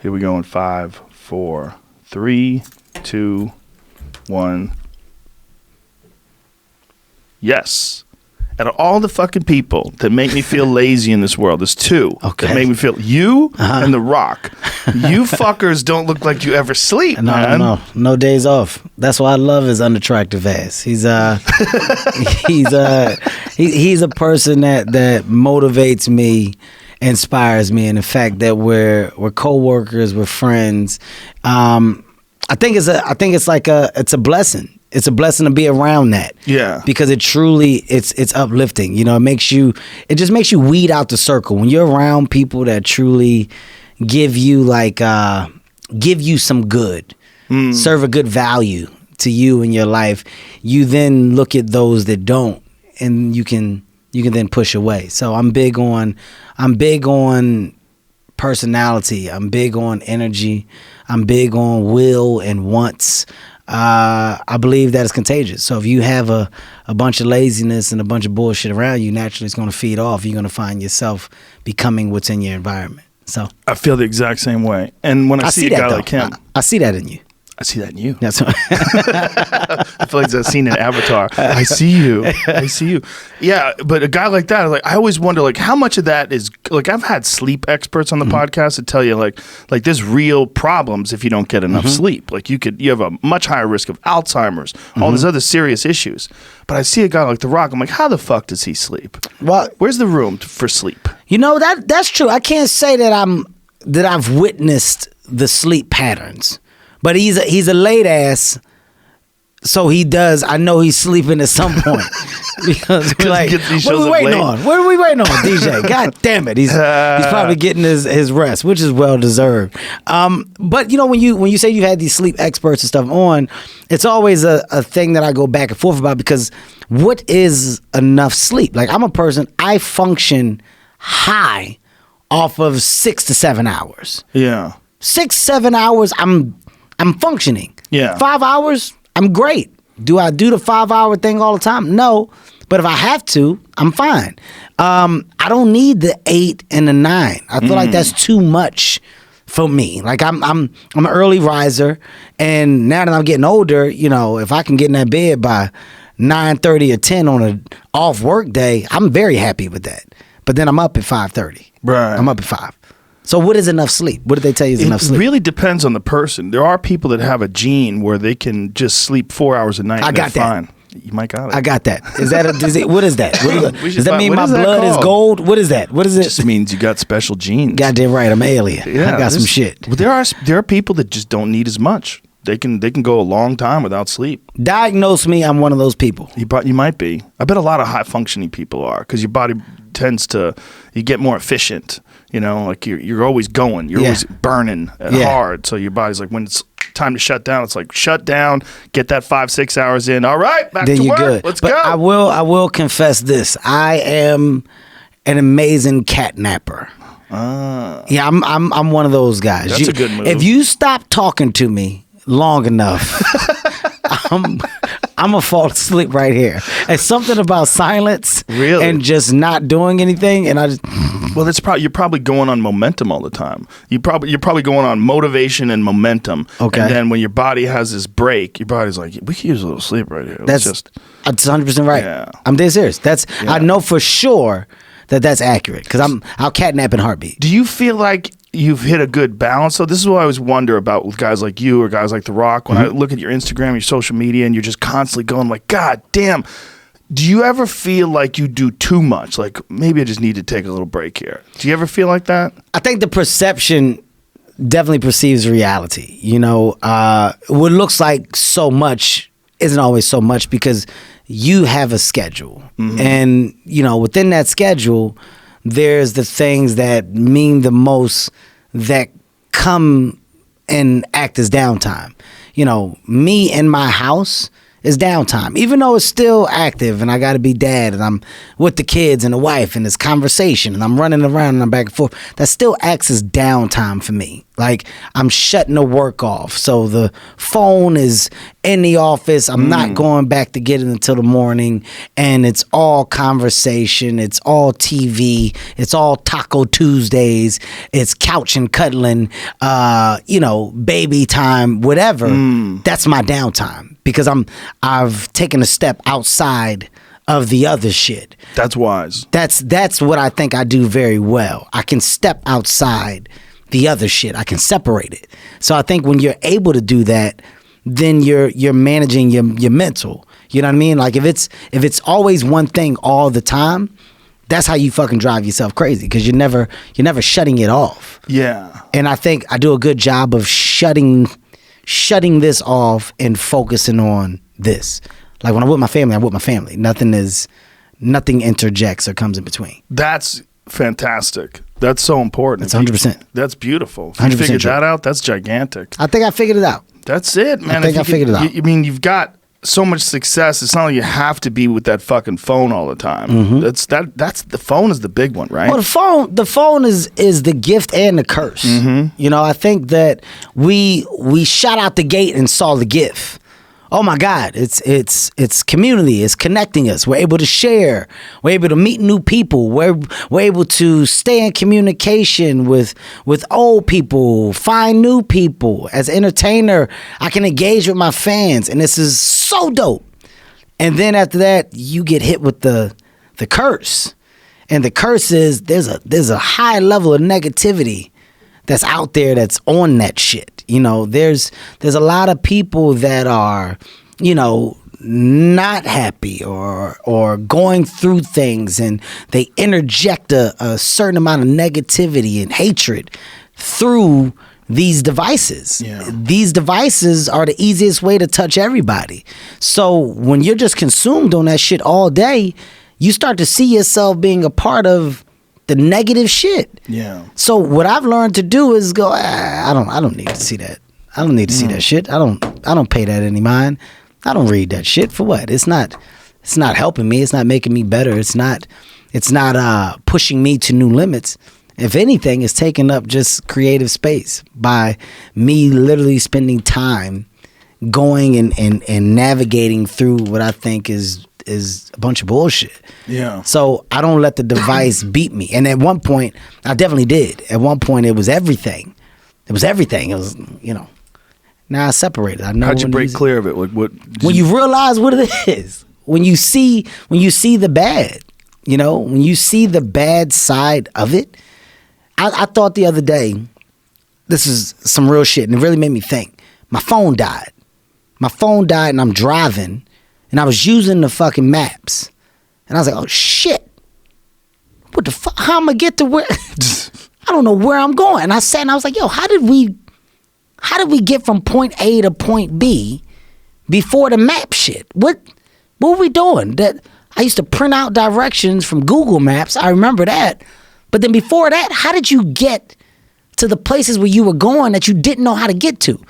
Here we go in 5, 4, 3, 2, 1. Yes. Out of all the fucking people that make me feel lazy in this world, there's two that make me feel you and The Rock. You fuckers don't look like you ever sleep, man. No days off. That's why I love his unattractive ass. He's a person that motivates me, inspires me, and the fact that we're co-workers, we're friends. I think it's a blessing. It's a blessing to be around that. Yeah. Because it truly it's uplifting. You know, it just makes you weed out the circle. When you're around people that truly give you some good, serve a good value to you in your life, you then look at those that don't, and you can then push away. So I'm big on personality. I'm big on energy. I'm big on will and wants. I believe that it's contagious. So if you have a bunch of laziness and a bunch of bullshit around you, naturally it's going to feed off. You're going to find yourself becoming what's in your environment. So I feel the exact same way. And when I see a guy like him, I see that in you. I see that in you. That's what I feel like I've seen an Avatar. I see you. I see you. Yeah, but a guy like that, like I always wonder, like how much of that is like I've had sleep experts on the podcast that tell you like there's real problems if you don't get enough sleep. Like you have a much higher risk of Alzheimer's, all these other serious issues. But I see a guy like The Rock. I'm like, how the fuck does he sleep? Well, where's the room for sleep? You know that's true. I can't say that I've witnessed the sleep patterns. But he's a late ass, so he does. I know he's sleeping at some point because we're like, what are we waiting on? What are we waiting on, DJ? God damn it, he's probably getting his rest, which is well deserved. But you know when you say you had these sleep experts and stuff on, it's always a thing that I go back and forth about because what is enough sleep? Like I'm a person, I function high off of 6 to 7 hours. Yeah, 6-7 hours. I'm functioning. Yeah. 5 hours, I'm great. Do I do the 5 hour thing all the time? No. But if I have to, I'm fine. I don't need the 8 and the 9. I feel like that's too much for me. Like I'm an early riser, and now that I'm getting older, you know, if I can get in that bed by 9:30 or 10 on an off work day, I'm very happy with that. But then I'm up at 5:30. Right. I'm up at 5. So what is enough sleep? What did they tell you is enough sleep? It really depends on the person. There are people that have a gene where they can just sleep 4 hours a night. I got that. Fine. You might got it. I got that. What is that? What is does that mean my blood is gold? What is that? What is it? It just means you got special genes. Goddamn right, I'm an alien. Yeah, I got some shit. Well, there are people that just don't need as much. They can go a long time without sleep. Diagnose me. I'm one of those people. You might be. I bet a lot of high functioning people are because your body tends to you get more efficient. You know, like you're always going. You're always burning hard. So your body's like when it's time to shut down, it's like shut down, get that 5-6 hours in. All right, back to work. Good. Let's go. I will confess this. I am an amazing cat napper. Yeah, I'm one of those guys. That's a good move. If you stop talking to me long enough, I'm gonna fall asleep right here. It's something about silence, really, and just not doing anything. And I just you're probably going on momentum all the time. You're probably going on motivation and momentum. Okay, and then when your body has this break, your body's like, we could use a little sleep right here. That's 100% right. Yeah. I'm dead serious. I know for sure that's accurate because I'll catnap in a heartbeat. Do you feel like you've hit a good balance? So this is what I always wonder about with guys like you or guys like The Rock. When I look at your Instagram, your social media, and you're just constantly going like, God damn. Do you ever feel like you do too much? Like maybe I just need to take a little break here. Do you ever feel like that? I think the perception definitely perceives reality. You know, what looks like so much isn't always so much because you have a schedule. And, you know, within that schedule, there's the things that mean the most that come and act as downtime. You know, me in my house is downtime. Even though it's still active and I got to be dad and I'm with the kids and the wife and it's conversation and I'm running around and I'm back and forth, that still acts as downtime for me. Like I'm shutting the work off. So the phone is in the office. I'm not going back to get it until the morning, and it's all conversation. It's all TV. It's all Taco Tuesdays. It's couch and cuddling, baby time, whatever. That's my downtime because I've taken a step outside of the other shit. That's wise. That's what I think I do very well. I can step outside the other shit. I can separate it. So I think when you're able to do that, then you're managing your mental. You know what I mean? Like if it's always one thing all the time, that's how you fucking drive yourself crazy because you're never shutting it off. Yeah. And I think I do a good job of shutting this off and focusing on this. Like when I'm with my family, I'm with my family. Nothing interjects or comes in between. That's fantastic. That's so important. That's 100%. That's beautiful. If 100% you figured true. that out, that's gigantic. I think I figured it out. That's it, man. I think I figured it out. I mean, you've got so much success. It's not like you have to be with that fucking phone all the time. That's the phone is the big one, right? Well, the phone is the gift and the curse. You know, I think that we shot out the gate and saw the gift. Oh my God, it's community. It's connecting us. We're able to share. We're able to meet new people. We're able to stay in communication with old people, find new people. As an entertainer, I can engage with my fans, and this is so dope. And then after that, you get hit with the curse, and the curse is there's a high level of negativity that's out there that's on that shit. You know, there's a lot of people that are, not happy or going through things, and they interject a certain amount of negativity and hatred through these devices. Yeah. These devices are the easiest way to touch everybody. So when you're just consumed on that shit all day, you start to see yourself being a part of the negative shit. Yeah. So what I've learned to do is go, I don't need to see that. I don't need to see that shit. I don't pay that any mind. I don't read that shit for what? It's not helping me. It's not making me better. It's not pushing me to new limits. If anything, it's taking up just creative space by me literally spending time going and navigating through what I think is a bunch of bullshit. Yeah. So I don't let the device beat me. And at one point, I definitely did. At one point, it was everything. It was, now I separate it. I know. How'd you break clear of it? When you realize what it is, when you see the bad, when you see the bad side of it. I thought the other day, this is some real shit, and it really made me think. My phone died, and I'm driving, and I was using the fucking maps, and I was like, oh shit, what the fuck? How am I get to where? I don't know where I'm going. And I sat and I was like, yo, how did we get from point A to point B before the map shit? What were we doing? That I used to print out directions from Google Maps. I remember that. But then before that, how did you get to the places where you were going that you didn't know how to get to?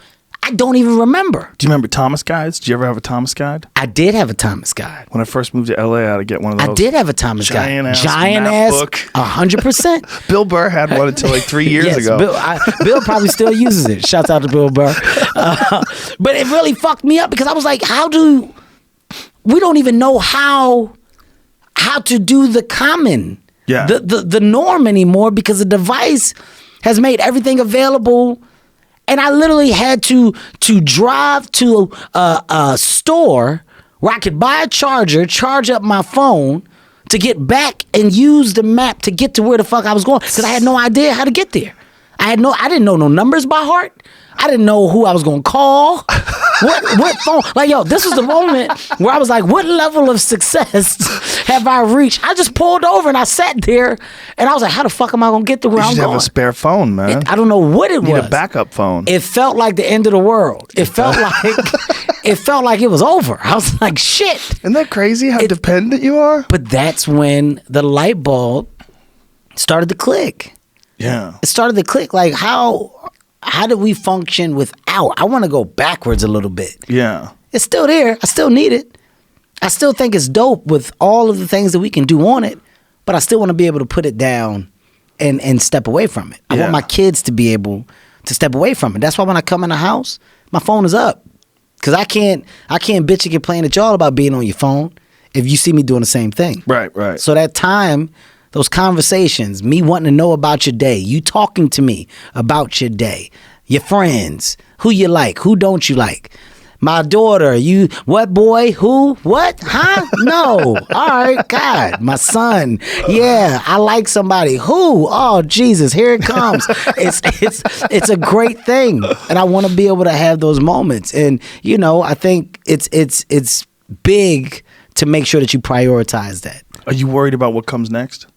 I don't even remember. Do you remember Thomas guides? Did you ever have a Thomas guide? I did have a Thomas guide. When I first moved to LA, I had to get one of those. I did have a Thomas guide. Giant ass book. 100%. Bill Burr had one until like 3 years ago. Bill probably still uses it. Shouts out to Bill Burr. But it really fucked me up because I was like, we don't even know how to do the common, the norm anymore because the device has made everything available. And I literally had to drive to a store where I could buy a charger, charge up my phone to get back and use the map to get to where the fuck I was going because I had no idea how to get there. I didn't know no numbers by heart. I didn't know who I was gonna call. What phone? Like, yo, this was the moment where I was like, what level of success have I reached? I just pulled over and I sat there and I was like, how the fuck am I gonna get to where I'm going? You should have a spare phone, man. I don't know what it was. You need a backup phone. It felt like the end of the world. It felt like it was over. I was like, shit. Isn't that crazy how dependent you are? But that's when the light bulb started to click. Yeah. It started to click. Like, how did we function without? I want to go backwards a little bit. Yeah. It's still there. I still need it. I still think it's dope with all of the things that we can do on it, but I still want to be able to put it down and step away from it. I want my kids to be able to step away from it. That's why when I come in the house, my phone is up. Because I can't bitch and complain at y'all about being on your phone if you see me doing the same thing. Right. So that time, those conversations, me wanting to know about your day, you talking to me about your day, your friends, who you like, who don't you like. My daughter, you, what boy, who, what, huh? No. All right, God. My son, yeah, I like somebody. Who? Oh, Jesus, here it comes. It's a great thing. And I want to be able to have those moments. And, you know, I think it's big to make sure that you prioritize that. Are you worried about what comes next?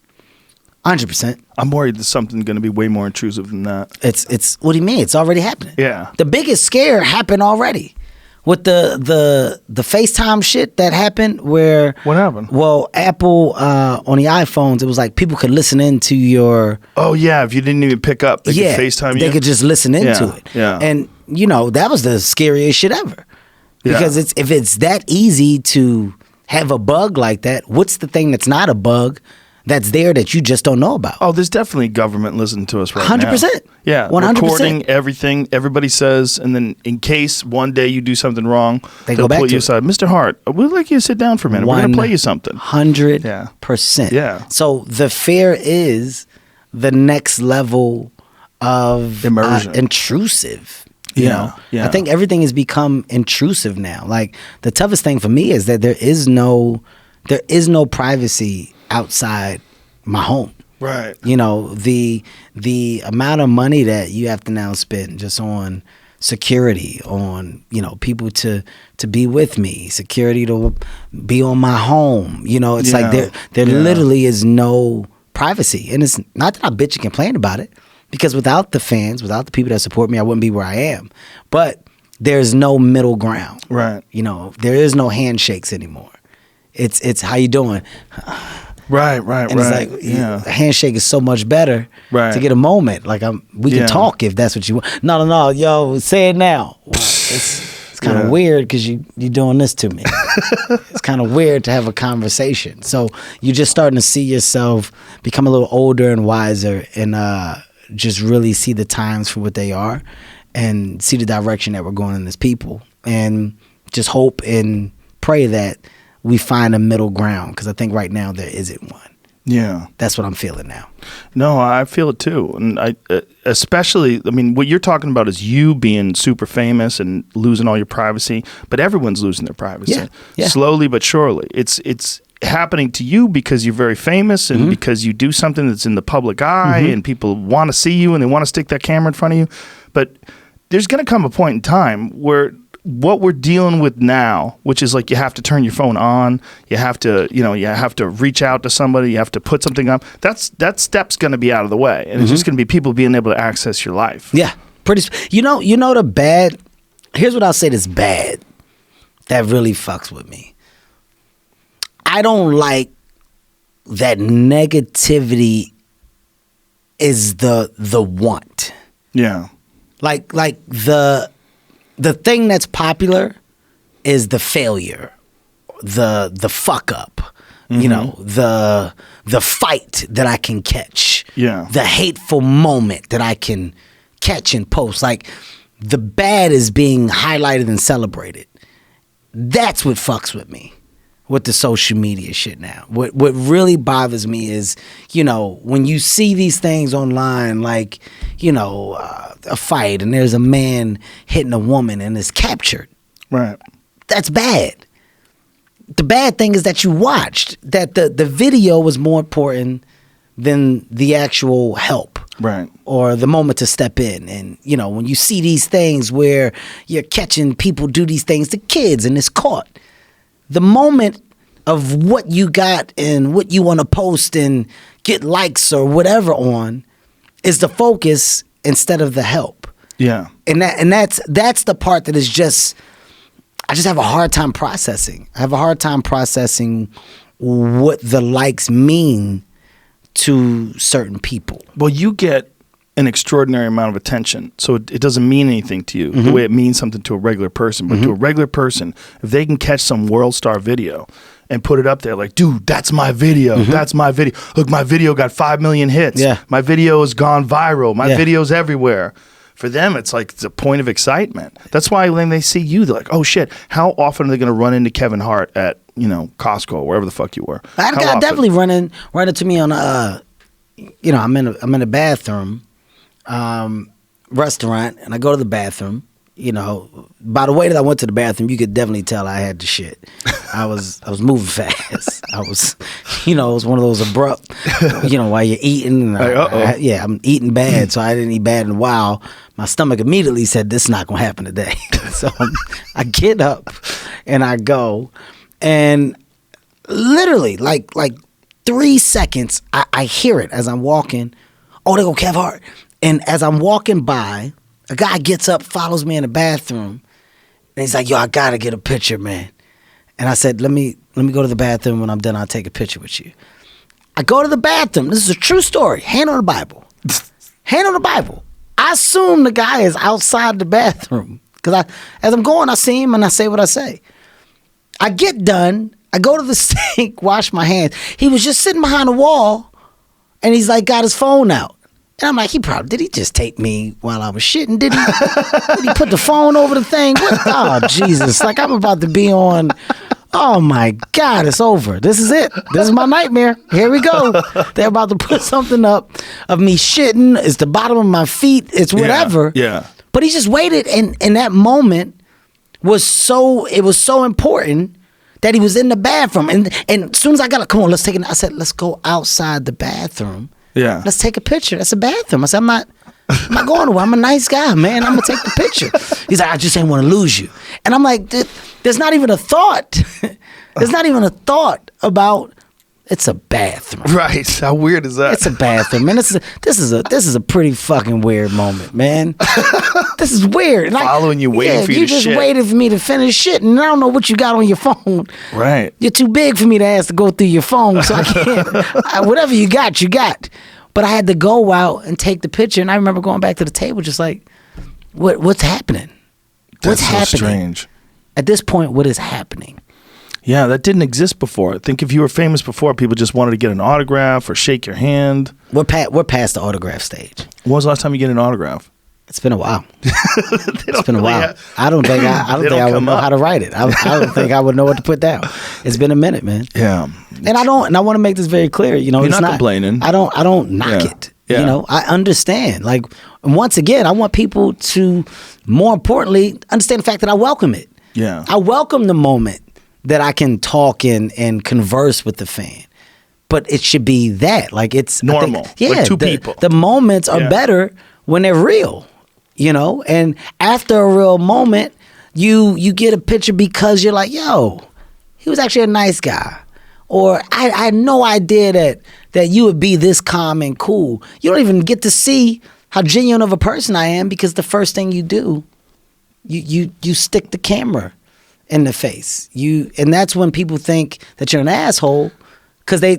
100%. I'm worried that something's going to be way more intrusive than that. It's what do you mean? It's already happening. Yeah. The biggest scare happened already. With the FaceTime shit that happened where... What happened? Well, Apple, on the iPhones, it was like people could listen into your... Oh, yeah. If you didn't even pick up, they could FaceTime you. They could just listen into it. Yeah. And, you know, that was the scariest shit ever. Because if it's that easy to have a bug like that, what's the thing that's not a bug that's there that you just don't know about? Oh, there's definitely government listening to us right 100%. now. Yeah, 100%. Recording everything everybody says, and then in case one day you do something wrong, They they'll go back pull to you it. aside. Mr. Hart, we'd like you to sit down for a minute. We're going to play you something. 100%. Yeah. So the fear is the next level of Immersion. Intrusive. You know? Yeah. I think everything has become intrusive now. Like the toughest thing for me is that there is no privacy outside my home. Right. You know, the amount of money that you have to now spend just on security, on, you know, people to be with me, security to be on my home. You know, it's like there literally is no privacy. And it's not that I bitch and complain about it, because without the fans, without the people that support me, I wouldn't be where I am. But there's no middle ground. Right. You know, there is no handshakes anymore. It's how you doing? Right. And it's like, a handshake is so much better to get a moment. Like we can talk if that's what you want. No, yo, say it now. Well, it's kind of weird because you're doing this to me. It's kind of weird to have a conversation. So you're just starting to see yourself become a little older and wiser, and just really see the times for what they are, and see the direction that we're going in as people, and just hope and pray that we find a middle ground, because I think right now there isn't one. Yeah. That's what I'm feeling now. No, I feel it too. And I especially, I mean, what you're talking about is you being super famous and losing all your privacy, but everyone's losing their privacy. Yeah. Slowly but surely. It's happening to you because you're very famous, and because you do something that's in the public eye, and people want to see you and they want to stick that camera in front of you. But there's going to come a point in time where what we're dealing with now, which is like you have to turn your phone on, you have to reach out to somebody, you have to put something up. That step's going to be out of the way, and it's just going to be people being able to access your life. Yeah, you know the bad. Here's what I'll say that's bad. That really fucks with me. I don't like that negativity is the want. Yeah. Like the thing that's popular is the failure, the fuck up, you know, the fight that I can catch, the hateful moment that I can catch and post. Like the bad is being highlighted and celebrated. That's what fucks with me with the social media shit now. What really bothers me is, you know, when you see these things online, like, you know, a fight and there's a man hitting a woman and it's captured. Right. That's bad. The bad thing is that you watched, that the video was more important than the actual help. Right. Or the moment to step in. And, you know, when you see these things where you're catching people do these things to kids and it's caught, the moment of what you got and what you want to post and get likes or whatever on is the focus instead of the help. Yeah. And that's the part that is just, I just have a hard time processing. I have a hard time processing what the likes mean to certain people. Well, you get an extraordinary amount of attention. So it doesn't mean anything to you the way it means something to a regular person. But to a regular person, if they can catch some world star video and put it up there like, dude, that's my video. That's my video. Look, my video got 5 million hits. Yeah. My video has gone viral. My video's everywhere. For them, it's like it's a point of excitement. That's why when they see you, they're like, oh shit, how often are they going to run into Kevin Hart at, Costco or wherever the fuck you were? I definitely run into me on I'm in a bathroom restaurant, and I go to the bathroom. By the way that I went to the bathroom, you could definitely tell I had the shit. I was moving fast. I was, it was one of those abrupt, while you're eating. I'm eating bad, so I didn't eat bad in a while. My stomach immediately said, this is not going to happen today. So I get up and I go, and literally like 3 seconds, I hear it as I'm walking. Oh, there go Kev Hart. And as I'm walking by, a guy gets up, follows me in the bathroom, and he's like, yo, I gotta get a picture, man. And I said, let me go to the bathroom. When I'm done, I'll take a picture with you. I go to the bathroom. This is a true story. Hand on the Bible. Hand on the Bible. I assume the guy is outside the bathroom. Because as I'm going, I see him and I say what I say. I get done. I go to the sink, wash my hands. He was just sitting behind the wall, and he's like, got his phone out. And I'm like, did he just tape me while I was shitting? Did he put the phone over the thing? Oh, Jesus. Like, I'm about to be on, oh my God, it's over. This is it. This is my nightmare. Here we go. They're about to put something up of me shitting. It's the bottom of my feet. It's whatever. Yeah. But he just waited, and that moment was so important that he was in the bathroom. And as soon as I got, come on, let's take it. I said, let's go outside the bathroom. Yeah. Let's take a picture. That's a bathroom. I said, I'm not going nowhere. I'm a nice guy, man. I'm going to take the picture. He's like, I just ain't want to lose you. And I'm like, there's not even a thought. There's not even a thought about it's a bathroom. Right. How weird is that? It's a bathroom, man. This is a pretty fucking weird moment, man. This is weird. And following you, waiting for you to shit. You just waited for me to finish shit, and I don't know what you got on your phone. Right. You're too big for me to ask to go through your phone, so I can't. Whatever you got, you got. But I had to go out and take the picture, and I remember going back to the table just like, what's happening? What's happening? Strange. At this point, what is happening? Yeah, that didn't exist before. I think if you were famous before, people just wanted to get an autograph or shake your hand. We're past the autograph stage. When was the last time you get an autograph? It's been a while. It's been a while. I don't think I would know how to write it. I don't think I would know what to put down. It's been a minute, man. Yeah. And I want to make this very clear. You're not complaining. I don't knock it. Yeah. I understand. Like, once again, I want people to, more importantly, understand the fact that I welcome it. Yeah. I welcome the moment that I can talk and converse with the fan. But it should be that. Like, it's normal. Like two people. The moments are better when they're real. And after a real moment, you get a picture because you're like, yo, he was actually a nice guy. Or I had no idea that you would be this calm and cool. You don't even get to see how genuine of a person I am because the first thing you do, you stick the camera in the face. And that's when people think that you're an asshole because they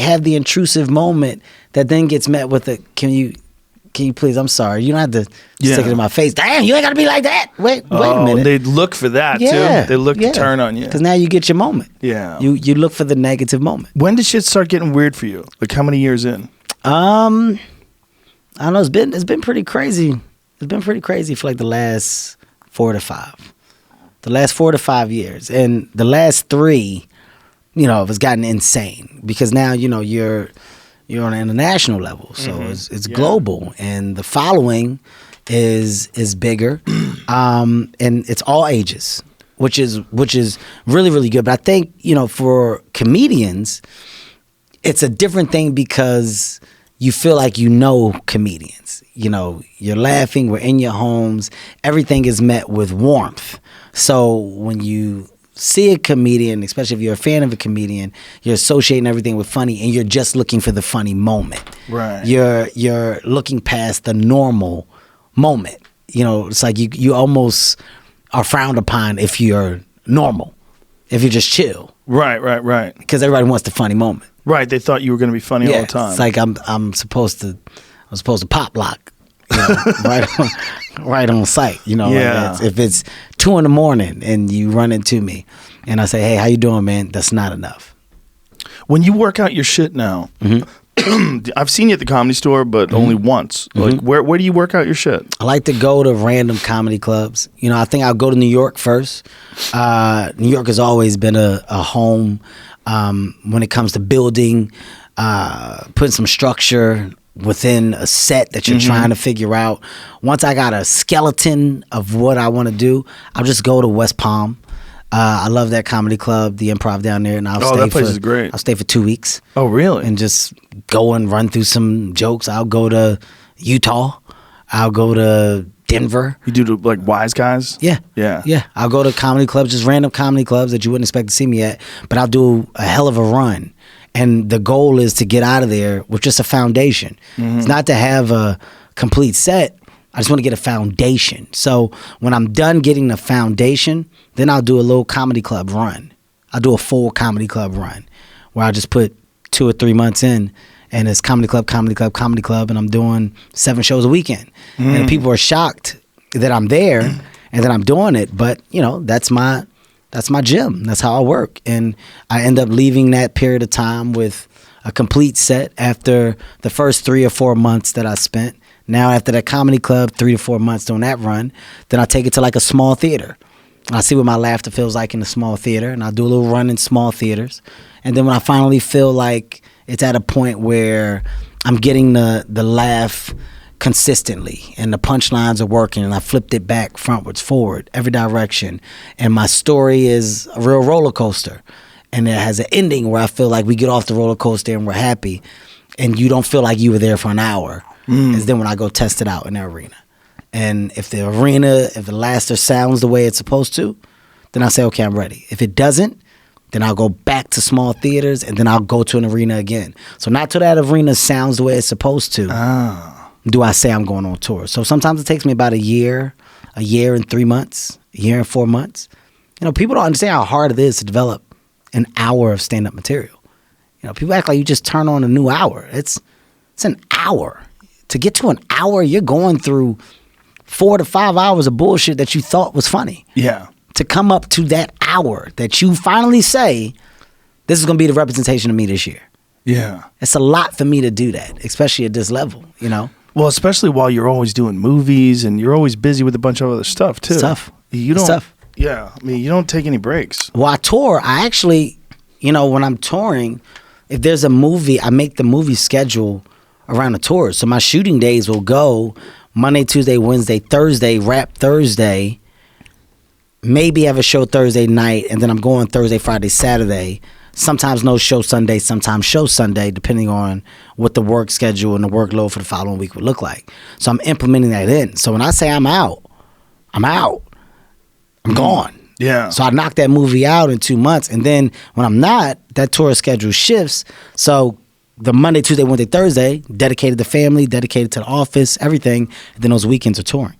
have the intrusive moment that then gets met with a, can you please, I'm sorry, you don't have to stick it in my face. Damn, you ain't got to be like that. Wait a minute. They look for that too. They look to turn on you. Because now you get your moment. Yeah. You look for the negative moment. When did shit start getting weird for you? Like how many years in? I don't know. It's been pretty crazy. It's been pretty crazy for like the last 4 to 5. The last 4 to 5 years. And the last 3, it's gotten insane. Because now, you're on an international level. So it's global. And the following is bigger. And it's all ages, which is really, really good. But I think, for comedians, it's a different thing because you feel like comedians. You're laughing, we're in your homes, everything is met with warmth. So when you see a comedian, especially if you're a fan of a comedian, you're associating everything with funny and you're just looking for the funny moment. Right. You're looking past the normal moment. It's like you almost are frowned upon if you're normal, if you're just chill. Right. Because everybody wants the funny moment. Right, they thought you were going to be funny all the time. It's like I'm supposed to as opposed to pop lock. You know, right on site. You know, Yeah. like if it's 2 a.m. and you run into me and I say, hey, how you doing, man? That's not enough. When you work out your shit now, I've seen you at the Comedy Store, but only once. Like, where do you work out your shit? I like to go to random comedy clubs. You know, I think I'll go to New York first. New York has always been a home when it comes to building, putting some structure within a set that you're trying to figure out. Once I got a skeleton of what I want to do, I'll just go to West Palm. I love that comedy club, the Improv down there, and that place is great. I'll stay for 2 weeks. Oh, really? And just go and run through some jokes. I'll go to Utah. I'll go to Denver. You do like Wise Guys? Yeah. I'll go to comedy clubs, just random comedy clubs that you wouldn't expect to see me at, but I'll do a hell of a run. And the goal is to get out of there with just a foundation. It's not to have a complete set. I just want to get a foundation. So when I'm done getting the foundation, then I'll do a little comedy club run. I'll do a full comedy club run where I just put 2 or 3 months in, and it's comedy club, and I'm doing 7 shows a weekend. And people are shocked that I'm there and that I'm doing it. But, you know, that's my gym. That's how I work. And I end up leaving that period of time with a complete set after the first 3 or 4 months that I spent. Now, after that comedy club, 3 to 4 months doing that run, then I take it to like a small theater. I see what my laughter feels like in a small theater, and I do a little run in small theaters. And then when I finally feel like it's at a point where I'm getting the laugh consistently and the punchlines are working, and I flipped it back frontwards, forward, every direction, and my story is a real roller coaster, and it has an ending where I feel like we get off the roller coaster and we're happy, and you don't feel like you were there for an hour. Is then when I go test it out in the arena. And if the laughter sounds the way it's supposed to, then I say, okay, I'm ready. If it doesn't, then I'll go back to small theaters, and then I'll go to an arena again. So not till that arena sounds the way it's supposed to, do I say I'm going on tour. So sometimes it takes me about a year and 3 months, a year and 4 months. You know, people don't understand how hard it is to develop an hour of stand-up material. You know, people act like you just turn on a new hour. It's an hour. To get to an hour, you're going through 4 to 5 hours of bullshit that you thought was funny. Yeah. To come up to that hour that you finally say, this is going to be the representation of me this year. Yeah. It's a lot for me to do that, especially at this level, you know? Well, especially while you're always doing movies and you're always busy with a bunch of other stuff, too. It's tough. It's tough. Yeah. I mean, you don't take any breaks. Well, I tour. I actually, you know, when I'm touring, if there's a movie, I make the movie schedule around the tour. So my shooting days will go Monday, Tuesday, Wednesday, Thursday, rap Thursday, maybe have a show Thursday night, and then I'm going Thursday, Friday, Saturday. Sometimes no show Sunday, sometimes show Sunday, depending on what the work schedule and the workload for the following week would look like. So I'm implementing that in. So when I say I'm out. I'm gone. Yeah. So I knock that movie out in 2 months, and then when I'm not, that tour schedule shifts. So the Monday, Tuesday, Wednesday, Thursday, dedicated to family, dedicated to the office, everything. And then those weekends are touring.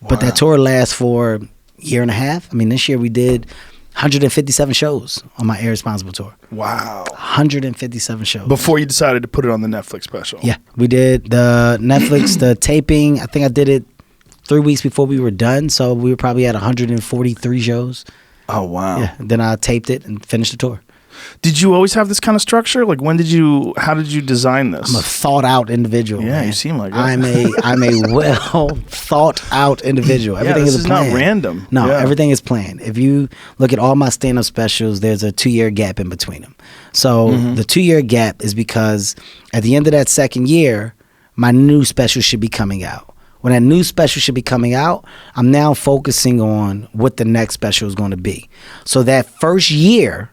Wow. But that tour lasts for a year and a half. I mean, this year we did 157 shows on my Irresponsible tour. Wow. 157 shows. Before you decided to put it on the Netflix special. Yeah. We did the Netflix, the taping. I think I did it 3 weeks before we were done. So we were probably at 143 shows. Oh, wow. Yeah. Then I taped it and finished the tour. Did you always have this kind of structure? Like, how did you design this? I'm a thought out individual. Yeah, man. you seem like it. I'm a well thought out individual. Everything this is a plan. Not random. No, yeah. Everything is planned. If you look at all my stand up specials, there's a 2-year gap in between them. So the 2-year gap is because at the end of that second year, my new special should be coming out. When that new special should be coming out, I'm now focusing on what the next special is going to be. So that first year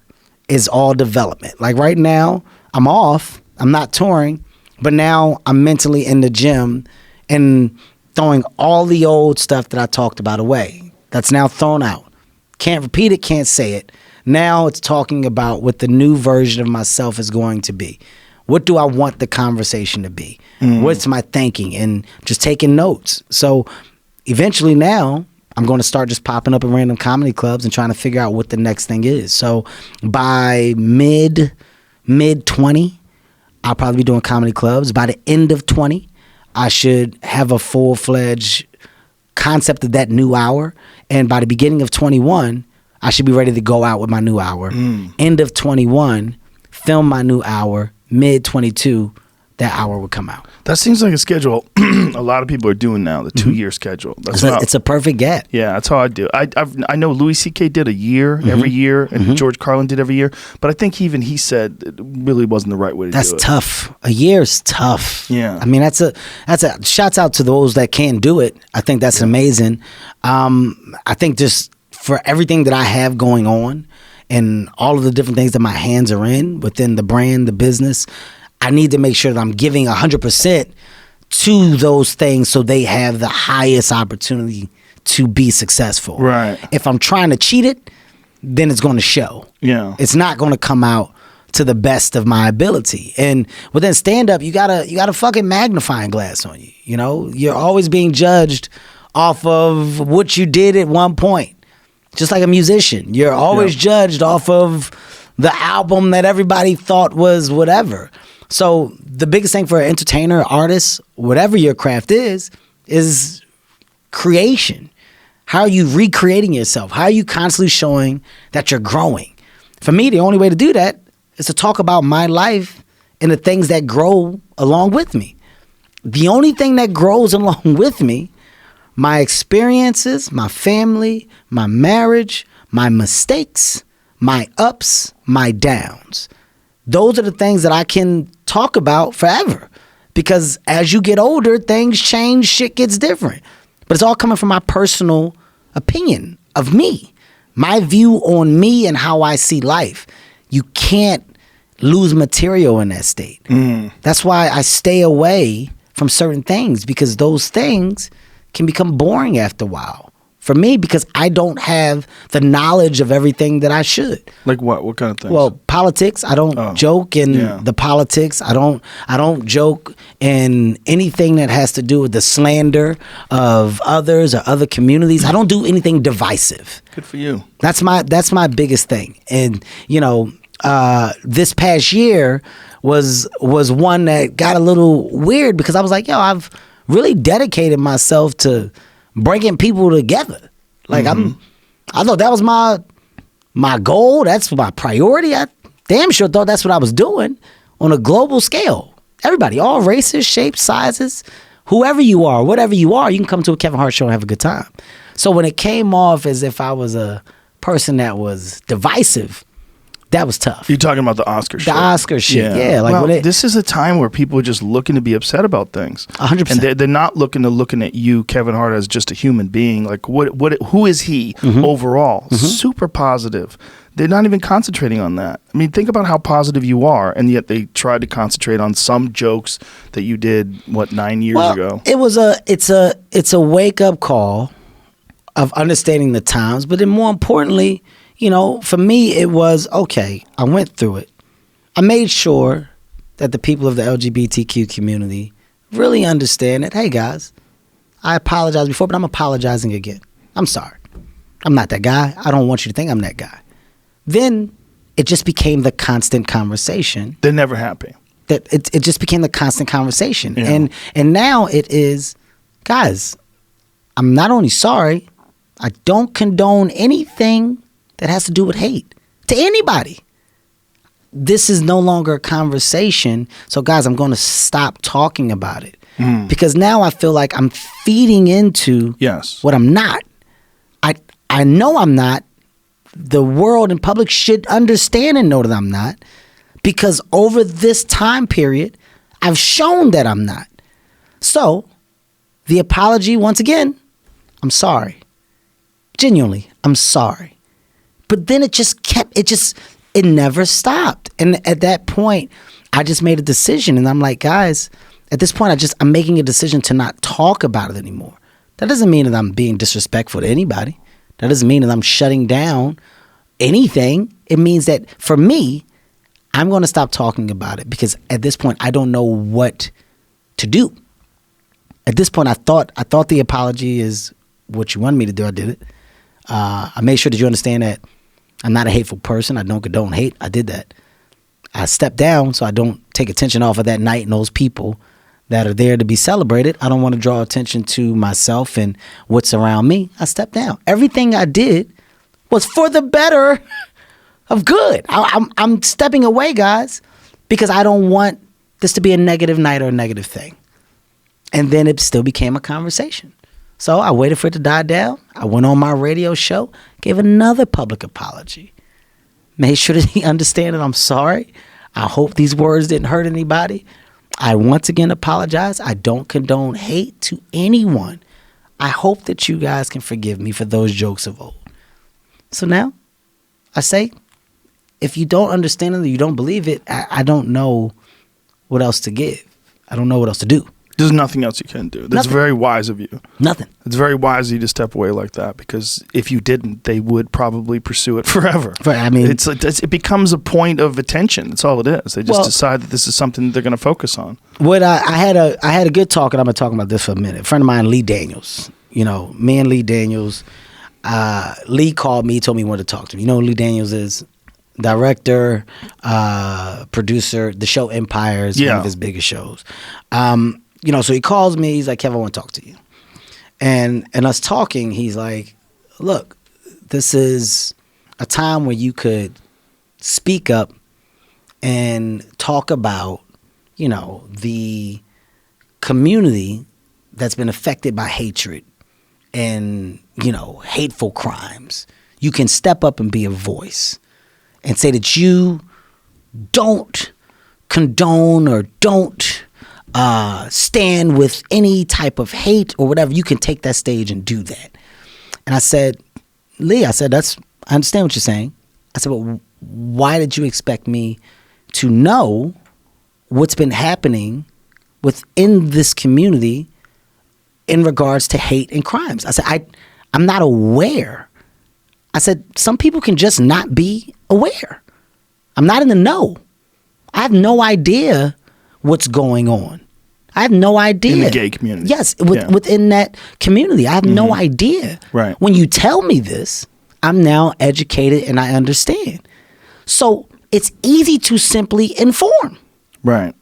is all development. Like right now, I'm off. I'm not touring, but now I'm mentally in the gym and throwing all the old stuff that I talked about away. That's now thrown out. Can't repeat it, can't say it. Now it's talking about what the new version of myself is going to be. What do I want the conversation to be? What's my thinking? And just taking notes. So eventually now, I'm going to start just popping up in random comedy clubs and trying to figure out what the next thing is. So by mid 20, I'll probably be doing comedy clubs. By the end of 20, I should have a full-fledged concept of that new hour. And by the beginning of 21, I should be ready to go out with my new hour. End of 21, film my new hour. Mid 22, that hour would come out. That seems like a schedule a lot of people are doing now, the 2-year schedule. It's a perfect gap. Yeah, that's how I do. I know Louis C.K. did a year every year, and George Carlin did every year, but I think he said it really wasn't the right way to do it. That's tough. A year is tough. Yeah. I mean, that's a shouts out to those that can do it. I think that's amazing. I think just for everything that I have going on and all of the different things that my hands are in within the brand, the business, I need to make sure that I'm giving 100% to those things so they have the highest opportunity to be successful. Right. If I'm trying to cheat it, then it's going to show. Yeah. It's not going to come out to the best of my ability. And within stand-up, you got a fucking magnifying glass on you. You know, you're always being judged off of what you did at one point. Just like a musician, you're always judged off of the album that everybody thought was whatever. So the biggest thing for an entertainer, artist, whatever your craft is creation. How are you recreating yourself? How are you constantly showing that you're growing? For me, the only way to do that is to talk about my life and the things that grow along with me. The only thing that grows along with me, my experiences, my family, my marriage, my mistakes, my ups, my downs. Those are the things that I can talk about forever. Because as you get older, things change, shit gets different. But it's all coming from my personal opinion of me, my view on me and how I see life. You can't lose material in that state. That's why I stay away from certain things, because those things can become boring after a while. For me, because I don't have the knowledge of everything that I should. Like what? What kind of things? Well, politics. I don't joke in the politics. I don't joke in anything that has to do with the slander of others or other communities. I don't do anything divisive. Good for you. That's my biggest thing. And you know, this past year was one that got a little weird, because I was like, yo, I've really dedicated myself to bringing people together. Like I thought that was my goal. That's my priority. I damn sure thought that's what I was doing on a global scale. Everybody, all races, shapes, sizes, whoever you are, whatever you are, you can come to a Kevin Hart show and have a good time. So when it came off as if I was a person that was divisive, that was tough. You're talking about the Oscar shit. The Oscar shit, yeah. Like well, this is a time where people are just looking to be upset about things. 100%. And they're not looking at you, Kevin Hart, as just a human being. Like, who is he overall? Super positive. They're not even concentrating on that. I mean, think about how positive you are, and yet they tried to concentrate on some jokes that you did, 9 years ago? It's a wake-up call of understanding the times, but then more importantly, you know, for me, it was, okay, I went through it. I made sure that the people of the LGBTQ community really understand that, hey, guys, I apologized before, but I'm apologizing again. I'm sorry. I'm not that guy. I don't want you to think I'm that guy. Then it just became the constant conversation. They're never happy. That it just became the constant conversation. Yeah. And now it is, guys, I'm not only sorry, I don't condone anything that has to do with hate to anybody. This is no longer a conversation. So guys, I'm going to stop talking about it because now I feel like I'm feeding into what I'm not. I know I'm not. The world and public should understand and know that I'm not, because over this time period, I've shown that I'm not. So the apology, once again, I'm sorry. Genuinely, I'm sorry. But then it never stopped. And at that point, I just made a decision. And I'm like, guys, at this point, I'm making a decision to not talk about it anymore. That doesn't mean that I'm being disrespectful to anybody. That doesn't mean that I'm shutting down anything. It means that for me, I'm going to stop talking about it, because at this point, I don't know what to do. At this point, I thought the apology is what you wanted me to do. I did it. I made sure that you understand that I'm not a hateful person. I don't condone hate. I did that. I stepped down so I don't take attention off of that night and those people that are there to be celebrated. I don't want to draw attention to myself and what's around me. I stepped down. Everything I did was for the better of good. I'm stepping away, guys, because I don't want this to be a negative night or a negative thing. And then it still became a conversation. So I waited for it to die down. I went on my radio show, gave another public apology. Made sure that he understand that I'm sorry. I hope these words didn't hurt anybody. I once again apologize. I don't condone hate to anyone. I hope that you guys can forgive me for those jokes of old. So now, I say, if you don't understand it or you don't believe it, I don't know what else to give. I don't know what else to do. There's nothing else you can do. That's Nothing. very wise of you. Nothing. It's very wise of you to step away like that, because if you didn't, they would probably pursue it forever. Right, I mean, it becomes a point of attention. That's all it is. They just decide that this is something they're going to focus on. What I had a good talk, and I'm gonna talk about this for a minute. A friend of mine, Lee Daniels. You know, me and Lee Daniels. Lee called me, told me he wanted to talk to me. You know who Lee Daniels is? Director, producer. The show Empire is one of his biggest shows. You know, so he calls me. He's like, Kevin, I want to talk to you. And us talking, he's like, look, this is a time where you could speak up and talk about, you know, the community that's been affected by hatred and, you know, hateful crimes. You can step up and be a voice and say that you don't condone or don't stand with any type of hate or whatever. You can take that stage and do that. And I said, Lee, I understand what you're saying. I said, but why did you expect me to know what's been happening within this community in regards to hate and crimes? I said, I'm not aware. I said, some people can just not be aware. I'm not in the know. I have no idea what's going on. I have no idea. In the gay community. Yes, within that community. I have no idea. Right. When you tell me this, I'm now educated and I understand. So it's easy to simply inform. Right.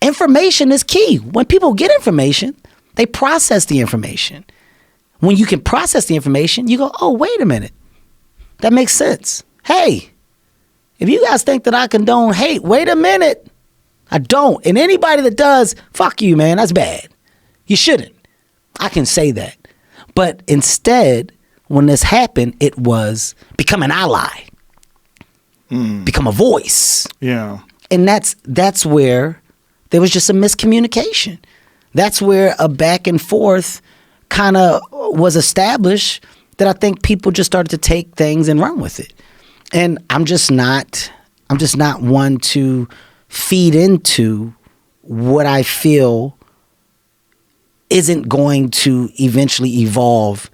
Information is key. When people get information, they process the information. When you can process the information, you go, oh, wait a minute. That makes sense. Hey, if you guys think that I condone hate, wait a minute. I don't. And anybody that does, fuck you, man. That's bad. You shouldn't. I can say that. But instead, when this happened, it was become an ally. Become a voice. Yeah. And that's where there was just a miscommunication. That's where a back and forth kind of was established that I think people just started to take things and run with it. And I'm just not one to feed into what I feel isn't going to eventually evolve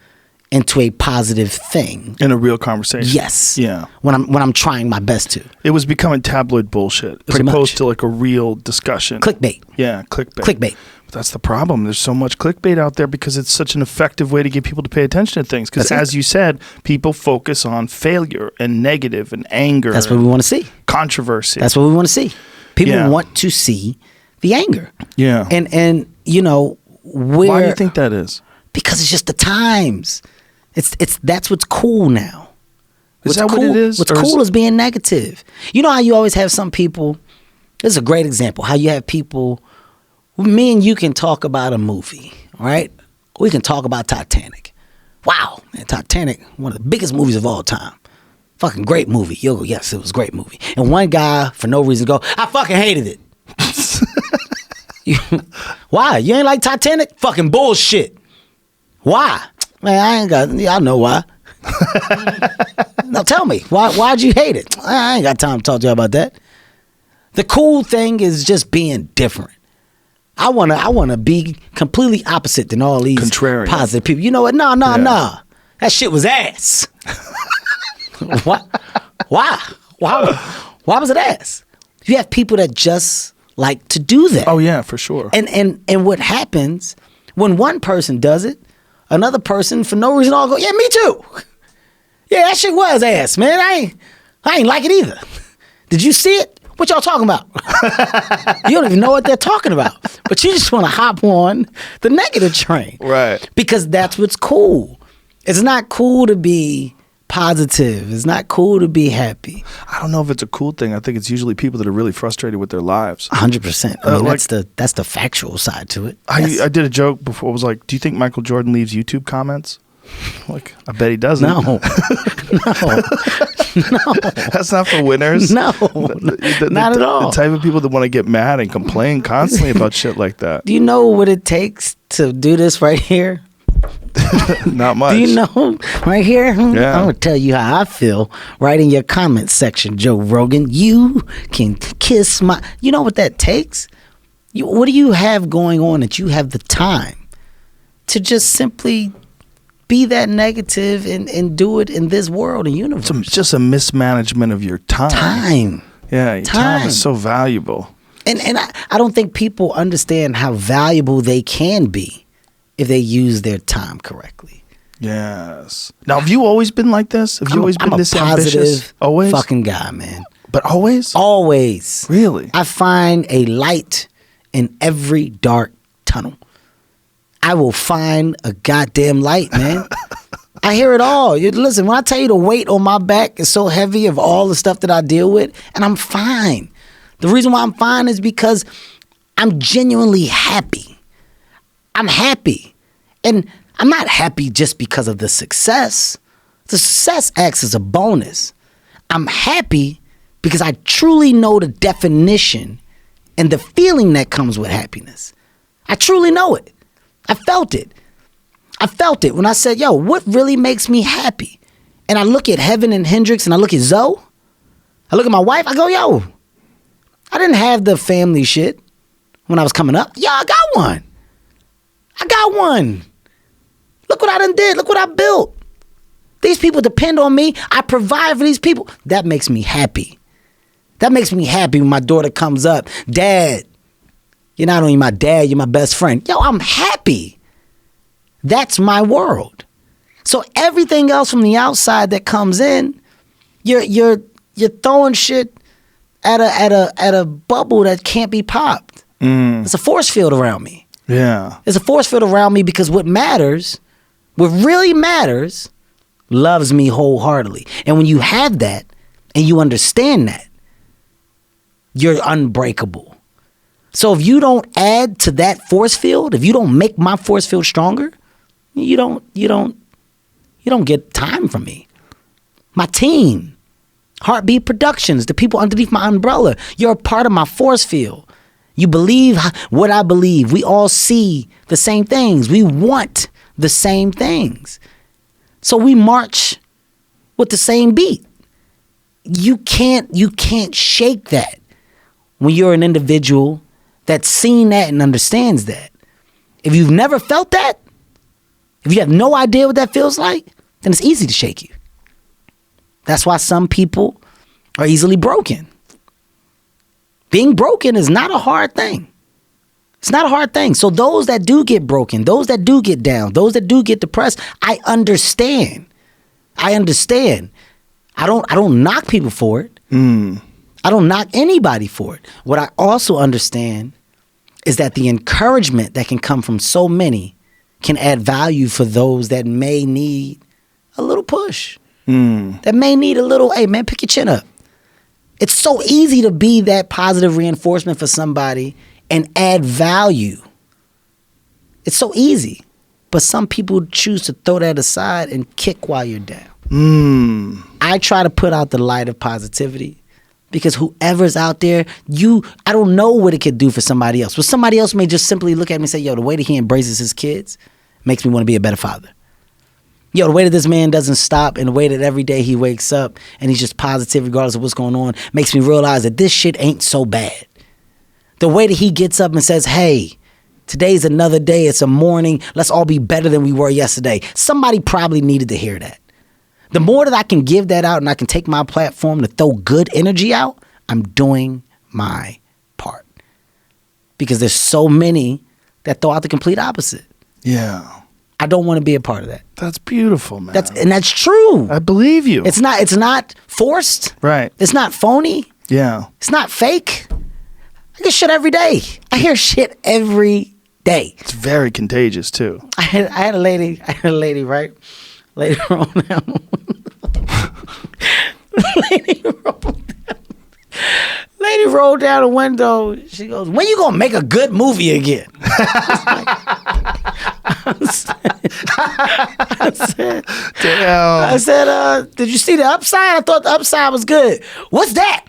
into a positive thing. In a real conversation. Yes. Yeah. When I'm trying my best to. It was becoming tabloid bullshit as Pretty opposed much. to like a real discussion. Clickbait. Yeah, clickbait. Clickbait. But that's the problem. There's so much clickbait out there because it's such an effective way to get people to pay attention to things. Because as you said, people focus on failure and negative and anger. That's what we want to see. Controversy. That's what we want to see. People Yeah. want to see the anger. Yeah. And you know, Why do you think that is? Because it's just the times. It's that's what's cool now. Is that what it is? What's Or cool is being negative. You know how you always have some people. This is a great example. How you have people. Me and you can talk about a movie, all right? We can talk about Titanic. Wow, man, Titanic, one of the biggest movies of all time. Fucking great movie. You'll go, yes, it was a great movie. And one guy, for no reason, go, I fucking hated it. Why? You ain't like Titanic? Fucking bullshit. Why? Man, I know why. Now tell me, why'd you hate it? I ain't got time to talk to you about that. The cool thing is just being different. I wanna be completely opposite than all these Contrarian. positive people. You know what? Nah. That shit was ass. Why? Why was it ass? You have people that just like to do that. Oh yeah, for sure. And what happens when one person does it, another person for no reason all go, yeah, me too. Yeah, that shit was ass, man. I ain't like it either. Did you see it? What y'all talking about? You don't even know what they're talking about. But you just want to hop on the negative train. Right. Because that's what's cool. It's not cool to be positive. It's not cool to be happy. I don't know if it's a cool thing. I think it's usually people that are really frustrated with their lives. 100%. I mean, that's the factual side to it. I did a joke before. I was like, do you think Michael Jordan leaves YouTube comments? Like, I bet he doesn't. No. No. That's not for winners. No. Not at all. The type of people that want to get mad and complain constantly about shit like that. Do you know what it takes to do this right here? Not much. Do you know right here? Yeah. I'm going to tell you how I feel right in your comment section, Joe Rogan. You can kiss my... You know what that takes? What do you have going on that you have the time to just simply be that negative and do it in this world and universe? It's just a mismanagement of your time. Yeah, your time is so valuable. And I don't think people understand how valuable they can be if they use their time correctly. Yes. Now, have you always been like this? Have you always been this ambitious? Positive always? Fucking guy, man. But always? Always. Really? I find a light in every dark tunnel. I will find a goddamn light, man. I hear it all. Listen, when I tell you the weight on my back is so heavy of all the stuff that I deal with, and I'm fine. The reason why I'm fine is because I'm genuinely happy. I'm happy. And I'm not happy just because of the success. The success acts as a bonus. I'm happy because I truly know the definition and the feeling that comes with happiness. I truly know it. I felt it. I felt it when I said, yo, what really makes me happy? And I look at Heaven and Hendrix and I look at Zoe. I look at my wife. I go, yo, I didn't have the family shit when I was coming up. Yo, I got one. I got one. Look what I done did. Look what I built. These people depend on me. I provide for these people. That makes me happy. That makes me happy when my daughter comes up. Dad, you're not only my dad, you're my best friend. Yo, I'm happy. That's my world. So everything else from the outside that comes in, you're throwing shit at a bubble that can't be popped. It's a force field around me. Yeah. There's a force field around me because what really matters, loves me wholeheartedly. And when you have that and you understand that, you're unbreakable. So if you don't add to that force field, if you don't make my force field stronger, you don't get time from me. My team, Heartbeat Productions, the people underneath my umbrella, you're a part of my force field. You believe what I believe. We all see the same things. We want the same things. So we march with the same beat. You can't shake that when you're an individual that's seen that and understands that. If you've never felt that, if you have no idea what that feels like, then it's easy to shake you. That's why some people are easily broken. Being broken is not a hard thing. It's not a hard thing. So those that do get broken, those that do get down, those that do get depressed, I understand. I don't knock people for it. I don't knock anybody for it. What I also understand is that the encouragement that can come from so many can add value for those that may need a little push. That may need a little, hey man, pick your chin up. It's so easy to be that positive reinforcement for somebody and add value. It's so easy. But some people choose to throw that aside and kick while you're down. I try to put out the light of positivity because whoever's out there, I don't know what it could do for somebody else. But somebody else may just simply look at me and say, yo, the way that he embraces his kids makes me want to be a better father. Yo, the way that this man doesn't stop and the way that every day he wakes up and he's just positive regardless of what's going on makes me realize that this shit ain't so bad. The way that he gets up and says, hey, today's another day. It's a morning. Let's all be better than we were yesterday. Somebody probably needed to hear that. The more that I can give that out and I can take my platform to throw good energy out, I'm doing my part. Because there's so many that throw out the complete opposite. Yeah. I don't want to be a part of that. That's beautiful, man. That's true. I believe you. It's not forced. Right. It's not phony. Yeah. It's not fake. I get shit every day. I hear shit every day. It's very contagious too. I had a lady, right? Lady rolled down. Lady rolled down the window. She goes, "When you gonna make a good movie again?" I said, "Did you see the upside? I thought the upside was good. What's that?"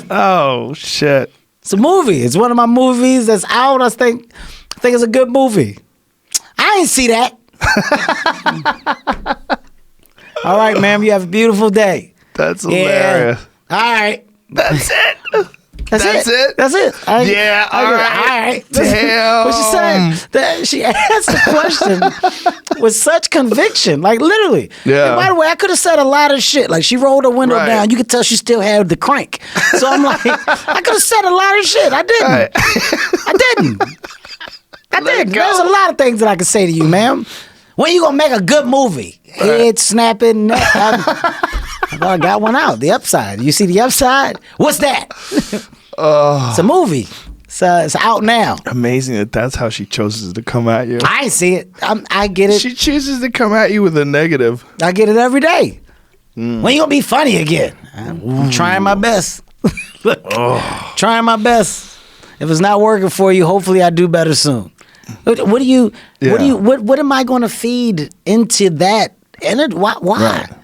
Oh shit! It's a movie. It's one of my movies that's out. I think it's a good movie. I ain't see that. All right, ma'am. You have a beautiful day. That's hilarious. Yeah. All right. That's it. That's it. All right. Damn. What she said, she asked the question with such conviction, like literally. Yeah. And by the way, I could have said a lot of shit. Like she rolled her window down. You could tell she still had the crank. So I'm like, I could have said a lot of shit. I didn't. Right. I didn't. There's a lot of things that I could say to you, ma'am. When you gonna make a good movie? Head snapping, neck. I got one out. The upside. You see the upside? What's that? It's a movie. It's out now. Amazing that's how she chooses to come at you. I ain't see it. I get it. She chooses to come at you with a negative. I get it every day. When you gonna be funny again? I'm trying my best. Trying my best. If it's not working for you, hopefully I do better soon. What am I going to feed into that? And why?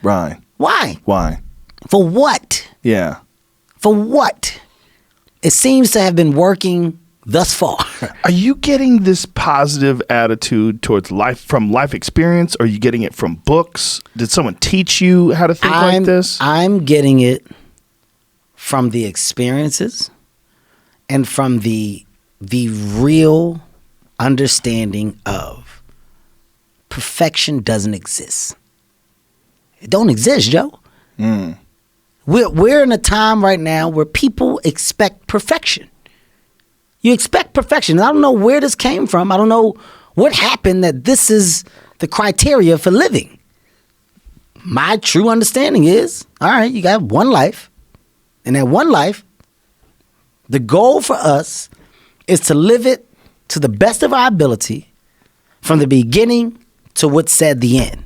Right. Why? For what? Yeah. For what? It seems to have been working thus far. Are you getting this positive attitude towards life from life experience? Or are you getting it from books? Did someone teach you how to think like this? I'm getting it from the experiences and from the real understanding of perfection doesn't exist. It don't exist, Joe. We're in a time right now where people expect perfection. You expect perfection. I don't know where this came from. I don't know what happened that this is the criteria for living. My true understanding is, all right, you got one life. And that one life, the goal for us is to live it to the best of our ability from the beginning to what's said the end.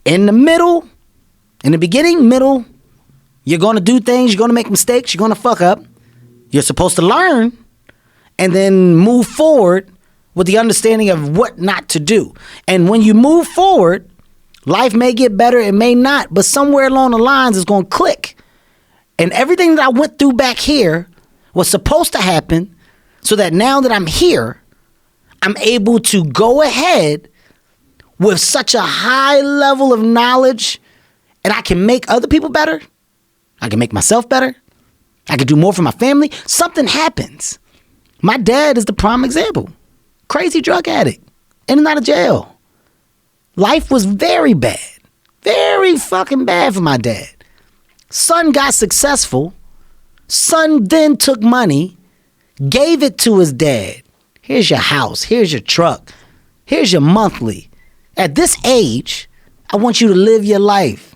In the middle, in the beginning, middle, you're going to do things, you're going to make mistakes, you're going to fuck up. You're supposed to learn and then move forward with the understanding of what not to do. And when you move forward, life may get better, it may not, but somewhere along the lines it's going to click. And everything that I went through back here was supposed to happen so that now that I'm here, I'm able to go ahead with such a high level of knowledge and I can make other people better. I can make myself better. I can do more for my family. Something happens. My dad is the prime example. Crazy drug addict. In and out of jail. Life was very bad. Very fucking bad for my dad. Son got successful. Son then took money, gave it to his dad. Here's your house. Here's your truck. Here's your monthly. At this age, I want you to live your life.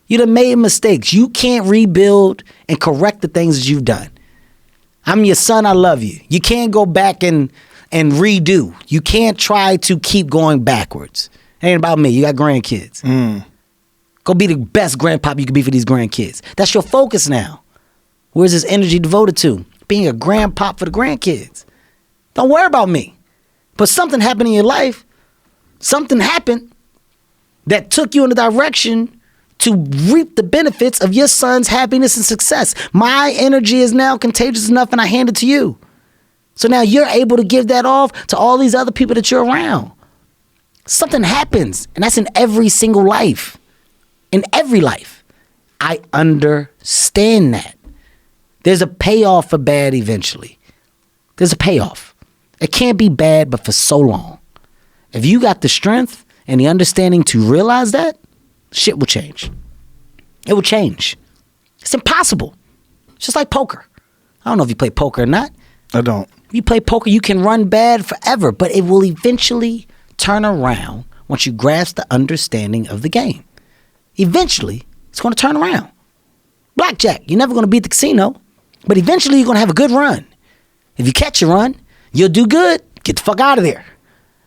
You done made mistakes. You can't rebuild and correct the things that you've done. I'm your son. I love you. You can't go back and redo. You can't try to keep going backwards. It ain't about me. You got grandkids. Go be the best grandpop you can be for these grandkids. That's your focus now. Where's this energy devoted to? Being a grandpop for the grandkids. Don't worry about me. But something happened in your life. Something happened that took you in the direction to reap the benefits of your son's happiness and success. My energy is now contagious enough and I hand it to you. So now you're able to give that off to all these other people that you're around. Something happens, and that's in every single life. In every life. I understand that. There's a payoff for bad eventually. There's a payoff. It can't be bad, but for so long. If you got the strength and the understanding to realize that, shit will change. It will change. It's impossible. It's just like poker. I don't know if you play poker or not. I don't. If you play poker, you can run bad forever, but it will eventually turn around once you grasp the understanding of the game. Eventually, it's going to turn around. Blackjack. You're never going to beat the casino, but eventually you're going to have a good run. If you catch a run, you'll do good. Get the fuck out of there.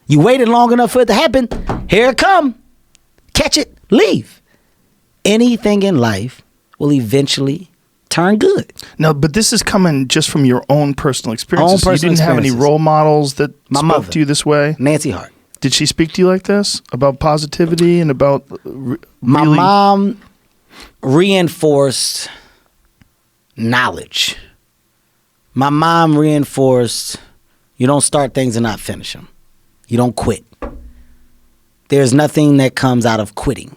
You waited long enough for it to happen. Here it come. Catch it. Leave. Anything in life will eventually turn good. No, but this is coming just from your own personal experiences. You didn't have any role models that spoke to you this way? Nancy Hart. Did she speak to you like this? About positivity and about My mom reinforced knowledge. My mom reinforced you don't start things and not finish them. You don't quit. There's nothing that comes out of quitting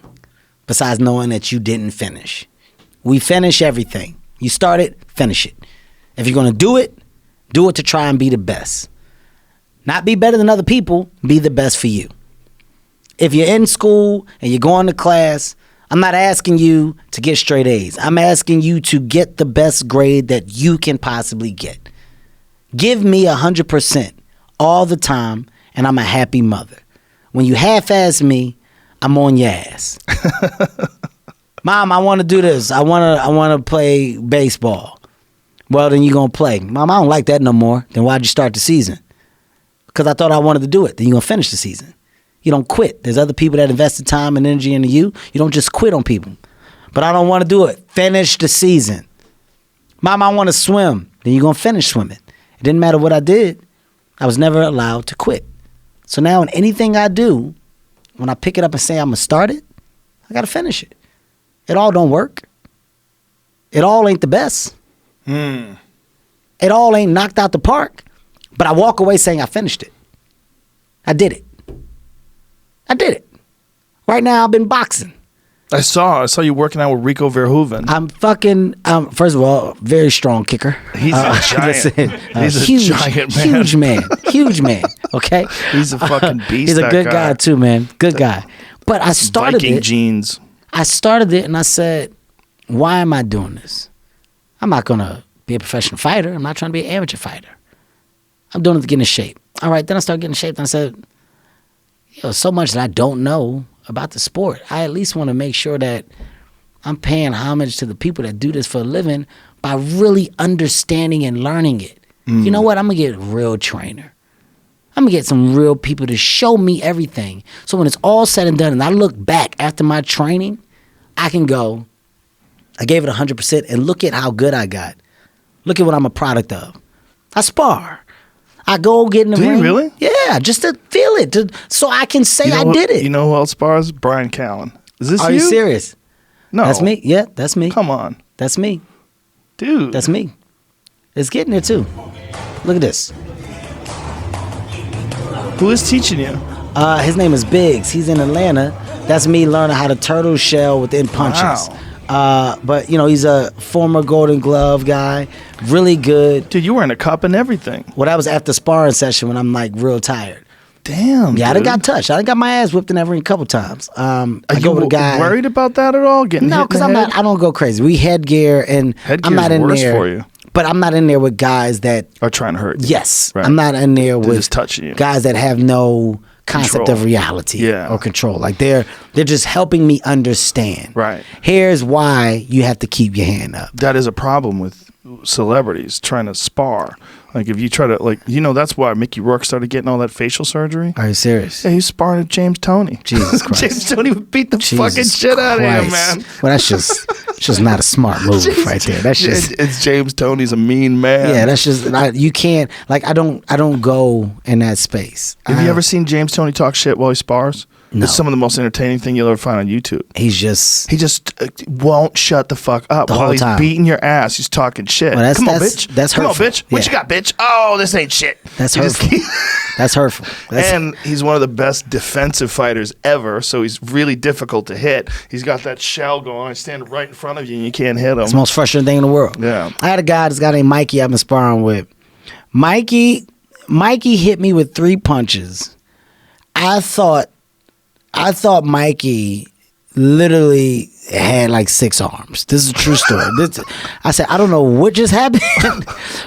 besides knowing that you didn't finish. We finish everything. You start it, finish it. If you're going to do it to try and be the best. Not be better than other people, be the best for you. If you're in school and you're going to class, I'm not asking you to get straight A's. I'm asking you to get the best grade that you can possibly get. Give me 100% all the time, and I'm a happy mother. When you half-ass me, I'm on your ass. Mom, I want to do this. I want to play baseball. Well, then you're going to play. Mom, I don't like that no more. Then why'd you start the season? Because I thought I wanted to do it. Then you're going to finish the season. You don't quit. There's other people that invested time and energy into you. You don't just quit on people. But I don't want to do it. Finish the season. Mom, I want to swim. Then you're going to finish swimming. It didn't matter what I did. I was never allowed to quit. So now in anything I do, when I pick it up and say I'm going to start it, I got to finish it. It all don't work. It all ain't the best. It all ain't knocked out the park. But I walk away saying I finished it. I did it. Right now I've been boxing. I saw you working out with Rico Verhoeven. I'm fucking, first of all, very strong kicker. He's a giant. He's a giant man. Huge man, okay? He's a fucking beast. He's a good guy too, man. Good guy. But I started Viking it. genes. I started it and I said, why am I doing this? I'm not going to be a professional fighter. I'm not trying to be an amateur fighter. I'm doing it to get in shape. All right, then I started getting in shape and I said, so much that I don't know about the sport. I at least want to make sure that I'm paying homage to the people that do this for a living by really understanding and learning it. You know what? I'm going to get a real trainer. I'm going to get some real people to show me everything. So when it's all said and done and I look back after my training, I can go, I gave it 100% and look at how good I got. Look at what I'm a product of. I spar. I go get in the ring. Do you really? Yeah, just to feel it, so I can say I did it. You know who else spars? Brian Callen. Is this you? Are you serious? No. That's me. Yeah, that's me. Come on. That's me. Dude. That's me. It's getting there too. Look at this. Who is teaching you? His name is Biggs. He's in Atlanta. That's me learning how to turtle shell within punches. Wow. But he's a former Golden Glove guy, really good. Dude, you were in a cup and everything. Well, that was after sparring session when I'm like real tired. Damn. Yeah, dude. I done got touched. I done got my ass whipped in that ring a couple times. Are you worried about that at all? Getting no, because I don't go crazy. We headgear and I'm not in worse there. For you. But I'm not in there with guys that are trying to hurt you. Yes, right. I'm not in there with just touching you. Guys that have no concept of reality or control. Like they're just helping me understand. Right. Here's why you have to keep your hand up. That is a problem with celebrities trying to spar. Like if you try to that's why Mickey Rourke started getting all that facial surgery. Are you serious? Yeah, he's sparring at James Toney. Jesus Christ. James Toney would beat the fucking shit out of him, man. Well, that's just not a smart move right there. That's just it's James Toney's a mean man. Yeah, that's just you can't I don't go in that space. Have you ever seen James Toney talk shit while he spars? No. It's some of the most entertaining thing you'll ever find on YouTube. He just won't shut the fuck up the while whole he's time. beating your ass. He's talking shit. Well, Come on, bitch. That's hurtful. Come on, bitch. What you got, bitch? Oh, this ain't shit. That's hurtful. That's hurtful. And he's one of the best defensive fighters ever, so he's really difficult to hit. He's got that shell going. He's standing right in front of you, and you can't hit him. It's the most frustrating thing in the world. Yeah. I had this guy named Mikey I've been sparring with. Mikey hit me with 3 punches. I thought Mikey literally had like 6 arms. This is a true story. I said, I don't know what just happened,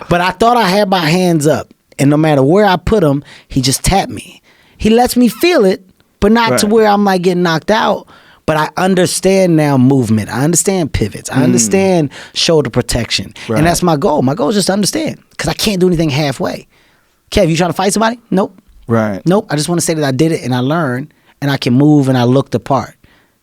but I thought I had my hands up. And no matter where I put him, he just tapped me. He lets me feel it, but not to where I'm like getting knocked out. But I understand now movement. I understand pivots. I understand shoulder protection. Right. And that's my goal. My goal is just to understand, because I can't do anything halfway. Kev, you trying to fight somebody? Nope. Right. Nope. I just want to say that I did it and I learned and I can move and I look the part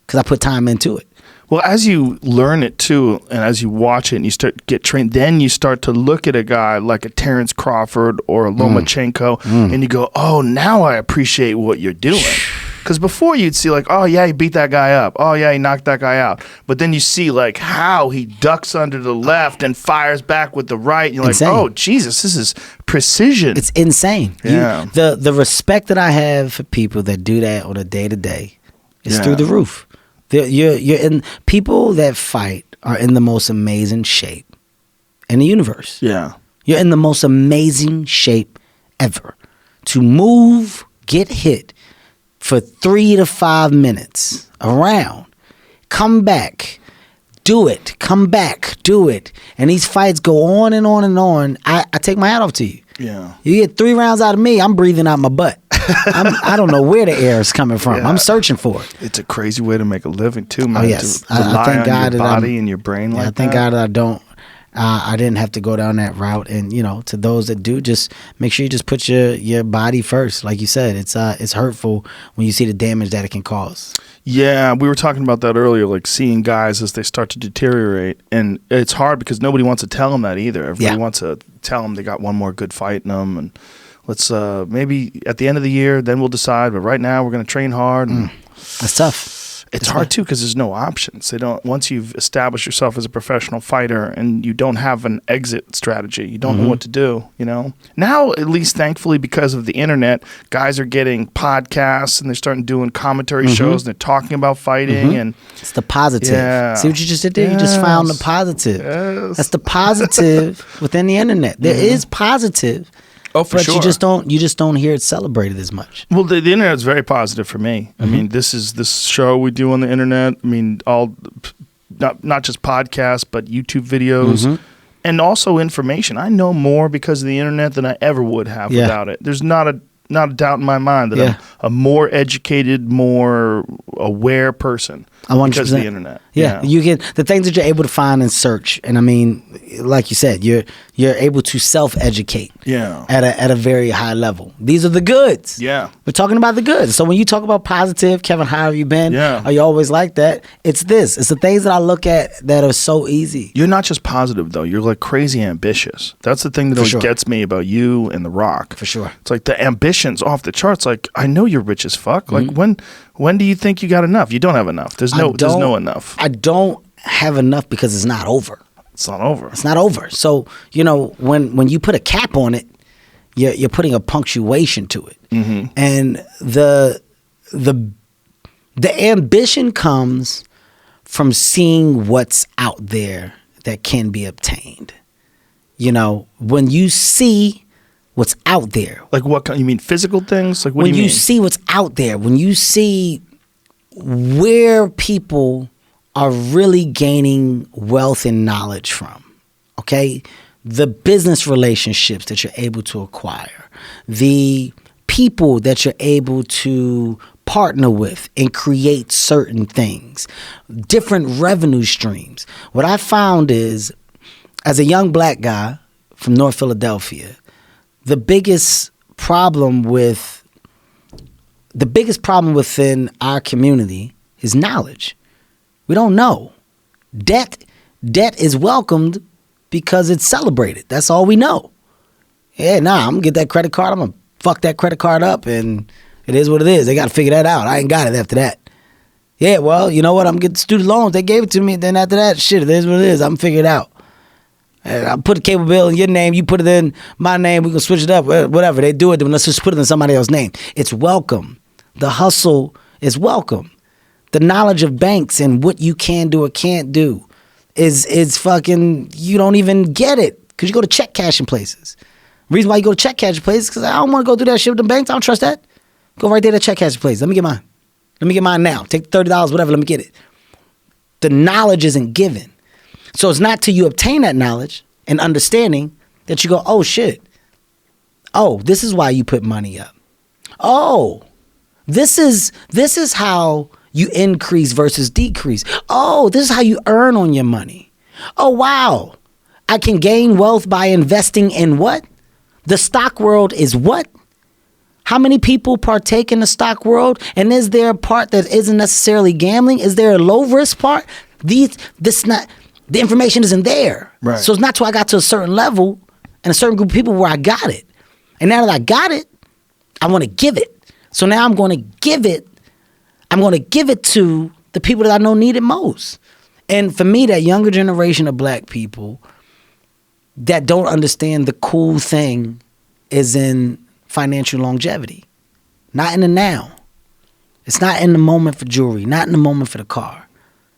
because I put time into it. Well, as you learn it too, and as you watch it and you start get trained, then you start to look at a guy like a Terence Crawford or a Lomachenko, and you go, "Oh, now I appreciate what you're doing." Because before you'd see like, "Oh yeah, he beat that guy up. Oh yeah, he knocked that guy out." But then you see like how he ducks under the left and fires back with the right. And you're like, Insane. "Oh Jesus, this is precision." It's insane. Yeah. The respect that I have for people that do that on a day to day is Yeah. through the roof. You're in, people that fight are in the most amazing shape in the universe. Yeah. You're in the most amazing shape ever. To move, get hit for 3 to 5 minutes around, come back, do it, come back, do it. And these fights go on and on and on. I take my hat off to you. Yeah. You get 3 rounds out of me, I'm breathing out my butt. I don't know where the air is coming from. Yeah. I'm searching for it. It's a crazy way to make a living too, man. Oh, yes. To rely I thank on God your that body and your brain like I thank that. God that I didn't have to go down that route. And, you know, to those that do, just make sure you just put your body first. Like you said, it's hurtful when you see the damage that it can cause. Yeah, we were talking about that earlier, like seeing guys as they start to deteriorate. And it's hard because nobody wants to tell them that either. Everybody wants to tell them they got one more good fight in them. And let's maybe at the end of the year, then we'll decide. But right now, we're going to train hard. And That's tough. it's hard too because there's no options. They don't. Once you've established yourself as a professional fighter and you don't have an exit strategy, you don't know what to do. You know. Now, at least thankfully, because of the internet, guys are getting podcasts and they're starting doing commentary shows and they're talking about fighting and It's the positive. Yeah. See what you just did there? You just found the positive. Yes. That's the positive within the internet. There is positive. Oh, for But sure. you just don't hear it celebrated as much. Well, the internet is very positive for me. I mean, this show we do on the internet. I mean, not just podcasts, but YouTube videos, and also information. I know more because of the internet than I ever would have without it. There's not a doubt in my mind that I'm a more educated, more aware person 100%. because of the internet. Yeah, you get the things that you're able to find and search, and I mean, like you said, you're able to self-educate. Yeah. At a very high level. These are the goods. Yeah. We're talking about the goods. So when you talk about positive, Kevin, how have you been? Yeah. Are you always like that? It's this. It's the things that I look at that are so easy. You're not just positive though. You're like crazy ambitious. That's the thing that always sure. gets me about you and The Rock. For sure. It's like the ambition's off the charts. Like I know you're rich as fuck. Like when do you think you got enough? You don't have enough. There's no enough. I don't have enough because it's not over. It's not over. It's not over. So, you know, when you put a cap on it, you're putting a punctuation to it. And the ambition comes from seeing what's out there that can be obtained. You know, when you see what's out there. Like what you mean physical things? Like what When do you you mean? see what's out there, when you see where people are really gaining wealth and knowledge from, okay? The business relationships that you're able to acquire, the people that you're able to partner with and create certain things, different revenue streams. What I found is, as a young black guy from North Philadelphia, the biggest problem within our community is knowledge. We don't know. Debt is welcomed because it's celebrated. That's all we know. Yeah, I'm gonna get that credit card. I'm gonna fuck that credit card up, and it is what it is. They gotta figure that out. I ain't got it after that. Yeah, well, you know what? I'm getting student loans. They gave it to me. Then after that, shit, it is what it is. I'm figure it out. And I put a cable bill in your name. You put it in my name. We can switch it up. Whatever they do it, then let's just put it in somebody else's name. It's welcome. The hustle is welcome. The knowledge of banks and what you can do or can't do is fucking, you don't even get it because you go to check cashing places. The reason why you go to check cashing places is because I don't want to go through that shit with the banks. I don't trust that. Go right there to check cashing place. Let me get mine. Let me get mine now. Take $30, whatever. Let me get it. The knowledge isn't given. So it's not till you obtain that knowledge and understanding that you go, oh shit. Oh, this is why you put money up. Oh, this is how you increase versus decrease. Oh, this is how you earn on your money. Oh, wow. I can gain wealth by investing in what? The stock world is what? How many people partake in the stock world? And is there a part that isn't necessarily gambling? Is there a low risk part? The information isn't there. Right. So it's not till I got to a certain level and a certain group of people where I got it. And now that I got it, I want to give it. So now I'm going to give it. I'm going to give it to the people that I know need it most. And for me, that younger generation of black people that don't understand the cool thing is in financial longevity, not in the now. It's not in the moment for jewelry, not in the moment for the car.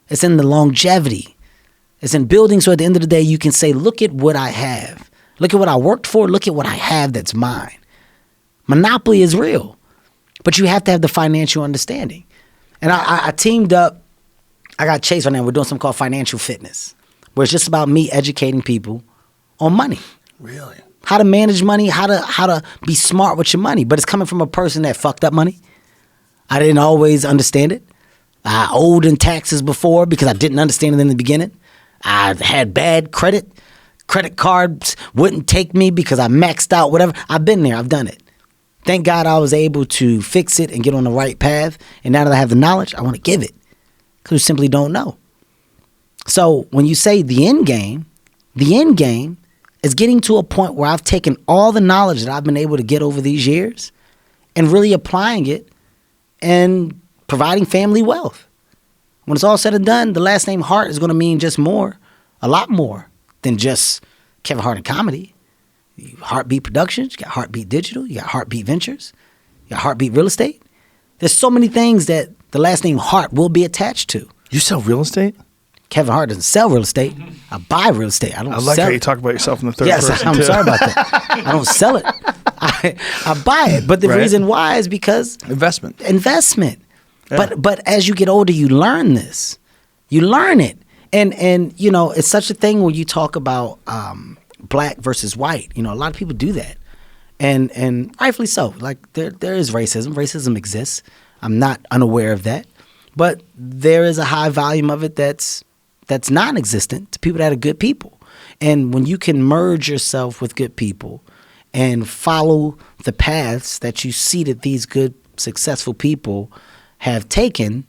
It's in the longevity. It's in building so at the end of the day you can say, look at what I have. Look at what I worked for. Look at what I have that's mine. Monopoly is real, but you have to have the financial understanding. And I teamed up. I got Chase right now. We're doing something called financial fitness, where it's just about me educating people on money. Really? How to manage money, how to be smart with your money. But it's coming from a person that fucked up money. I didn't always understand it. I owed in taxes before because I didn't understand it in the beginning. I had bad credit. Credit cards wouldn't take me because I maxed out whatever. I've been there. I've done it. Thank God I was able to fix it and get on the right path. And now that I have the knowledge, I want to give it because we simply don't know. So when you say the end game is getting to a point where I've taken all the knowledge that I've been able to get over these years and really applying it and providing family wealth. When it's all said and done, the last name Hart is going to mean just more, a lot more than just Kevin Hart and comedy. Heartbeat Productions, you got Heartbeat Digital, you got Heartbeat Ventures, you got Heartbeat Real Estate. There's so many things that the last name Hart will be attached to. You sell real estate? Kevin Hart doesn't sell real estate. I buy real estate. I don't sell it. I like how you talk about yourself in the third person. Yes, I'm sorry about that. I don't sell it. I buy it. But the reason why is because investment. Yeah. But as you get older, you learn this. You learn it. And you know, it's such a thing when you talk about black versus white. You know, a lot of people do that. And rightfully so. Like there is racism. Racism exists. I'm not unaware of that. But there is a high volume of it that's non-existent to people that are good people. And when you can merge yourself with good people and follow the paths that you see that these good, successful people have taken,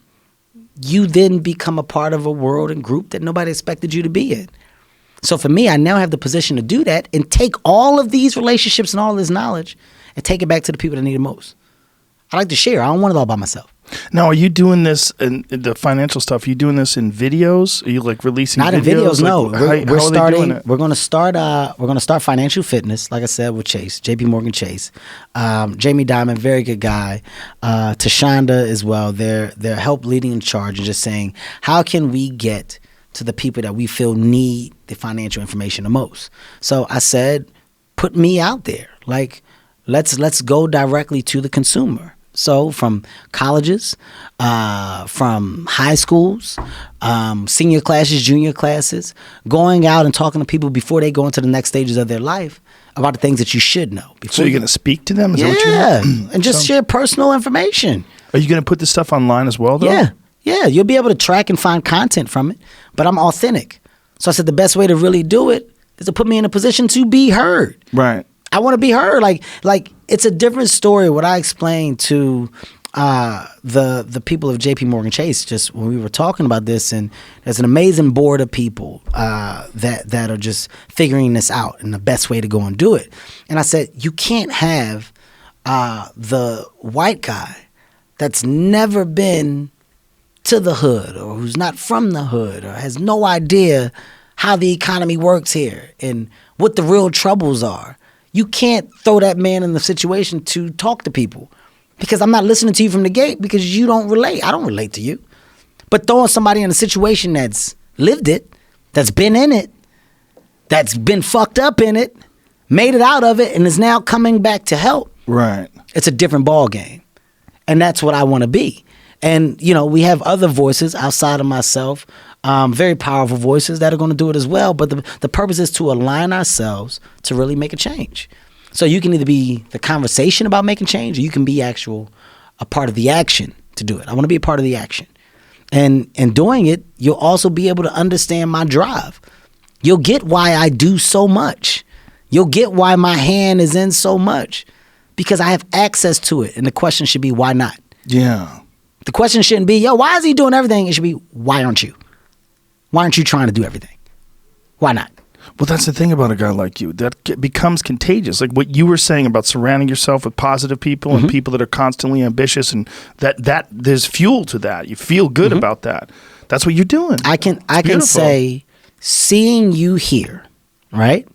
you then become a part of a world and group that nobody expected you to be in. So for me, I now have the position to do that and take all of these relationships and all this knowledge and take it back to the people that need it most. I like to share. I don't want it all by myself. Now, are you doing this in the financial stuff? Are you doing this in videos? Are you like releasing Not videos? in videos, no. Like, We're how starting. are they doing it? We're going to start financial fitness, like I said, with Chase, JP Morgan Chase, Jamie Dimon, very good guy, Tashonda as well. They're help leading in charge and just saying, how can we get to the people that we feel need the financial information the most? So I said, put me out there. Like, let's go directly to the consumer. So from colleges, from high schools, senior classes, junior classes, going out and talking to people before they go into the next stages of their life about the things that you should know. So you're going to speak to them? Is yeah, that what you and just share personal information. Are you going to put this stuff online as well, though? Yeah, you'll be able to track and find content from it, but I'm authentic. So I said the best way to really do it is to put me in a position to be heard. Right. I want to be heard. Like it's a different story what I explained to the people of JP Morgan Chase just when we were talking about this, and there's an amazing board of people that are just figuring this out and the best way to go and do it. And I said, you can't have the white guy that's never been to the hood or who's not from the hood or has no idea how the economy works here and what the real troubles are. You can't throw that man in the situation to talk to people because I'm not listening to you from the gate because you don't relate. I don't relate to you. But throwing somebody in a situation that's lived it, that's been in it, that's been fucked up in it, made it out of it, and is now coming back to help. Right. It's a different ball game. And that's what I want to be. And, you know, we have other voices outside of myself, very powerful voices that are going to do it as well. But the purpose is to align ourselves to really make a change. So you can either be the conversation about making change or you can be a part of the action to do it. I want to be a part of the action. And in doing it, you'll also be able to understand my drive. You'll get why I do so much. You'll get why my hand is in so much. Because I have access to it. And the question should be, why not? Yeah. The question shouldn't be, yo, why is he doing everything? It should be, why aren't you? Why aren't you trying to do everything? Why not? Well, that's the thing about a guy like you. That becomes contagious. Like what you were saying about surrounding yourself with positive people and people that are constantly ambitious, and that there's fuel to that. You feel good about that. That's what you're doing. I can say, seeing you here, right?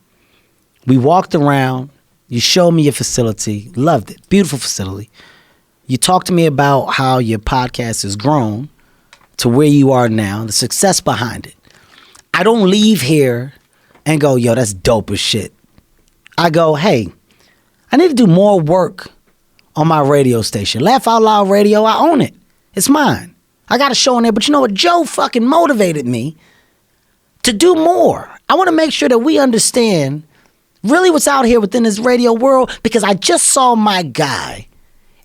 We walked around. You showed me your facility. Loved it. Beautiful facility. You talked to me about how your podcast has grown to where you are now, the success behind it. I don't leave here and go, yo, that's dope as shit. I go, hey, I need to do more work on my radio station. Laugh Out Loud Radio, I own it. It's mine. I got a show on there, but you know what? Joe fucking motivated me to do more. I want to make sure that we understand really what's out here within this radio world, because I just saw my guy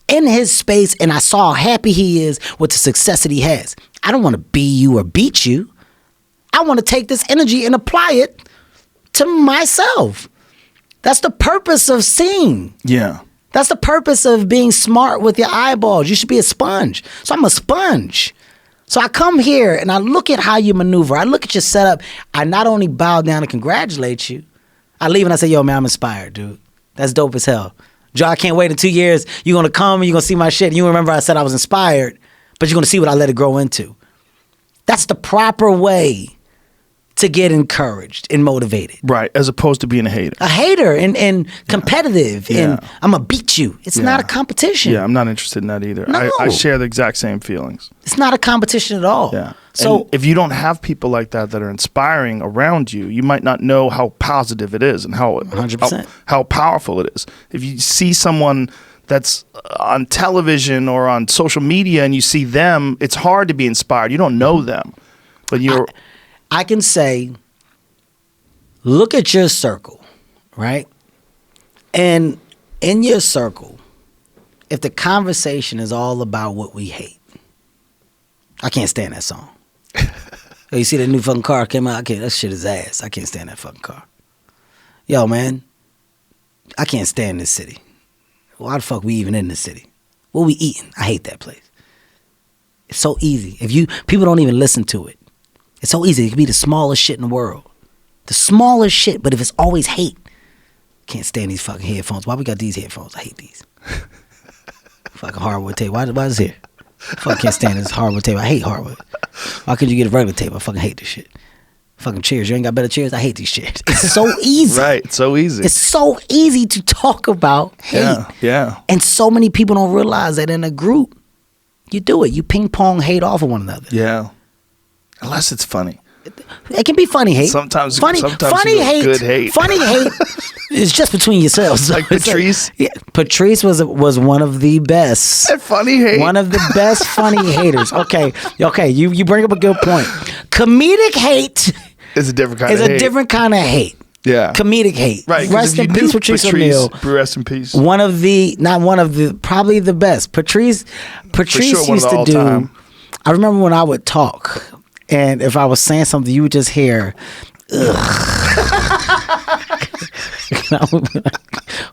in his space and I saw how happy he is with the success that he has. I don't want to be you or beat you. I want to take this energy and apply it to myself. That's the purpose of seeing. Yeah. That's the purpose of being smart with your eyeballs. You should be a sponge. So I'm a sponge. So I come here and I look at how you maneuver. I look at your setup. I not only bow down and congratulate you, I leave and I say, yo, man, I'm inspired, dude. That's dope as hell. Joe, I can't wait in 2 years. You're going to come and you're going to see my shit. You remember I said I was inspired, but you're going to see what I let it grow into. That's the proper way to get encouraged and motivated. Right, as opposed to being a hater. A hater and competitive and I'm going to beat you. It's not a competition. Yeah, I'm not interested in that either. No. I share the exact same feelings. It's not a competition at all. Yeah. So and if you don't have people like that are inspiring around you, you might not know how positive it is and how 100%. How powerful it is. If you see someone that's on television or on social media and you see them, it's hard to be inspired. You don't know them. But I can say, look at your circle, right? And in your circle, if the conversation is all about what we hate, I can't stand that song. Oh, you see that new fucking car came out? That shit is ass. I can't stand that fucking car. Yo, man, I can't stand this city. Why the fuck we even in this city? What we eating? I hate that place. It's so easy. People don't even listen to it. It's so easy. It can be the smallest shit in the world. The smallest shit, but if it's always hate, can't stand these fucking headphones. Why we got these headphones? I hate these. Fucking hardwood tape. Why is this here? Fuck, can't stand this hardwood tape. I hate hardwood. Why couldn't you get a regular tape? I fucking hate this shit. Fucking chairs. You ain't got better chairs? I hate these chairs. It's so easy. Right. It's so easy. It's so easy to talk about hate. Yeah. And so many people don't realize that in a group, you do it. You ping pong hate off of one another. Yeah. Unless it's funny. It can be funny hate. Sometimes funny hate. Good hate. Funny hate is just between yourselves. Like Patrice. Patrice was one of the best. Funny hate. One of the best funny haters. Okay. You bring up a good point. Comedic hate is a different kind of hate. Is a different kind of hate. Yeah. Comedic hate. Right. Rest in peace, Patrice O'Neal. Rest in peace. Probably the best. Patrice used to do. I remember when I would talk. And if I was saying something, you would just hear, ugh.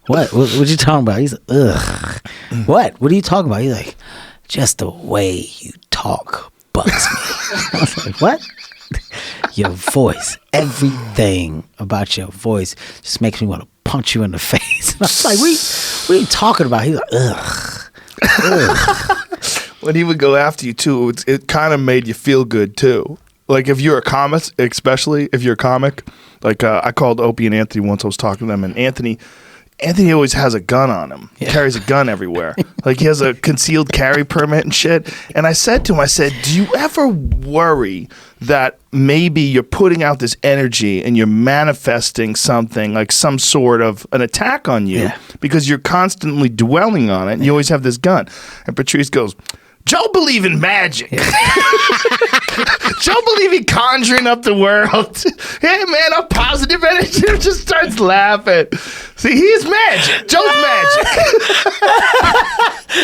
What you talking about? He's like, ugh. What are you talking about? He's like, just the way you talk bugs me. I was like, what? Your voice, everything about your voice just makes me want to punch you in the face. And I was like, what are you talking about? He's like, ugh. When he would go after you too, it kind of made you feel good too. Like if you're a comic, especially if you're a comic, like I called Opie and Anthony once. I was talking to them, and Anthony always has a gun on him. He carries a gun everywhere. Like he has a concealed carry permit and shit. And I said to him, do you ever worry that maybe you're putting out this energy and you're manifesting something like some sort of an attack on you because you're constantly dwelling on it and you always have this gun? And Patrice goes, Joe believe in magic. Joe believe in conjuring up the world. Hey man, I'm positive energy. Just starts laughing. See, he is magic. Joe's magic.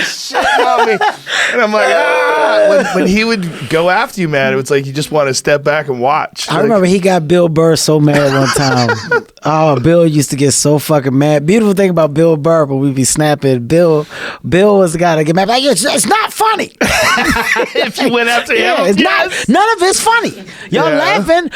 Shit on me. And I'm like, when he would go after you, man, it was like you just want to step back and watch. I remember he got Bill Burr so mad one time. Oh, Bill used to get so fucking mad. Beautiful thing about Bill Burr, but we'd be snapping. Bill was the guy to get mad. Like, it's not funny. If you went after him, it's not. None of it's funny. Y'all laughing.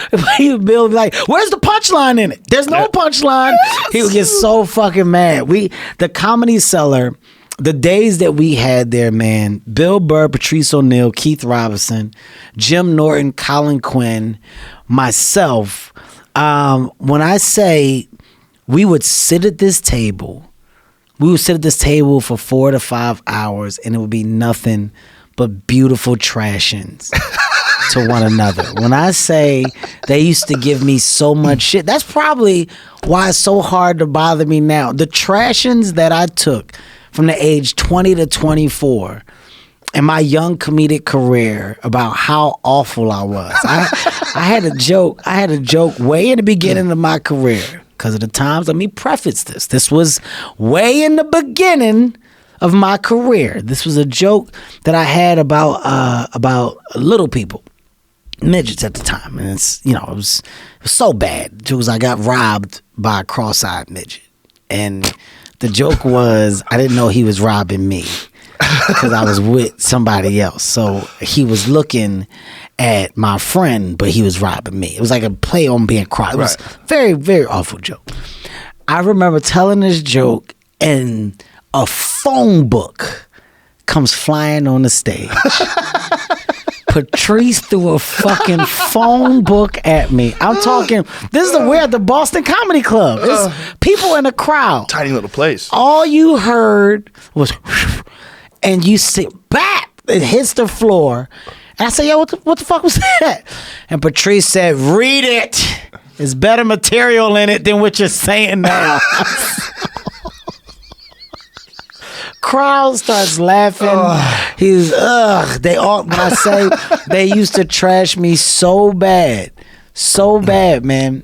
Bill would be like, "Where's the punchline in it? There's no punchline." He would get so fucking mad. The Comedy Cellar. The days that we had there, man, Bill Burr, Patrice O'Neal, Keith Robinson, Jim Norton, Colin Quinn, myself. When I say we would sit at this table, for 4 to 5 hours, and it would be nothing but beautiful trashings to one another. When I say they used to give me so much shit, that's probably why it's so hard to bother me now. The trashings that I took from the age 20 to 24 in my young comedic career about how awful I was. I had a joke way in the beginning of my career because of the times. Let me preface this. This was way in the beginning of my career. This was a joke that I had about little people, midgets at the time. And it was so bad. It was I got robbed by a cross-eyed midget. And the joke was, I didn't know he was robbing me because I was with somebody else. So he was looking at my friend, but he was robbing me. It was like a play on being crossed. It was a very, very awful joke. I remember telling this joke, and a phone book comes flying on the stage. Patrice threw a fucking phone book at me. I'm talking, we're at the Boston Comedy Club. It's people in the crowd. Tiny little place. All you heard was, and you see, bap, it hits the floor. And I said, yo, what the fuck was that? And Patrice said, read it. There's better material in it than what you're saying now. Crowd starts laughing. When I say they used to trash me so bad, man.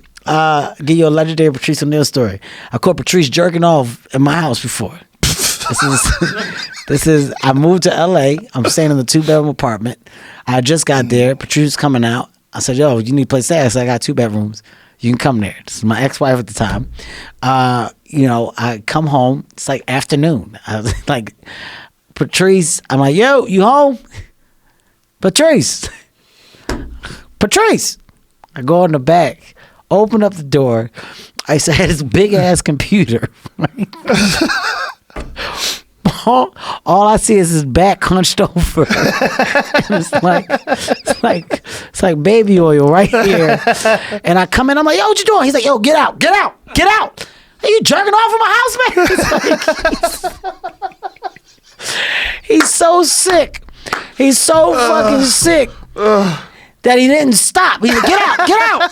Give you a legendary Patrice O'Neal story. I caught Patrice jerking off at my house before. I moved to LA. I'm staying in the 2-bedroom apartment. I just got there. Patrice was coming out. I said, yo, you need a place to stay? I said, I got 2 bedrooms. You can come there. This is my ex-wife at the time. I come home. It's like afternoon. I was like, Patrice. I'm like, yo, you home? Patrice. I go in the back, open up the door. I had this big ass computer. All I see is his back hunched over. it's like baby oil right here. And I come in, I'm like, yo, what you doing? He's like, yo, get out. Are you jerking off in my house, man? He's so sick. He's so fucking sick that he didn't stop. He's like, get out.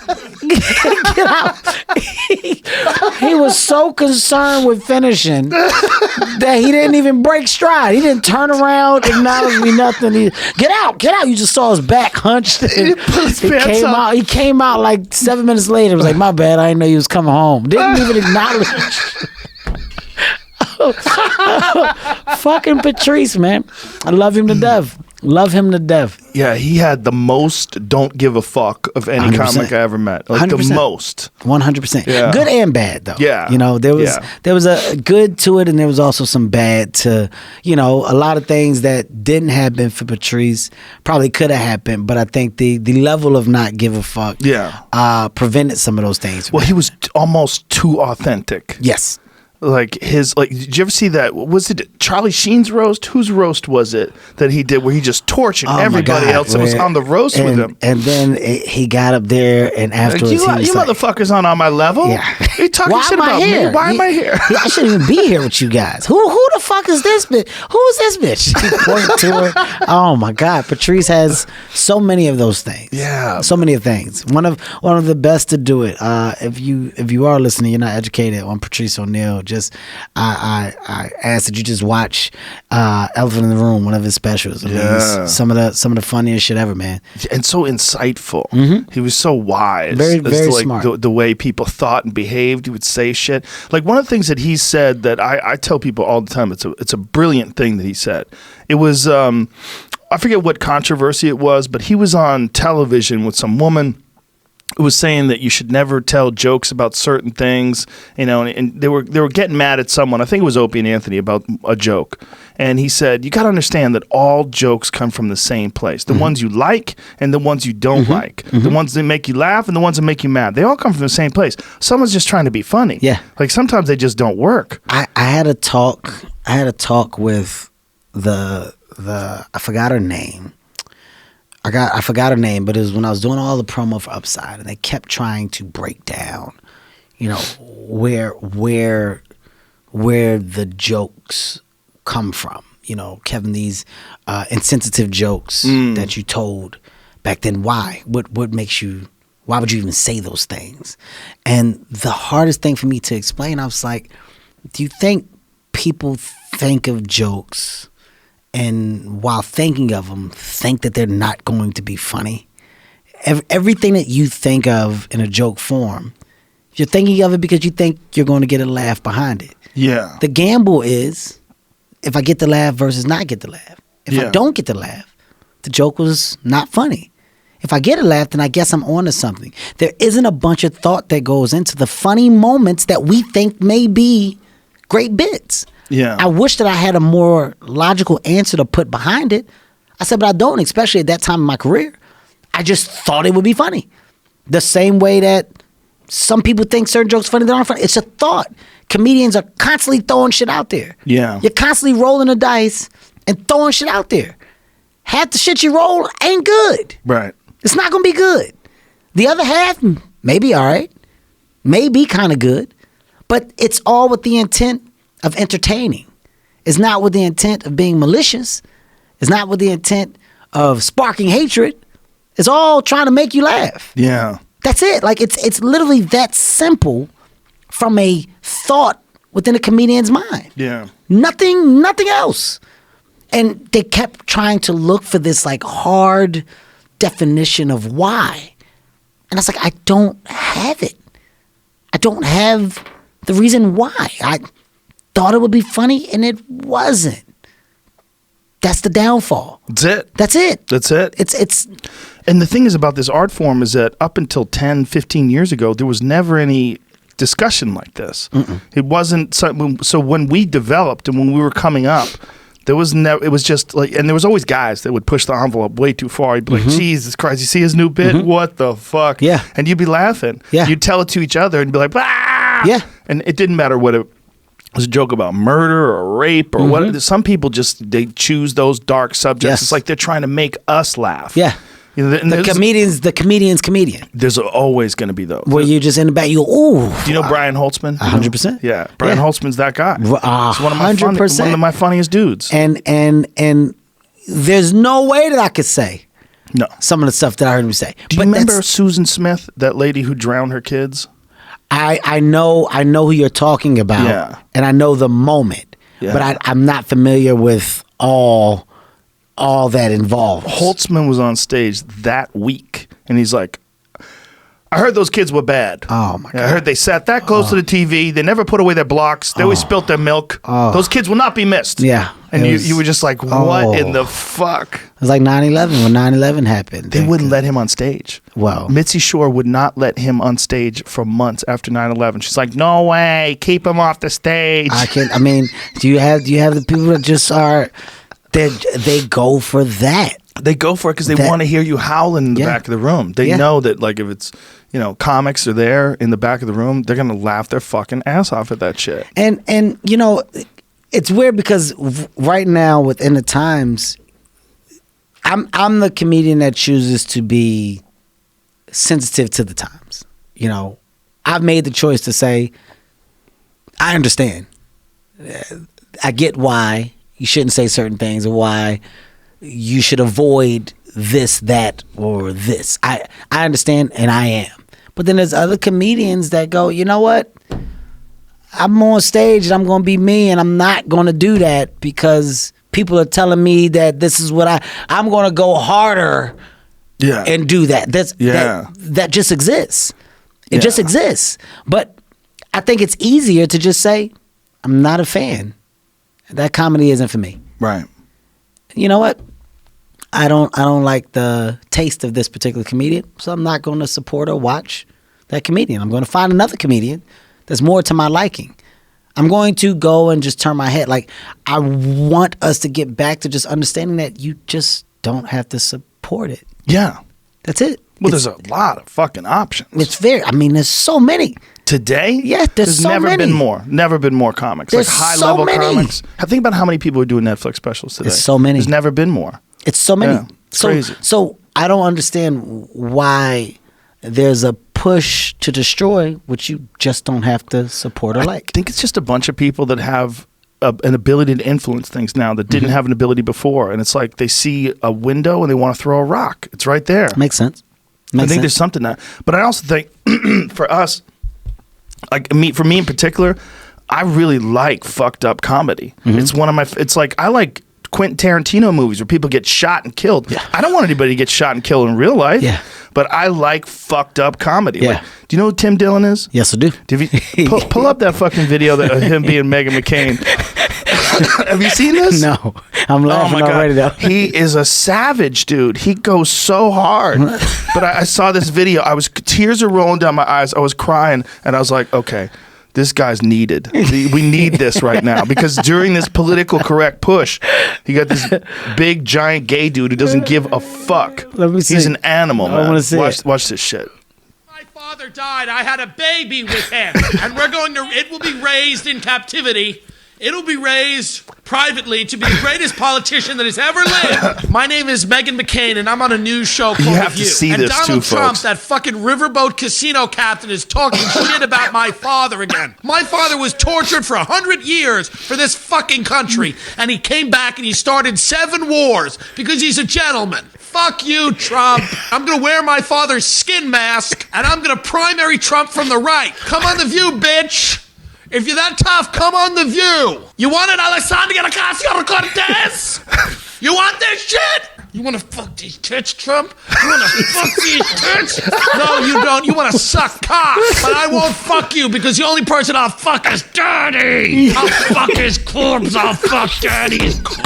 He was so concerned with finishing that he didn't even break stride. He didn't turn around, acknowledge me, nothing. Get out. You just saw his back hunched. He came out like 7 minutes later. He was like, my bad, I didn't know you was coming home. Didn't even acknowledge. Fucking Patrice, man. I love him to death. Yeah, he had the most don't give a fuck of any 100%. Comic I ever met. Like 100%. The most. 100%. Yeah. Good and bad, though. Yeah. There was a good to it, and there was also some bad to, a lot of things that didn't happen for Patrice probably could have happened, but I think the level of not give a fuck prevented some of those things. Well, he was almost too authentic. Yes. Did you ever see that? Was it Charlie Sheen's roast? Whose roast was it that he did where he just tortured everybody else that was on the roast with him? And then he got up there and afterwards you motherfuckers aren't on my level. Yeah. You talking shit about me? Why am I here? I shouldn't even be here with you guys. Who the fuck is this bitch? Who is this bitch? He pointed to her. Oh my God. Patrice has so many of those things. Yeah. So many things. One of the best to do it. If you are listening, you're not educated on Patrice O'Neal. I ask that you just watch Elephant in the Room, one of his specials. I mean, some of the funniest shit ever, man. And so insightful. Mm-hmm. He was so wise. Very, very smart. The way people thought and behaved, he would say shit. Like one of the things that he said that I tell people all the time, it's a brilliant thing that he said. It was I forget what controversy it was, but he was on television with some woman who was saying that you should never tell jokes about certain things, and they were getting mad at someone. I think it was Opie and Anthony about a joke. And he said, you got to understand that all jokes come from the same place. The ones you like and the ones you don't like. The ones that make you laugh and the ones that make you mad. They all come from the same place. Someone's just trying to be funny. Yeah. Like sometimes they just don't work. I had a talk with the I forgot her name. I forgot her name, but it was when I was doing all the promo for Upside, and they kept trying to break down, where the jokes come from. Kevin, these insensitive jokes that you told back then. Why? What makes you? Why would you even say those things? And the hardest thing for me to explain, I was like, do you think people think of jokes and while thinking of them, think that they're not going to be funny? Everything that you think of in a joke form, you're thinking of it because you think you're going to get a laugh behind it. Yeah. The gamble is if I get the laugh versus not get the laugh. If I don't get the laugh, the joke was not funny. If I get a laugh, then I guess I'm on to something. There isn't a bunch of thought that goes into the funny moments that we think may be great bits. Yeah. I wish that I had a more logical answer to put behind it. I said, but I don't, especially at that time in my career. I just thought it would be funny. The same way that some people think certain jokes funny, they aren't funny. It's a thought. Comedians are constantly throwing shit out there. Yeah. You're constantly rolling the dice and throwing shit out there. Half the shit you roll ain't good. Right. It's not going to be good. The other half, maybe all right. Maybe kind of good. But it's all with the intent of entertaining. It's not with the intent of being malicious. It's not with the intent of sparking hatred. It's all trying to make you laugh. Yeah. That's it. Like it's literally that simple from a thought within a comedian's mind. Yeah. Nothing else. And they kept trying to look for this like hard definition of why. And I was like, I don't have it. I don't have the reason why. I thought it would be funny and it wasn't. That's the downfall. That's it. That's it. That's it. It's And the thing is about this art form is that up until 10, 15 years ago, there was never any discussion like this. It wasn't so when we developed and when we were coming up, there was never. It was just like, and there was always guys that would push the envelope way too far. You'd be like, Jesus Christ, you see his new bit? What the fuck? Yeah. And you'd be laughing. Yeah. You'd tell it to each other and be like, ah! Yeah. And it didn't matter what it was, a joke about murder or rape or what. Some people just, they choose those dark subjects. Yes. It's like they're trying to make us laugh. yeah. And The comedian's comedian. there's always going to be those. Where you just in the back, you go, ooh. Do you know Brian Holtzman? 100%. Yeah, Brian Holtzman's that guy. He's 100%. one of my funniest dudes. And there's no way that I could say No. some of the stuff that I heard him say. Do you remember Susan Smith, that lady who drowned her kids? I know who you're talking about. Yeah. And I know the moment. Yeah. But I'm not familiar with all that involved. Holtzman was on stage that week, and he's like, I heard those kids were bad. Oh, my God. I heard they sat that close to the TV. They never put away their blocks. They always spilt their milk. Those kids will not be missed. Yeah. And It was- you were just like, what in the fuck? It was like 9/11 when 9/11 happened. They wouldn't let him on stage. Wow. Mitzi Shore would not let him on stage for months after 9/11. She's like, no way, keep him off the stage. I mean, do you have the people that just are they go for that? They go for it because they want to hear you howling in the back of the room. They know that, like, if it's, comics are there in the back of the room, they're going to laugh their fucking ass off at that shit. And it's weird because right now within the times, I'm the comedian that chooses to be sensitive to the times. I've made the choice to say, I understand. I get why you shouldn't say certain things or why you should avoid this, that, or this. I understand, and I am. But then there's other comedians that go, you know what? I'm on stage and I'm going to be me, and I'm not going to do that because people are telling me that this is what I'm going to go harder and do that. That just exists. It just exists. But I think it's easier to just say, I'm not a fan. That comedy isn't for me. Right. You know what? I don't like the taste of this particular comedian, so I'm not going to support or watch that comedian. I'm going to find another comedian that's more to my liking. I'm going to go and just turn my head. Like, I want us to get back to just understanding that you just don't have to support it. Yeah. That's it. Well, there's a lot of fucking options. There's so many. Today? Yeah, there's so never many. Never been more comics. There's like high so level many. comics. Think about how many people are doing Netflix specials today. There's so many. There's never been more. It's so many. Yeah, it's crazy. So I don't understand why there's a push to destroy what you just don't have to support or like. I think it's just a bunch of people that have an ability to influence things now that didn't have an ability before. And it's like they see a window and they want to throw a rock. It's right there. Makes sense. I think there's something there. But I also think for us, like for me in particular, I really like fucked up comedy. It's one of my, it's like, I like Quentin Tarantino movies where people get shot and killed. Yeah. I don't want anybody to get shot and killed in real life. Yeah. But I like fucked up comedy. Yeah. Like, do you know who Tim Dillon is? Yes, I do. Pull up that fucking video of him being Meghan McCain. Have you seen this? No. I'm laughing already though. He is a savage, dude. He goes so hard. But I saw this video. Tears are rolling down my eyes. I was crying and I was like, okay, this guy's needed. We need this right now because during this political correct push, you got this big giant gay dude who doesn't give a fuck. Let me see. He's an animal, man. I want to see watch this shit. My father died. I had a baby with him, and it will be raised in captivity. It'll be raised privately to be the greatest politician that has ever lived. My name is Meghan McCain, and I'm on a news show called You have The to View. see and this Donald too, Trump, folks. that fucking riverboat casino captain, is talking shit about my father again. My father was tortured for 100 years for this fucking country, and he came back and he started 7 wars because he's a gentleman. Fuck you, Trump. I'm going to wear my father's skin mask, and I'm going to primary Trump from the right. Come on The View, bitch. If you're that tough, come on The View. You want it, Alessandro Ocasio-Cortez? You want this shit? You want to fuck these tits, Trump? You want to fuck these tits? No, you don't. You want to suck cock. But I won't fuck you because the only person I'll fuck is Daddy. I'll fuck his corpse. I'll fuck Daddy's corpse.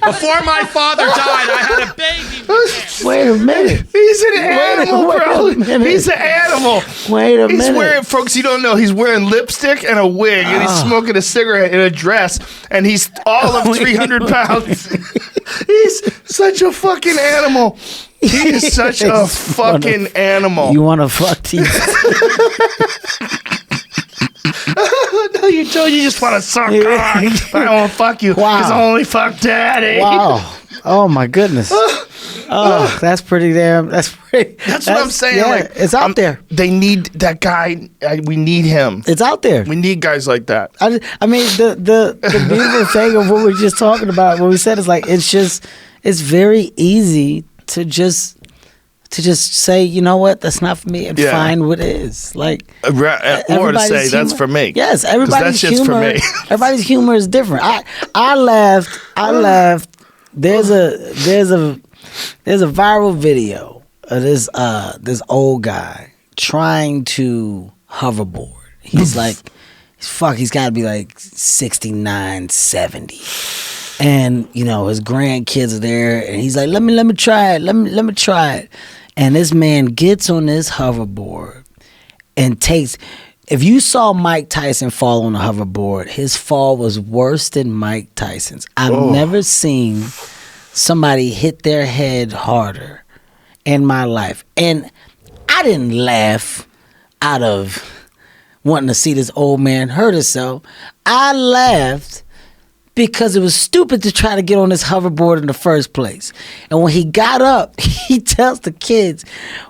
Before my father died, I had a baby with him. Wait a minute. He's an animal, wait bro. a minute. He's an animal. Wait a He's minute. wearing, folks, you don't know, he's wearing lipstick and a wig, and he's smoking a cigarette in a dress, and he's all of 300 pounds. He's such a fucking animal. He is such a fucking animal. You want to fuck these? No, you just want to suck cock, but I won't fuck you because I only fuck Daddy. Wow. Oh my goodness. Oh, that's pretty damn. That's what I'm saying. Yeah, like, it's out there. They need that guy. We need him. It's out there. We need guys like that. I mean, the beautiful thing of what we're just talking about, what we said is like, it's very easy to just say, you know what, that's not for me, and find what is. Like, or to say that's for me. Yes, everybody's that shit's humor. for me. Everybody's humor is different. I laughed. There's a viral video of this old guy trying to hoverboard. He's like, he's got to be like 69, 70. And, you know, his grandkids are there, and he's like, let me try it. Let me try it. And this man gets on this hoverboard and takes. If you saw Mike Tyson fall on a hoverboard, his fall was worse than Mike Tyson's. I've never seen somebody hit their head harder in my life. And I didn't laugh out of wanting to see this old man hurt himself. I laughed because it was stupid to try to get on this hoverboard in the first place. And when he got up, he tells the kids,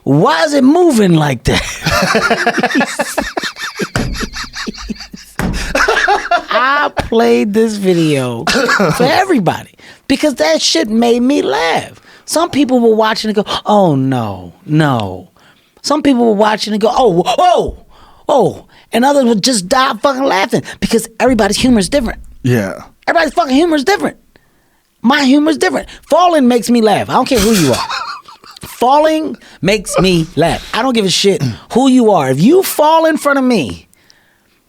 why is it moving like that? I played this video for everybody because that shit made me laugh. Some people were watching and go, oh, no. Some people were watching and go, oh. And others would just die fucking laughing because everybody's humor is different. Yeah. Everybody's fucking humor is different. My humor is different. Falling makes me laugh. I don't care who you are. Falling makes me laugh. I don't give a shit who you are. If you fall in front of me,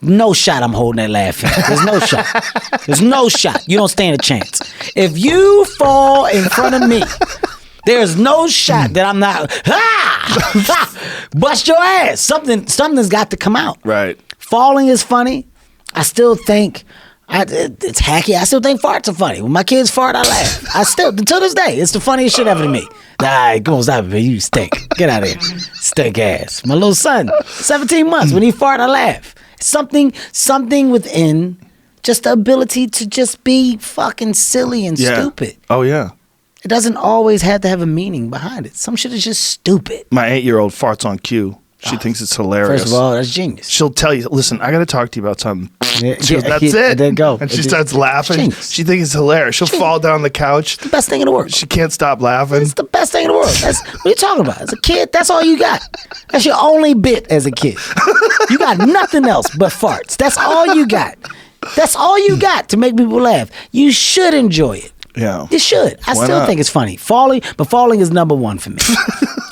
No shot I'm holding that laugh in. There's no shot. There's no shot. You don't stand a chance. If you fall in front of me, there's no shot that I'm not, bust your ass. Something's got to come out. Right. Falling is funny. I still think, it's hacky. I still think farts are funny. When my kids fart, I laugh. I still, to this day, it's the funniest shit ever to me. Nah, come on, stop it, man. You stink. Get out of here. Stink ass. My little son, 17 months, when he fart, I laugh. Something within just the ability to just be fucking silly and stupid. Oh, yeah. It doesn't always have to have a meaning behind it. Some shit is just stupid. My 8-year-old farts on cue. She thinks it's hilarious. First of all, that's genius. She'll tell you, listen, I got to talk to you about something. She goes, that's it. And then go. And she starts laughing. She thinks it's hilarious. She'll fall down the couch. It's the best thing in the world. She can't stop laughing. It's the best thing in the world. What are you talking about? As a kid, that's all you got. That's your only bit as a kid. You got nothing else but farts. That's all you got. That's all you got to make people laugh. You should enjoy it. Yeah. You should. I still think it's funny. Falling is number one for me.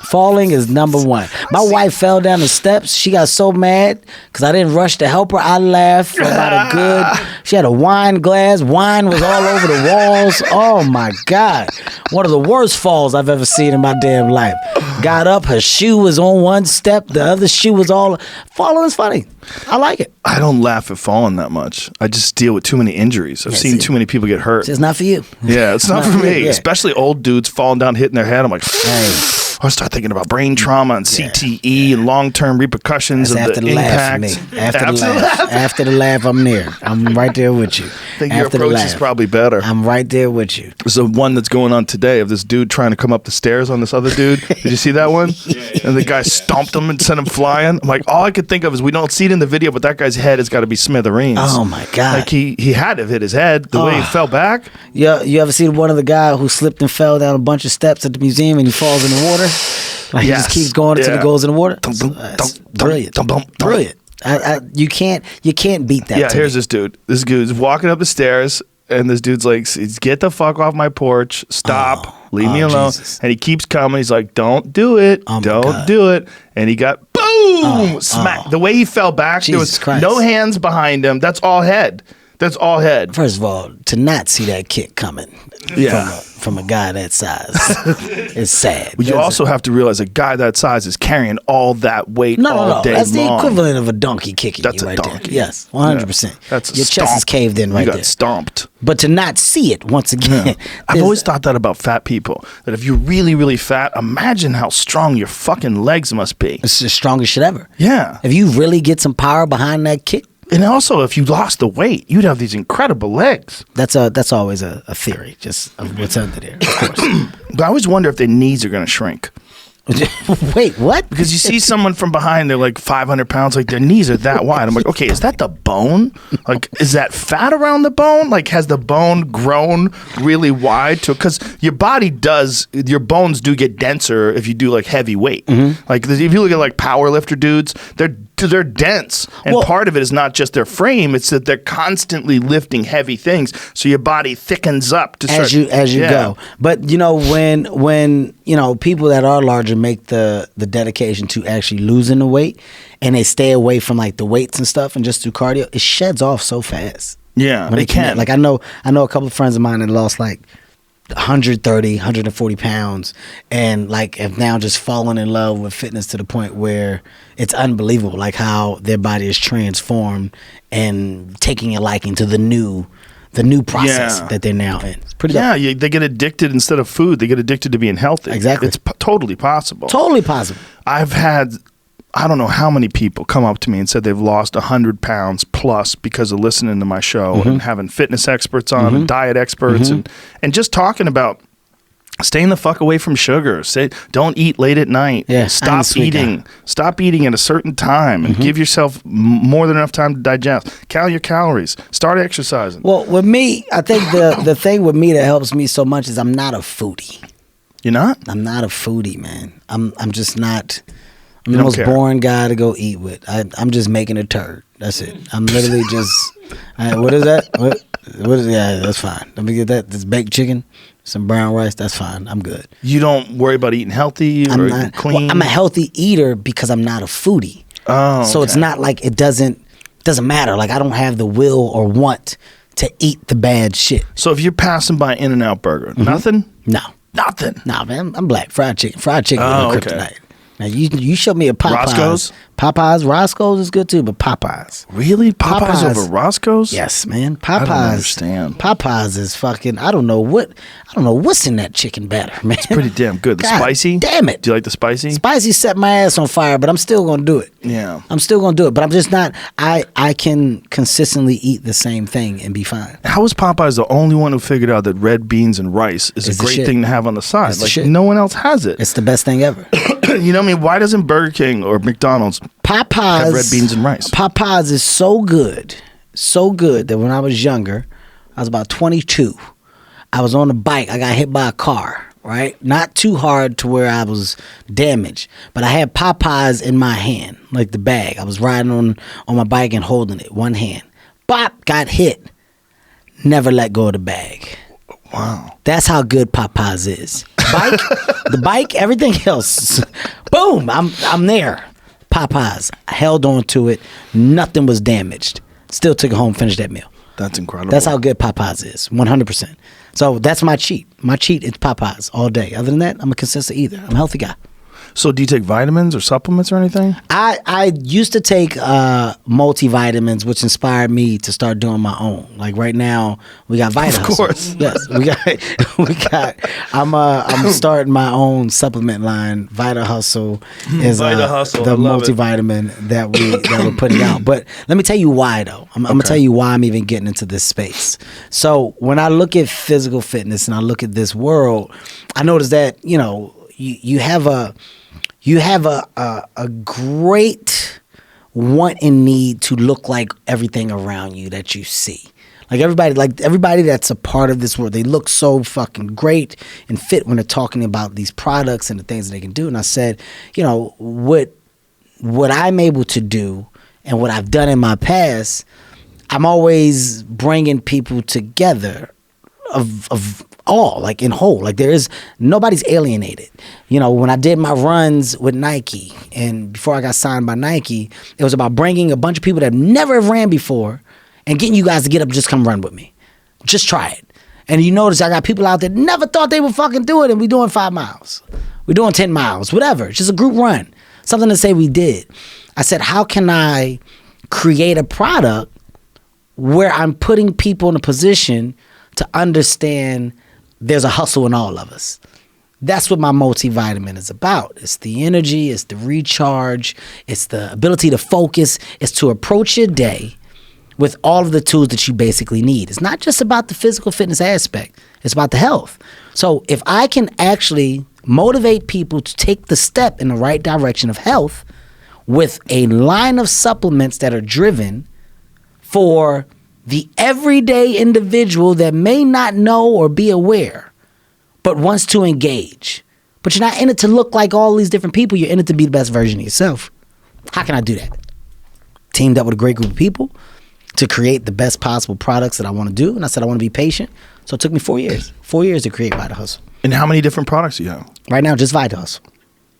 Falling is number one. My wife fell down the steps. She got so mad because I didn't rush to help her. I laughed for about a good. She had a wine glass. Wine was all over the walls. Oh my God. One of the worst falls I've ever seen in my damn life. Got up. Her shoe was on one step. The other shoe was all. Falling is funny. I like it. I don't laugh at falling that much. I just deal with too many injuries. I've seen too many people get hurt. It's not for you. Yeah, it's not for me. Yeah. Especially old dudes falling down, hitting their head. I'm like, Hey. I start thinking about brain trauma and CTE and long-term repercussions That's of after the the laugh impact. for me. After the laugh. After the laugh, I'm there. I'm right there with you. I think your After the approach laugh, is probably better. I'm right there with you. There's a one that's going on today of this dude trying to come up the stairs on this other dude. Did you see that one? And the guy stomped him and sent him flying. I'm like, all I could think of is we don't see it in the video, but that guy's head has got to be smithereens. Oh my God. Like he had to have hit his head the way he fell back. You ever seen one of the guy who slipped and fell down a bunch of steps at the museum and he falls in the water? Like he just keeps going until he goes in the water. That's brilliant. Brilliant. You can't beat that. Yeah, here's this dude. This dude's walking up the stairs, and this dude's like, "Get the fuck off my porch! Stop! Leave me alone!" Jesus. And he keeps coming. He's like, "Don't do it! Don't do it!" And he got boom, smack. The way he fell back, there was no hands behind him. That's all head. That's all head. First of all, to not see that kick coming from a guy that size is sad. But you also have to realize a guy that size is carrying all that weight all day long. That's the equivalent of a donkey kicking you right there. Yes, 100%. That's your chest is caved in right there. You got stomped. But to not see it once again. I've always thought that about fat people. That if you're really, really fat, imagine how strong your fucking legs must be. It's the strongest shit ever. Yeah. If you really get some power behind that kick. And also, if you lost the weight, you'd have these incredible legs. That's always a theory, just of what's under there, of course. But I always wonder if their knees are going to shrink. Wait, what? Because you see someone from behind, they're like 500 pounds, like their knees are that wide. I'm like, okay, is that the bone? Like, is that fat around the bone? Like, has the bone grown really wide? Because your body does, your bones do get denser if you do like heavy weight. Mm-hmm. Like, if you look at like power lifter dudes, they're dense. And part of it is not just their frame, it's that they're constantly lifting heavy things. So your body thickens up to as you go. But you know, when you know, people that are larger make the dedication to actually losing the weight and they stay away from like the weights and stuff and just do cardio, it sheds off so fast. Yeah, they can. Like I know a couple of friends of mine that lost like 130, 140 pounds and like have now just fallen in love with fitness to the point where it's unbelievable, like how their body is transformed and taking a liking to the new process that they're now in. It's pretty dope. They get addicted instead of food. They get addicted to being healthy. Exactly. It's totally possible. Totally possible. I've had, I don't know how many people come up to me and said they've lost 100 pounds plus because of listening to my show and having fitness experts on and diet experts and just talking about staying the fuck away from sugar. Don't eat late at night. Yeah, Stop eating. Stop eating at a certain time and give yourself more than enough time to digest. Count your calories. Start exercising. Well, with me, I think the thing with me that helps me so much is I'm not a foodie. You're not? I'm not a foodie, man. I'm just not. I'm the most boring guy to go eat with. I'm just making a turd. That's it. I'm literally just. What is that? What is? Yeah, that's fine. Let me get that. This baked chicken, some brown rice. That's fine. I'm good. You don't worry about eating healthy or clean? Well, I'm a healthy eater because I'm not a foodie. Oh, so it's not like it doesn't doesn't matter. Like, I don't have the will or want to eat the bad shit. So if you're passing by In-N-Out Burger, nothing? No. Nothing. Nah, man, I'm black. Fried chicken. Fried chicken Oh, is my okay. kryptonite. Now, you show me a Popeyes. Roscoe's? Roscoe's is good too, but Popeyes. Really? Popeyes Popeyes. over Roscoe's? Yes, man. Popeyes. I don't understand. Popeyes is fucking. I don't know what's in that chicken batter, man. It's pretty damn good. The God spicy? Damn it. Do you like the spicy? Spicy set my ass on fire, but I'm still gonna do it. Yeah. I'm still gonna do it, but I'm just not. I can consistently eat the same thing and be fine. How is Popeyes the only one who figured out that red beans and rice is It's a the great shit. thing to have on the side? It's the Like, shit. no one else has it. It's the best thing ever. You know what I mean? Why doesn't Burger King or McDonald's Popeyes have red beans and rice? Popeyes is so good that when I was younger, I was about 22. I was on a bike. I got hit by a car. Right, not too hard to where I was damaged, but I had Popeyes in my hand, like the bag. I was riding on my bike and holding it, one hand. Bop, got hit. Never let go of the bag. Wow. That's how good Popeyes is. Bike, the bike, everything else. Boom, I'm there. Popeyes. I held on to it. Nothing was damaged. Still took it home, finished that meal. That's incredible. That's how good Popeyes is, 100%. So that's my cheat. My cheat is Popeyes all day. Other than that, I'm a consistent eater. I'm a healthy guy. So do you take vitamins or supplements or anything? I used to take multivitamins, which inspired me to start doing my own. Like right now, we got Vita Hustle. Of course. Yes, we got. I'm starting my own supplement line. Vita Hustle is Vita Hustle, the I love it. multivitamin that we're putting out. But let me tell you why though. I'm gonna tell you why I'm even getting into this space. So when I look at physical fitness and I look at this world, I notice that you have a great want and need to look like everything around you that you see. Like everybody that's a part of this world, they look so fucking great and fit when they're talking about these products and the things that they can do. And I said, what I'm able to do and what I've done in my past, I'm always bringing people together of all, like in whole. Like nobody's alienated. When I did my runs with Nike and before I got signed by Nike, it was about bringing a bunch of people that never have ran before and getting you guys to get up and just come run with me. Just try it. And you notice I got people out there never thought they would fucking do it, and we doing 5 miles. We're doing 10 miles, whatever. It's just a group run. Something to say we did. I said, how can I create a product where I'm putting people in a position to understand there's a hustle in all of us? That's what my multivitamin is about. It's the energy, it's the recharge, it's the ability to focus, it's to approach your day with all of the tools that you basically need. It's not just about the physical fitness aspect, it's about the health. So if I can actually motivate people to take the step in the right direction of health with a line of supplements that are driven for the everyday individual that may not know or be aware, but wants to engage. But you're not in it to look like all these different people. You're in it to be the best version of yourself. How can I do that? Teamed up with a great group of people to create the best possible products that I want to do. And I said I want to be patient. So it took me 4 years. 4 years to create Vita Hustle. And how many different products do you have? Right now, just Vita Hustle.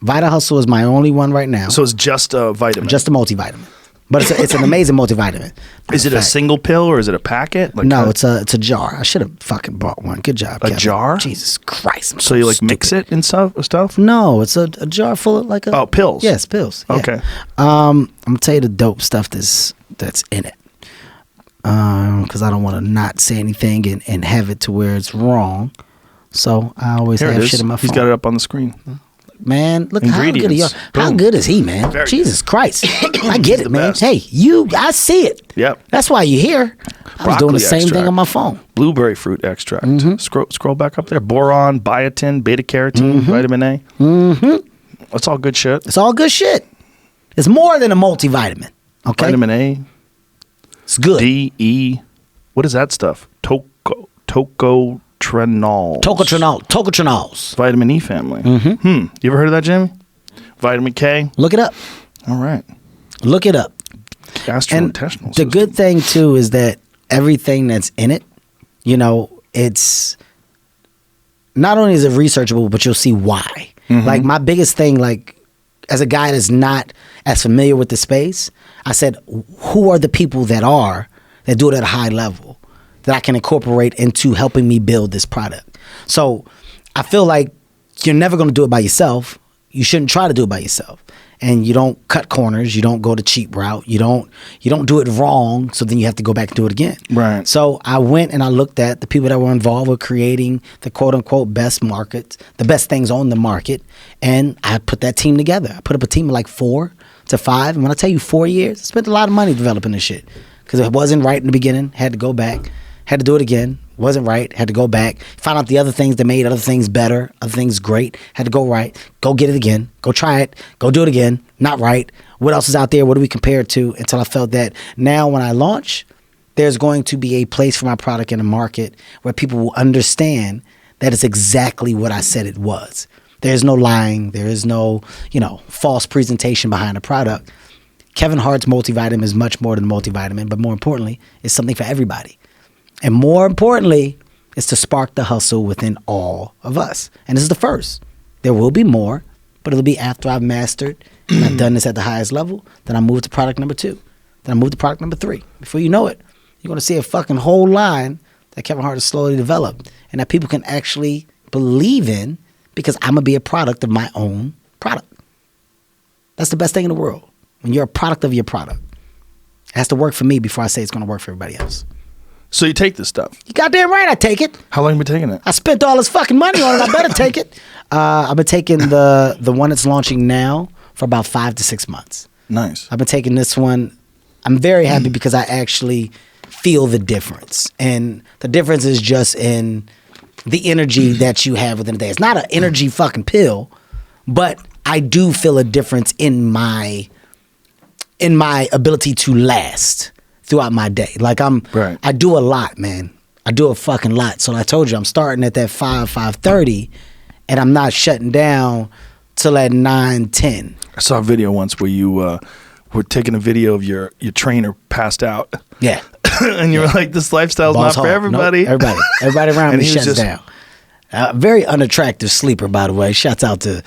Vita Hustle is my only one right now. So it's just a vitamin? Just a multivitamin. But it's an amazing multivitamin. Is it a single pill or is it a packet? No, it's a jar. I should have fucking bought one. Good job, Kevin. jar? Jesus Christ. I'm So you like stupid. mix it and stuff? No, it's a jar full of like a... Oh, pills? Yes, pills. Yeah. Okay. I'm going to tell you the dope stuff that's in it. Because I don't want to not say anything and have it to where it's wrong. So I always Here it have is. shit in my phone. He's got it up on the screen. Man, look how good are Ingredients. you. How Boom. good is he, man? Very Jesus Christ. I get it, the man. best. Hey, I see it. Yep. That's why you're here. I was doing the Broccoli same thing extract. on my phone. Blueberry fruit extract. Mm-hmm. Scroll back up there. Boron, biotin, beta carotene, vitamin A. Mm-hmm. That's all good shit. It's all good shit. It's more than a multivitamin. Okay? Vitamin A, It's good. D, E. What is that stuff? Tocotrienols. Tocotrienols. Vitamin E family. You ever heard of that, Jimmy? Vitamin K. Look it up. All right. Look it up. And Gastrointestinal the system. good thing too is that everything that's in it, it's not only is it researchable, but you'll see why. Like my biggest thing, like as a guy that's not as familiar with the space, I said, who are the people that do it at a high level that I can incorporate into helping me build this product? So I feel like you're never going to do it by yourself. You shouldn't try to do it by yourself. And you don't cut corners. You don't go the cheap route. You don't do it wrong. So then you have to go back and do it again. Right. So I went and I looked at the people that were involved with creating the quote unquote best markets, the best things on the market. And I put that team together. I put up a team of like 4 to 5. And when I tell you 4 years, I spent a lot of money developing this shit. Because it wasn't right in the beginning. Had to go back. Had to do it again. Wasn't right. Had to go back. Found out the other things that made other things better, other things great. Had to go right. Go get it again. Go try it. Go do it again. Not right. What else is out there? What do we compare it to? Until I felt that now when I launch, there's going to be a place for my product in the market where people will understand that it's exactly what I said it was. There's no lying. There is no, false presentation behind the product. Kevin Hart's multivitamin is much more than a multivitamin, but more importantly, it's something for everybody. And more importantly, it's to spark the hustle within all of us. And this is the first. There will be more, but it'll be after I've mastered and I've done this at the highest level. Then I move to product number 2. Then I move to product number 3. Before you know it, you're going to see a fucking whole line that Kevin Hart has slowly developed and that people can actually believe in because I'm going to be a product of my own product. That's the best thing in the world. When you're a product of your product. It has to work for me before I say it's going to work for everybody else. So you take this stuff. You goddamn right I take it. How long have you been taking it? I spent all this fucking money on it. I better take it. I've been taking the one that's launching now for about 5 to 6 months. Nice. I've been taking this one. I'm very happy because I actually feel the difference. And the difference is just in the energy that you have within a day. It's not an energy fucking pill, but I do feel a difference in my ability to last throughout my day. Like I do a lot, man. I do a fucking lot. So I told you, I'm starting at that 5:30, and I'm not shutting down till at 9:10. I saw a video once where you were taking a video of your trainer passed out. Yeah. And you were like, this lifestyle's Boss not for hard. everybody. Nope. Everybody around And me he was shuts down. Very unattractive sleeper, by the way. Shouts out to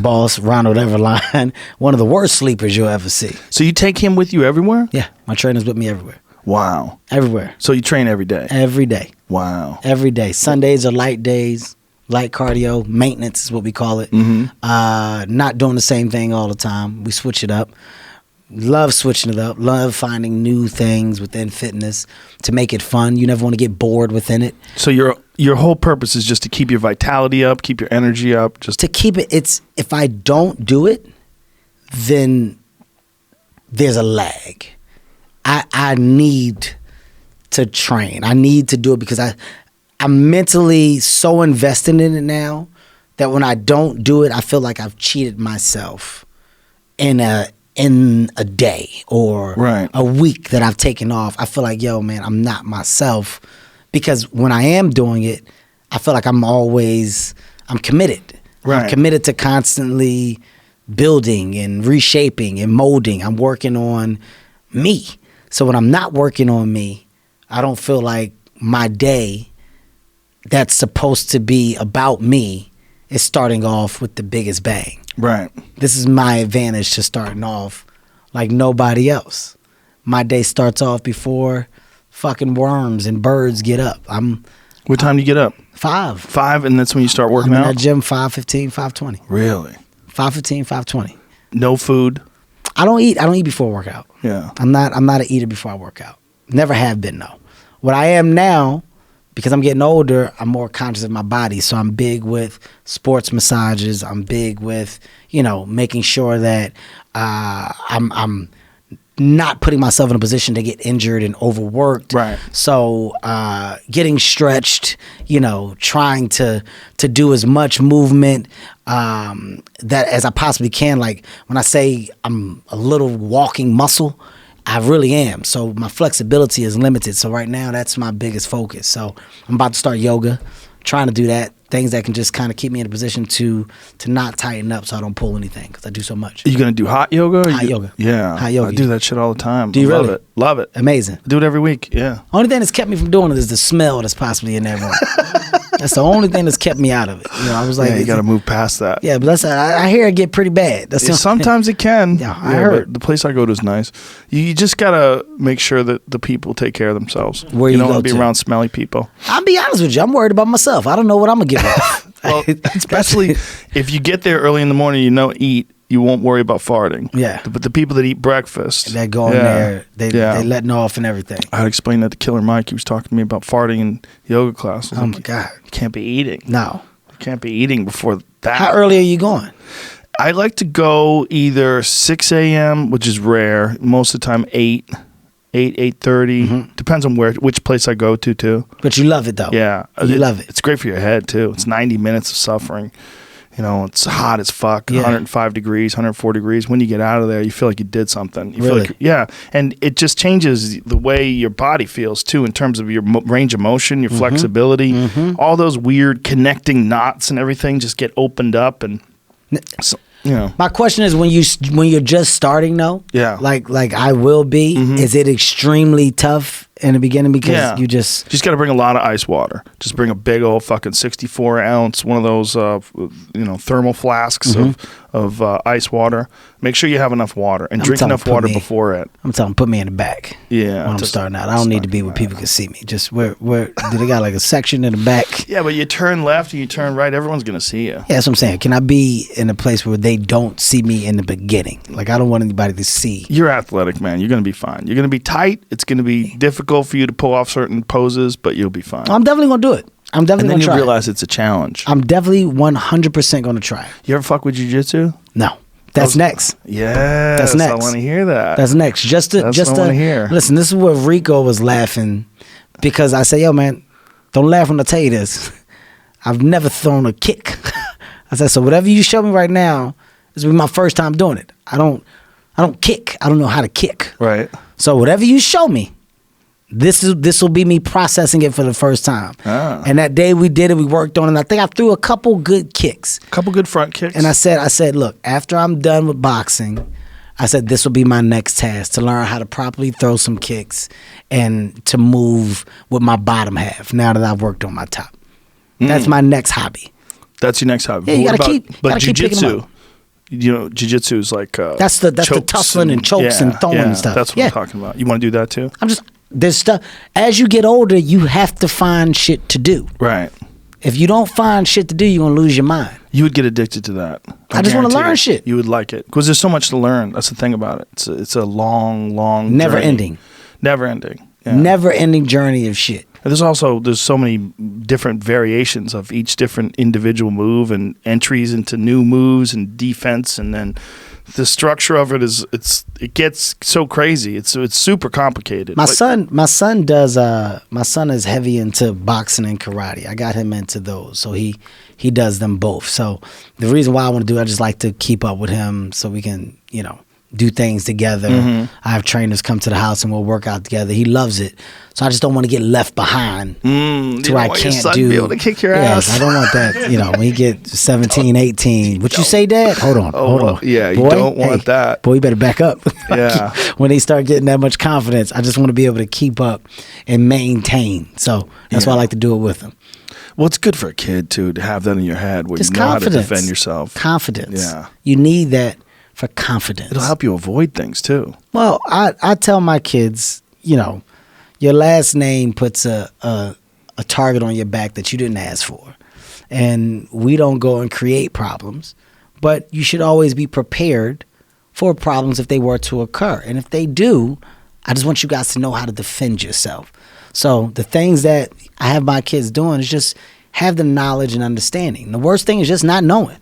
Boss Ronald Everline. One of the worst sleepers you'll ever see. So you take him with you everywhere? Yeah, my trainer's with me everywhere. Wow. Everywhere. So you train every day? Every day. Wow. Every day. Sundays are light days, light cardio, maintenance is what we call it. Mm-hmm. Not doing the same thing all the time. We switch it up. Love switching it up. Love finding new things within fitness to make it fun. You never want to get bored within it. So your whole purpose is just to keep your vitality up, keep your energy up, just to keep it. It's if I don't do it, then there's a lag. I need to train. I need to do it because I'm mentally so invested in it now that when I don't do it, I feel like I've cheated myself in a day or a week that I've taken off. I feel like, yo, man, I'm not myself because when I am doing it, I feel like I'm committed. Right. I'm committed to constantly building and reshaping and molding. I'm working on me. So when I'm not working on me, I don't feel like my day that's supposed to be about me is starting off with the biggest bang. Right. This is my advantage to starting off like nobody else. My day starts off before fucking worms and birds get up. What time do you get up? 5. 5, and that's when you start working I'm in out? that gym 5:15, 5:20. Really? 5:15, 5:20. No food? I don't eat before I work out. Yeah. I'm not an eater before I work out. Never have been though. What I am now, because I'm getting older, I'm more conscious of my body. So I'm big with sports massages. I'm big with, making sure that I'm not putting myself in a position to get injured and overworked. Right. So getting stretched, trying to do as much movement that as I possibly can. Like when I say I'm a little walking muscle, I really am. So my flexibility is limited. So right now that's my biggest focus. So I'm about to start yoga, trying to do that things that can just kind of keep me in a position to not tighten up so I don't pull anything because I do so much. Are you going to do hot yoga? Hot yoga. Yeah. Hot yoga. I do that shit all the time. Do you Love really? it. Love it. Amazing. I do it every week. Yeah. Only thing that's kept me from doing it is the smell that's possibly in that room. That's the only thing that's kept me out of it. You know, I was like, Yeah, you got to move past that. Yeah, but that's I hear it get pretty bad. That's the only- Sometimes it can. Yeah, I heard. But the place I go to is nice. You just got to make sure that the people take care of themselves. Where you don't go want to be to? around smelly people. I'll be honest with you. I'm worried about myself. I don't know what I'm gonna give off. Well, especially if you get there early in the morning, eat, you won't worry about farting. Yeah. But the people that eat breakfast, That go in there, they letting off and everything. I would explain that to Killer Mike. He was talking to me about farting in yoga class. I was Oh like, my God. you can't be eating. No. You can't be eating before that. How early are you going? I like to go either 6 a.m., which is rare. Most of the time, 8:30. Mm-hmm. Depends on which place I go to, too. But you love it though. Yeah. You love it. It's great for your head, too. It's 90 minutes of suffering. It's hot as fuck, Yeah. 105 degrees, 104 degrees. When you get out of there, you feel like you did something. You Really? feel like, and it just changes the way your body feels, too, in terms of your range of motion, your flexibility. All those weird connecting knots and everything just get opened up. And, so, My question is, when you're just starting though, Yeah. like I will be, is it extremely tough in the beginning because you just got to bring a lot of ice water. Just bring a big old fucking 64-ounce, one of those, thermal flasks of ice water. Make sure you have enough water and drink enough water before it. I'm telling, put me in the back. Yeah, when I'm starting out, I don't need to be where people can see me. Just where do they got like a section in the back? Yeah, but you turn left and you turn right, everyone's gonna see you. Yeah, that's what I'm saying. Can I be in a place where they don't see me in the beginning? Like I don't want anybody to see. You're athletic, man. You're gonna be fine. You're gonna be tight. It's gonna be difficult for you to pull off certain poses, but you'll be fine. I'm definitely gonna do it. I'm definitely and then gonna you try. realize it's a challenge. I'm definitely 100% gonna try. You ever fuck with jiu-jitsu? No, that's next. Yes, That's next. I want to hear that. That's next. That's what I wanna hear. Listen, this is where Rico was laughing because I said, "Yo, man, don't laugh when I tell you this. I've never thrown a kick." I said, "So whatever you show me right now, this will be my first time doing it. I don't kick. I don't know how to kick. Right. So whatever you show me, this will be me processing it for the first time." Ah. And that day we did it. We worked on it. And I think I threw a couple good kicks. Couple good front kicks. And I said, look, after I'm done with boxing, I said this will be my next task, to learn how to properly throw some kicks and to move with my bottom half. Now that I've worked on my top, that's my next hobby. That's your next hobby. Yeah, you What gotta about- keep- But gotta keep picking 'em jiu-jitsu. up. Jiu-jitsu is like That's the chokes tussling and chokes and throwing and stuff. That's what Yeah. I'm talking about. You want to do that too? There's stuff. As you get older, you have to find shit to do. Right. If you don't find shit to do, you're gonna lose your mind. You would get addicted to that. I just wanna guarantee learn you. shit. You would like it because there's so much to learn. That's the thing about it. It's a long Never journey. ending. Never ending. Yeah. Never ending journey of shit. There's so many different variations of each different individual move and entries into new moves and defense, and then the structure of it it gets so crazy. It's super complicated. My son is heavy into boxing and karate. I got him into those, so he does them both. So the reason why I want to do it, I just like to keep up with him so we can do things together. I have trainers come to the house and we'll work out together. He loves it, so I just don't want to get left behind to where I can't your son do. Be able to kick your ass. I don't want that. When he get 17, 18. What you say, Dad? Hold on. Hold on. Yeah, you don't want that. Boy, you better back up. Yeah. When they start getting that much confidence, I just want to be able to keep up and maintain. So that's why I like to do it with them. Well, it's good for a kid too to have that in your head where Just you know confidence. how to defend yourself. Confidence. Yeah. You need that for confidence. It'll help you avoid things too. Well, I tell my kids, your last name puts a target on your back that you didn't ask for. And we don't go and create problems, but you should always be prepared for problems if they were to occur. And if they do, I just want you guys to know how to defend yourself. So the things that I have my kids doing is just have the knowledge and understanding. The worst thing is just not knowing.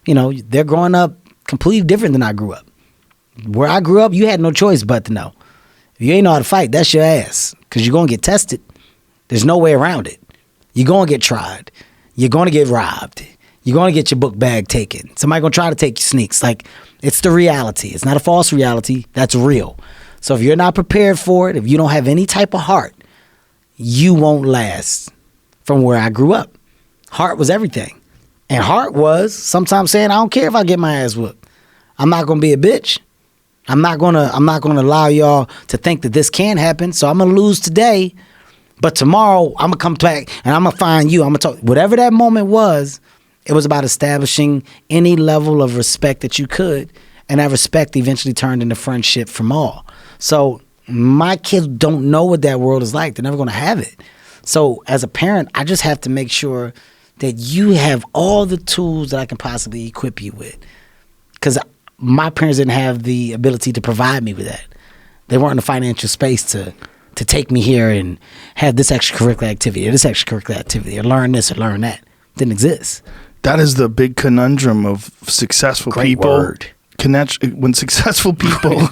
They're growing up completely different than I grew up. Where I grew up, you had no choice but to know. If you ain't know how to fight, that's your ass, because you're going to get tested. There's no way around it. You're going to get tried. You're going to get robbed. You're going to get your book bag taken. Somebody going to try to take your sneaks. Like, it's the reality. It's not a false reality. That's real. So if you're not prepared for it, if you don't have any type of heart, you won't last from where I grew up. Hart was everything. And Hart was sometimes saying, I don't care if I get my ass whooped. I'm not gonna be a bitch. I'm not gonna allow y'all to think that this can happen. So I'm gonna lose today, but tomorrow I'm gonna come back and I'm gonna find you. I'm gonna talk. Whatever that moment was, it was about establishing any level of respect that you could, and that respect eventually turned into friendship from all. So my kids don't know what that world is like. They're never gonna have it. So as a parent, I just have to make sure that you have all the tools that I can possibly equip you with. Because my parents didn't have the ability to provide me with that. They weren't in the financial space to take me here and have this extracurricular activity or this extracurricular activity or learn this or learn that. Didn't exist. That is the big conundrum of successful Great people. word. When successful people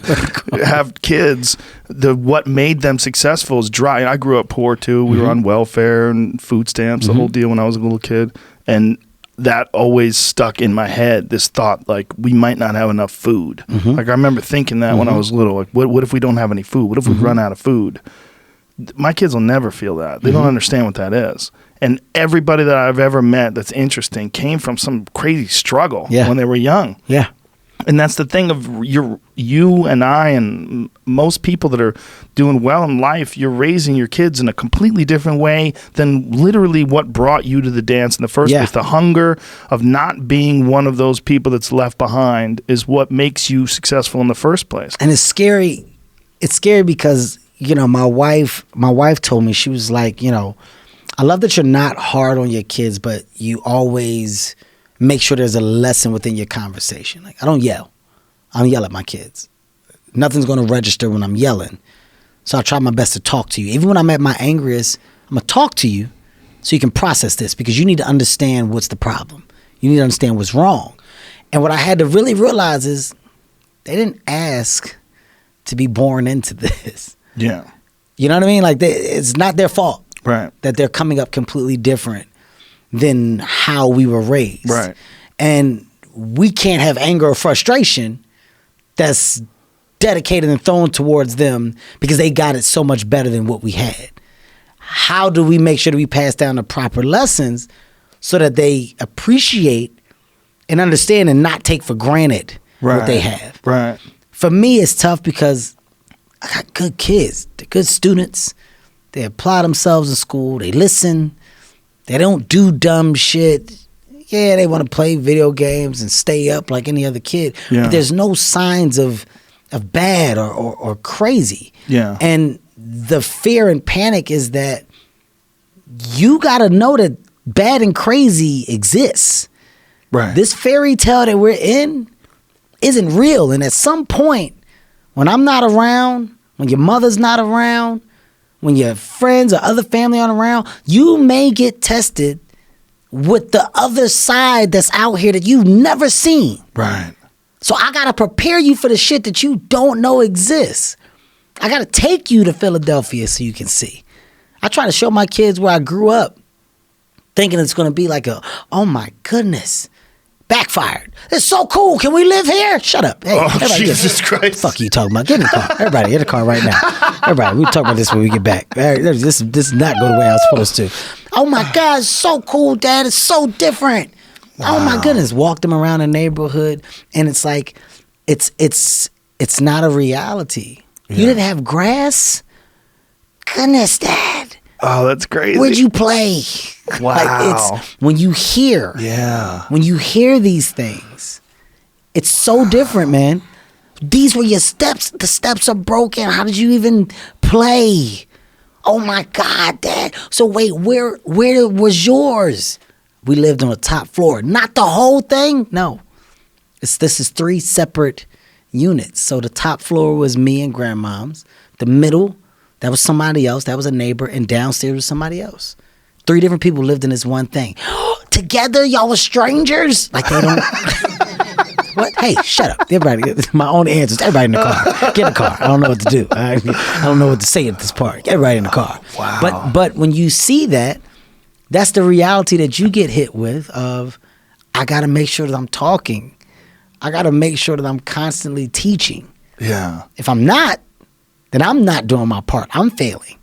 have kids, what made them successful is dry. I grew up poor too. We were on welfare and food stamps, the whole deal when I was a little kid. And that always stuck in my head, this thought, like, we might not have enough food. Like, I remember thinking that when I was little, like, what if we don't have any food? What if we run out of food? My kids will never feel that. They don't understand what that is. And everybody that I've ever met that's interesting came from some crazy struggle when they were young. Yeah. And that's the thing of you and I and most people that are doing well in life, you're raising your kids in a completely different way than literally what brought you to the dance in the first place. The hunger of not being one of those people that's left behind is what makes you successful in the first place. And it's scary. It's scary because, my wife told me, she was like, I love that you're not hard on your kids, but you always make sure there's a lesson within your conversation. Like, I don't yell. I don't yell at my kids. Nothing's going to register when I'm yelling. So I try my best to talk to you. Even when I'm at my angriest, I'm going to talk to you so you can process this, because you need to understand what's the problem. You need to understand what's wrong. And what I had to really realize is they didn't ask to be born into this. Yeah. You know what I mean? Like, it's not their fault. Right. That they're coming up completely different than how we were raised. Right. And we can't have anger or frustration that's dedicated and thrown towards them because they got it so much better than what we had. How do we make sure that we pass down the proper lessons so that they appreciate and understand and not take for granted what they have? Right. For me, it's tough because I got good kids. They're good students. They apply themselves in school. They listen. They don't do dumb shit. Yeah, they want to play video games and stay up like any other kid. Yeah. But there's no signs of bad or crazy. Yeah. And the fear and panic is that you got to know that bad and crazy exists. Right. This fairy tale that we're in isn't real. And at some point, when I'm not around, when your mother's not around, when your friends or other family aren't around, you may get tested with the other side that's out here that you've never seen. Right. So I got to prepare you for the shit that you don't know exists. I got to take you to Philadelphia so you can see. I try to show my kids where I grew up, thinking it's going to be like oh my goodness, backfired. It's so cool. Can we live here? Shut up. Hey, Jesus Christ. Fuck you talking about? Get in the car. Everybody, get in the car right now. Everybody, we'll talk about this when we get back. All right, this is not go the way I was supposed to. Oh my God, it's so cool, Dad. It's so different. Wow. Oh my goodness. Walk them around the neighborhood, and it's like, it's not a reality. Yeah. You didn't have grass? Goodness, Dad. Oh, that's crazy. Where'd you play? Wow. Like, it's when you hear these things, it's so different, man. These were your steps. The steps are broken. How did you even play? Oh my God, Dad. So wait, where was yours? We lived on the top floor. Not the whole thing? No. This is 3 separate units. So the top floor was me and grandmom's. The middle, that was somebody else. That was a neighbor. And downstairs was somebody else. 3 different people lived in this one thing. Together, y'all were strangers? Like, they don't... What? Hey, shut up. Everybody, my own answers. Everybody in the car. Get in the car. I don't know what to do. I don't know what to say at this part. Everybody in the car. Wow. But when you see that, that's the reality that you get hit with of, I got to make sure that I'm talking. I got to make sure that I'm constantly teaching. Yeah. If I'm not, then I'm not doing my part. I'm failing.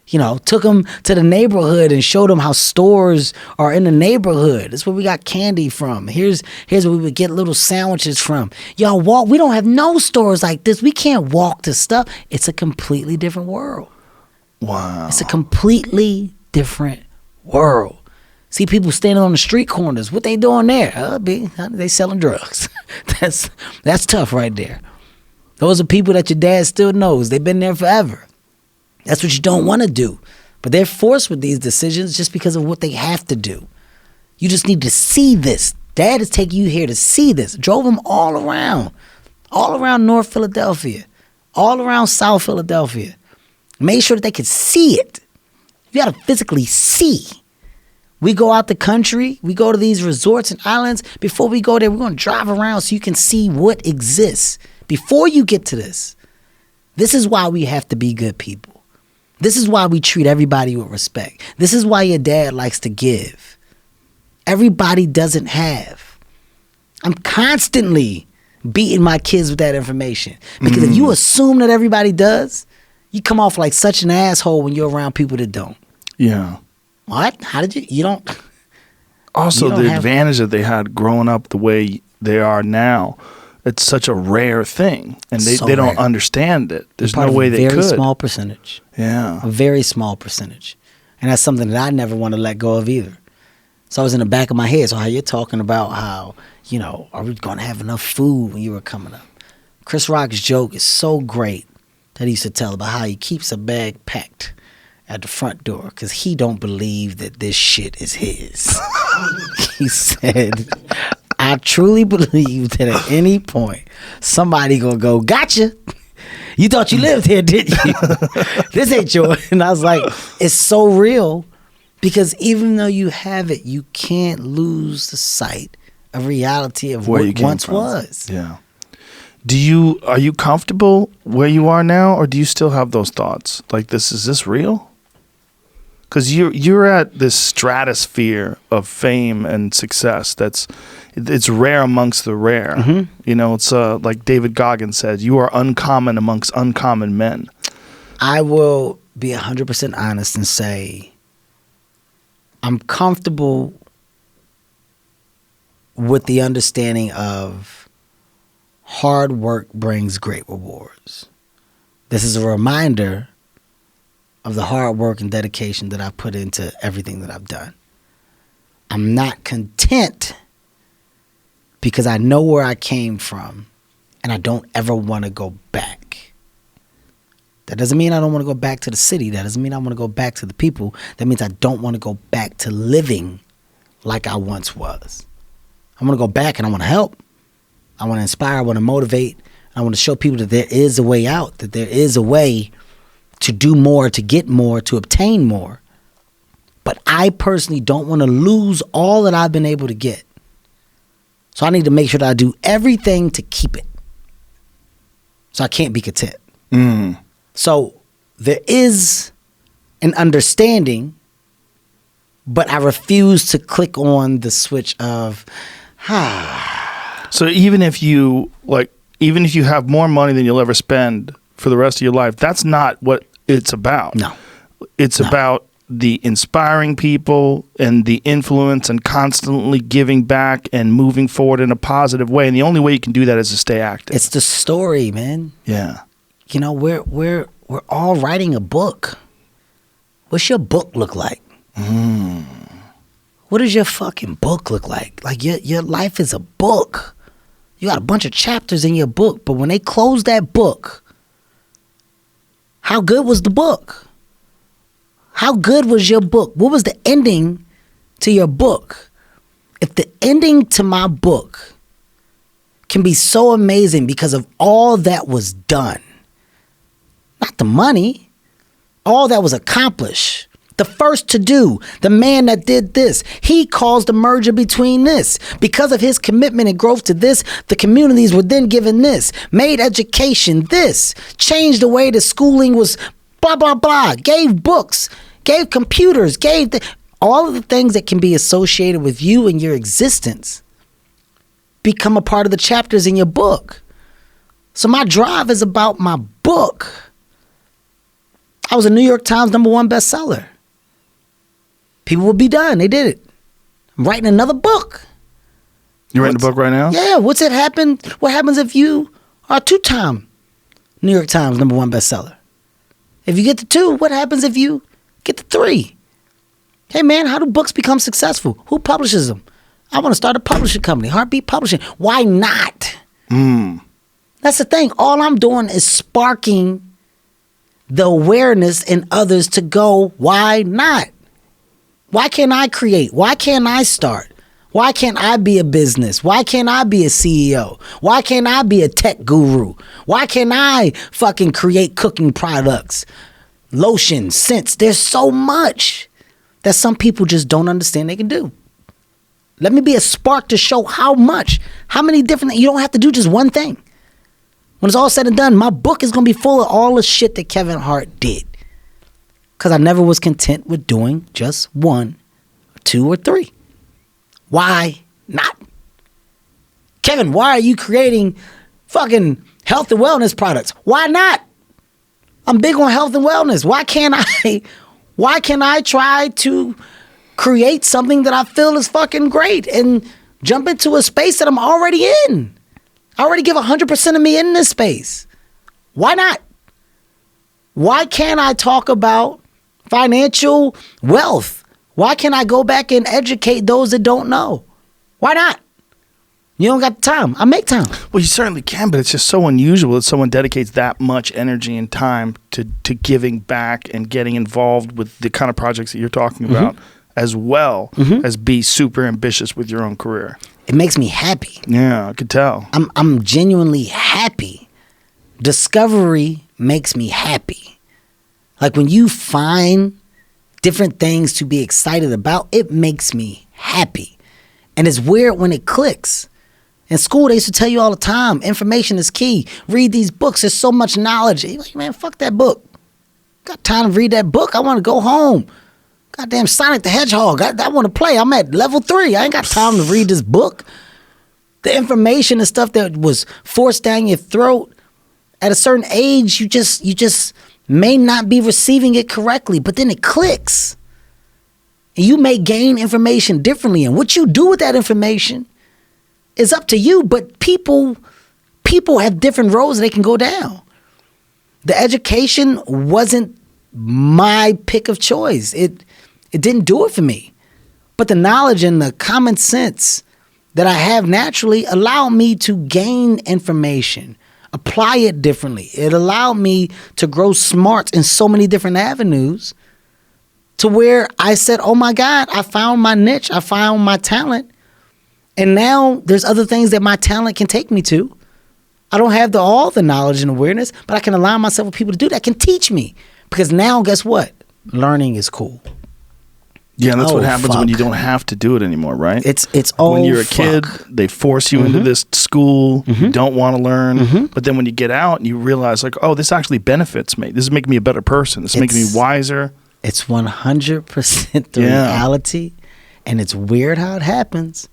Took them to the neighborhood and showed them how stores are in the neighborhood. That's where we got candy from. Here's where we would get little sandwiches from. Y'all walk. We don't have no stores like this. We can't walk to stuff. It's a completely different world. Wow. It's a completely different world. See people standing on the street corners. What they doing there? They selling drugs. That's tough right there. Those are people that your dad still knows. They've been there forever. That's what you don't want to do. But they're forced with these decisions just because of what they have to do. You just need to see this. Dad is taking you here to see this. Drove them all around North Philadelphia, all around South Philadelphia. Made sure that they could see it. You got to physically see. We go out the country. We go to these resorts and islands. Before we go there, we're going to drive around so you can see what exists. Before you get to this is why we have to be good people. This is why we treat everybody with respect. This is why your dad likes to give. Everybody doesn't have. I'm constantly beating my kids with that information. Because if you assume that everybody does, you come off like such an asshole when you're around people that don't. Yeah. What? How did you don't? Also, you don't the advantage that they had growing up the way they are now, it's such a rare thing, and they don't understand it. There's no way they could. A very small percentage. Yeah. A very small percentage. And that's something that I never want to let go of either. So I was in the back of my head. So how you're talking about how, are we going to have enough food when you were coming up? Chris Rock's joke is so great that he used to tell about how he keeps a bag packed at the front door because he don't believe that this shit is his. He said, I truly believe that at any point somebody gonna go, gotcha. You thought you lived here, didn't you? This ain't yours. And I was like, it's so real because even though you have it, you can't lose the sight of reality of what once was. Yeah. Are you comfortable where you are now, or do you still have those thoughts? Like, is this real? Because you're at this stratosphere of fame and success it's rare amongst the rare. Mm-hmm. It's like David Goggins said, you are uncommon amongst uncommon men. I will be 100% honest and say I'm comfortable with the understanding of hard work brings great rewards. This is a reminder of the hard work and dedication that I put into everything that I've done. I'm not content because I know where I came from and I don't ever want to go back. That doesn't mean I don't want to go back to the city. That doesn't mean I want to go back to the people. That means I don't want to go back to living like I once was. I want to go back and I want to help. I want to inspire. I want to motivate. I want to show people that there is a way out, that there is a way to do more, to get more, to obtain more. But I personally don't want to lose all that I've been able to get. So I need to make sure that I do everything to keep it. So I can't be content. Mm. So there is an understanding, but I refuse to click on the switch of, So even if you have more money than you'll ever spend for the rest of your life, that's not what it's about. No. It's about the inspiring people and the influence and constantly giving back and moving forward in a positive way. And the only way you can do that is to stay active. It's the story, man. Yeah. We're all writing a book. What's your book look like? What does your fucking book look like? Like your life is a book. You got a bunch of chapters in your book, but when they close that book, how good was the book? How good was your book? What was the ending to your book? If the ending to my book can be so amazing because of all that was done, not the money, all that was accomplished, the first to do, the man that did this, he caused the merger between this. Because of his commitment and growth to this, the communities were then given this, made education this, changed the way the schooling was blah, blah, blah, gave books, gave computers, all of the things that can be associated with you and your existence become a part of the chapters in your book. So my drive is about my book. I was a New York Times #1 bestseller. People would be done. They did it. I'm writing another book. You writing a book right now? Yeah. What happens if you are a 2-time New York Times #1 bestseller? If you get to 2, what happens if you get to 3? Hey, man, how do books become successful? Who publishes them? I want to start a publishing company, Heartbeat Publishing. Why not? That's the thing. All I'm doing is sparking the awareness in others to go, why not? Why can't I create? Why can't I start? Why can't I be a business? Why can't I be a CEO? Why can't I be a tech guru? Why can't I fucking create cooking products, lotions, scents? There's so much that some people just don't understand they can do. Let me be a spark to show how many different, you don't have to do just one thing. When it's all said and done, my book is going to be full of all the shit that Kevin Hart did. Because I never was content with doing just 1, 2, or 3. Why not? Kevin, why are you creating fucking health and wellness products? Why not? I'm big on health and wellness. Why can't I try to create something that I feel is fucking great and jump into a space that I'm already in? I already give 100% of me in this space. Why not? Why can't I talk about financial wealth? Why can't I go back and educate those that don't know? Why not? You don't got the time. I make time. Well, you certainly can, but it's just so unusual that someone dedicates that much energy and time to giving back and getting involved with the kind of projects that you're talking about, as well as be super ambitious with your own career. It makes me happy. Yeah, I could tell. I'm genuinely happy. Discovery makes me happy. Like when you find different things to be excited about, it makes me happy. And it's weird when it clicks. In school, they used to tell you all the time, information is key. Read these books. There's so much knowledge. You're like, man, fuck that book. Got time to read that book. I want to go home. Goddamn Sonic the Hedgehog. I want to play. I'm at level 3. I ain't got time to read this book. The information and stuff that was forced down your throat, at a certain age, you just may not be receiving it correctly, but then it clicks. And you may gain information differently. And what you do with that information is up to you, but people have different roads they can go down. The education wasn't my pick of choice. It didn't do it for me. But the knowledge and the common sense that I have naturally allowed me to gain information, apply it differently. It allowed me to grow smart in so many different avenues to where I said, oh my God, I found my niche. I found my talent. And now there's other things that my talent can take me to. I don't have all the knowledge and awareness, but I can align myself with people to do that, can teach me. Because now, guess what? Learning is cool. Yeah, and that's what happens when you don't have to do it anymore, right? It's when you're a kid, they force you into this school. You don't want to learn, but then when you get out and you realize, like, oh, this actually benefits me. This is making me a better person. This is making me wiser. It's 100% the reality, and it's weird how it happens.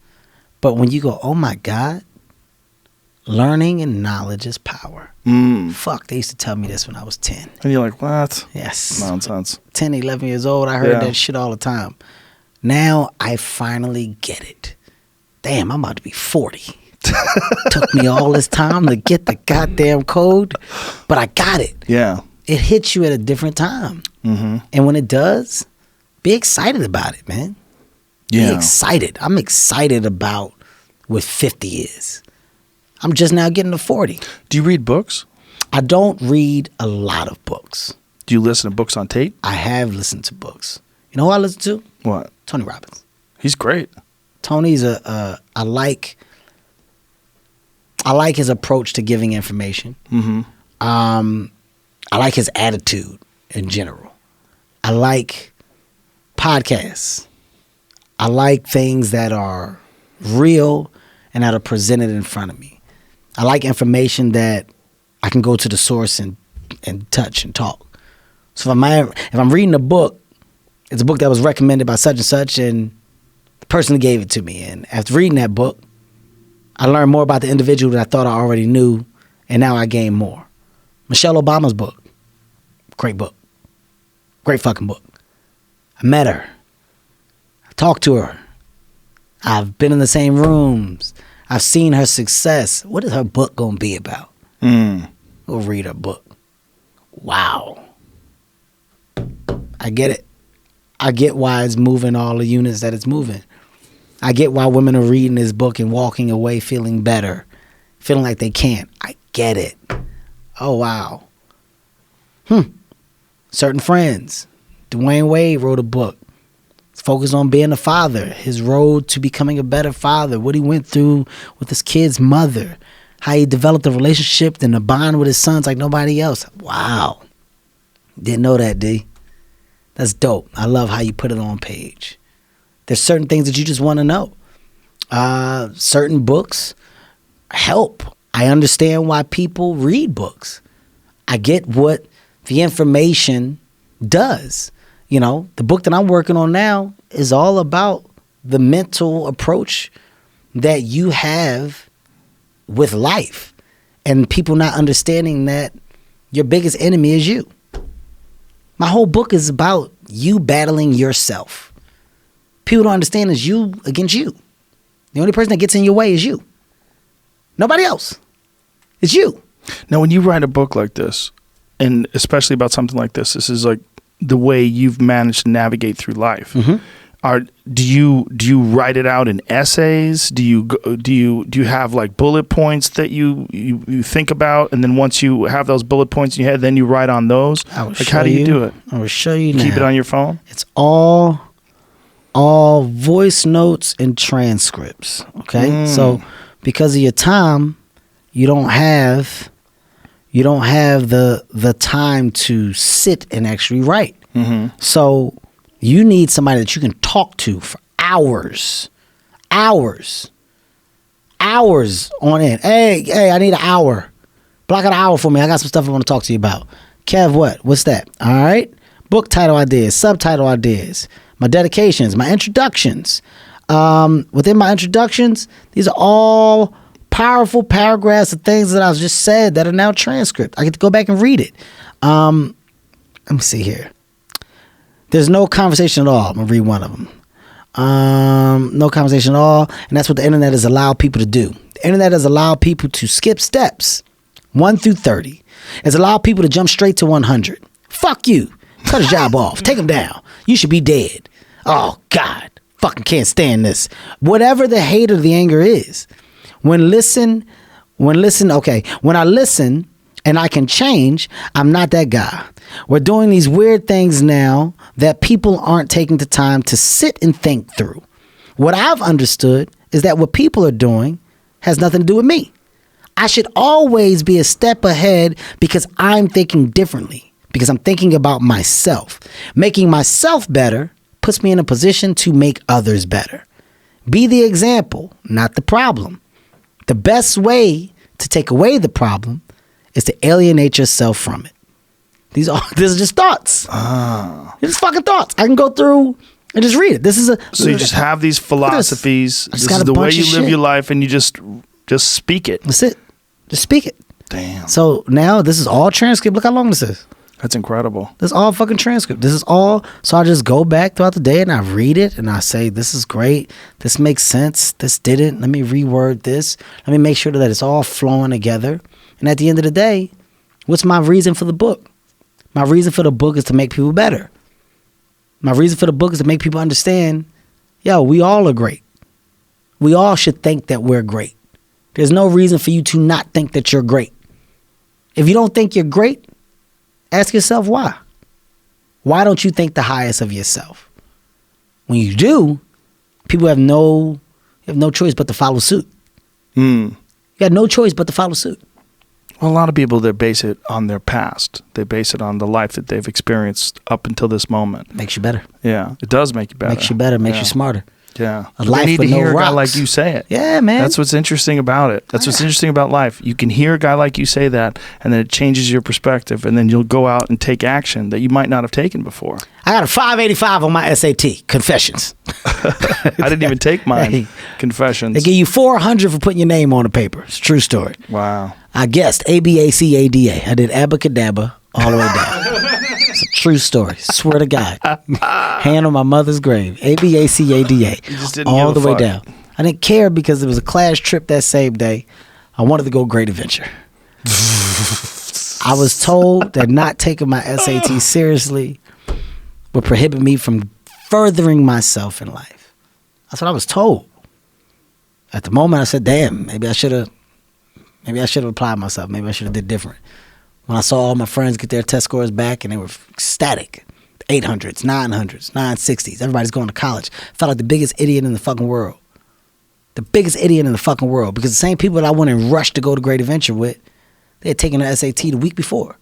But when you go, oh my God, learning and knowledge is power. Fuck, they used to tell me this when I was 10. And you're like, what? Yes. Nonsense. 10, 11 years old, I heard that shit all the time. Now I finally get it. Damn, I'm about to be 40. Took me all this time to get the goddamn code, but I got it. Yeah. It hits you at a different time. And when it does, be excited about it, man. Yeah. Be excited. I'm excited about what 50 is. I'm just now getting to 40. Do you read books? I don't read a lot of books. Do you listen to books on tape? I have listened to books. You know who I listen to? What? Tony Robbins. He's great. Tony's I like his approach to giving information. I like his attitude in general. I like podcasts. I like things that are real and that are presented in front of me. I like information that I can go to the source and touch and talk. So if I'm reading a book, it's a book that was recommended by such and such, and the person who gave it to me. And after reading that book, I learned more about the individual that I thought I already knew, and now I gain more. Michelle Obama's book, great book. Great fucking book. I met her. I talked to her. I've been in the same rooms. I've seen her success. What is her book going to be about? Go read her book. Wow. I get it. I get why it's moving all the units that it's moving. I get why women are reading this book and walking away feeling better, feeling like they can't. I get it. Oh, wow. Certain friends. Dwayne Wade wrote a book. It's focused on being a father, his road to becoming a better father, what he went through with his kid's mother, how he developed a relationship and a bond with his sons like nobody else. Wow. Didn't know that, D. That's dope. I love how you put it on page. There's certain things that you just want to know. Certain books help. I understand why people read books. I get what the information does. You know, the book that I'm working on now is all about the mental approach that you have with life and people not understanding that your biggest enemy is you. My whole book is about you battling yourself. People don't understand it's you against you. The only person that gets in your way is you. Nobody else. It's you. Now, when you write a book like this, and especially about something like this is like the way you've managed to navigate through life. Do you write it out in essays? Do you have like bullet points that you think about, and then once you have those bullet points in your head, then you write on those? Like, how do you do it? I will show you now. Keep it on your phone? It's all voice notes and transcripts. Okay, so because of your time, you don't have the time to sit and actually write. So you need somebody that you can talk to for hours on end. Hey, I need an hour. Block out an hour for me. I got some stuff I want to talk to you about. Kev, what's that? All right. Book title ideas, subtitle ideas, my dedications, my introductions. Within my introductions, these are all powerful paragraphs of things that I just said that are now transcript. I get to go back and read it. Let me see here. There's no conversation at all. I'm going to read one of them. No conversation at all. And that's what the internet has allowed people to do. The internet has allowed people to skip steps 1 through 30. It's allowed people to jump straight to 100. Fuck you. Cut his job off. Take him down. You should be dead. Oh, God. Fucking can't stand this. Whatever the hate or the anger is. When I listen and I can change, I'm not that guy. We're doing these weird things now that people aren't taking the time to sit and think through. What I've understood is that what people are doing has nothing to do with me. I should always be a step ahead because I'm thinking differently, because I'm thinking about myself. Making myself better puts me in a position to make others better. Be the example, not the problem. The best way to take away the problem is to alienate yourself from it. These are just thoughts. These are fucking thoughts. I can go through and just read it. So you just have these philosophies. This is the way you live your life, and you just speak it. That's it. Just speak it. Damn. So now this is all transcript. Look how long this is. That's incredible. This is all fucking transcript. This is all. So I just go back throughout the day and I read it and I say, this is great. This makes sense. This didn't. Let me reword this. Let me make sure that it's all flowing together. And at the end of the day, what's my reason for the book? My reason for the book is to make people better. My reason for the book is to make people understand, yo, we all are great. We all should think that we're great. There's no reason for you to not think that you're great. If you don't think you're great, ask yourself why. Why don't you think the highest of yourself? When you do, people have no choice but to follow suit. You got no choice but to follow suit. Well, a lot of people, they base it on their past. They base it on the life that they've experienced up until this moment. Makes you better. Yeah, it does make you better. Makes you better, makes you smarter. Yeah. A life need with to hear no a guy rocks. like you say it. Yeah, man. That's what's interesting about it. That's what's interesting about life. You can hear a guy like you say that, and then it changes your perspective, and then you'll go out and take action that you might not have taken before. I got a 585 on my SAT, Confessions. I didn't even take mine. Hey. Confessions. They give you 400 for putting your name on the paper. It's a true story. Wow. I guessed ABACADA. I did abacadabra all the way down. It's a true story. Swear to God. Hand on my mother's grave. ABACADA. All the way down. I didn't care because it was a class trip that same day. I wanted to go Great Adventure. I was told that not taking my SAT seriously would prohibit me from furthering myself in life. That's what I was told. At the moment, I said, damn, maybe I should have applied myself. Maybe I should have did different. When I saw all my friends get their test scores back and they were ecstatic, 800s, 900s, 960s, everybody's going to college. I felt like the biggest idiot in the fucking world. The biggest idiot in the fucking world. Because the same people that I went and rushed to go to Great Adventure with, they had taken the SAT the week before.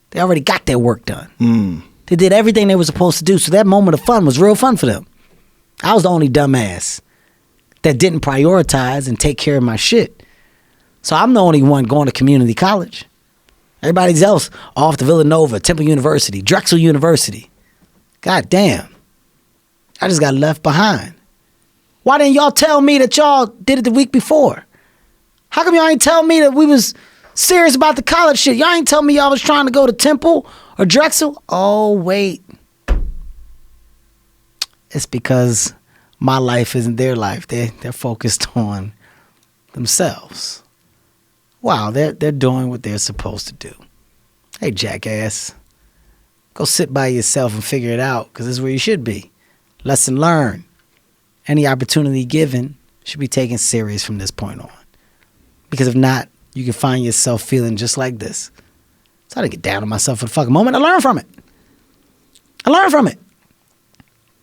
They already got their work done. They did everything they were supposed to do. So that moment of fun was real fun for them. I was the only dumbass that didn't prioritize and take care of my shit. So I'm the only one going to community college. Everybody else off to Villanova, Temple University, Drexel University. God damn. I just got left behind. Why didn't y'all tell me that y'all did it the week before? How come y'all ain't tell me that we was serious about the college shit? Y'all ain't tell me y'all was trying to go to Temple or Drexel? Oh, wait. It's because my life isn't their life. They're focused on themselves. Wow, they're doing what they're supposed to do. Hey, jackass. Go sit by yourself and figure it out, because this is where you should be. Lesson learned. Any opportunity given should be taken serious from this point on. Because if not, you can find yourself feeling just like this. So I didn't get down on myself for the fucking moment. I learned from it.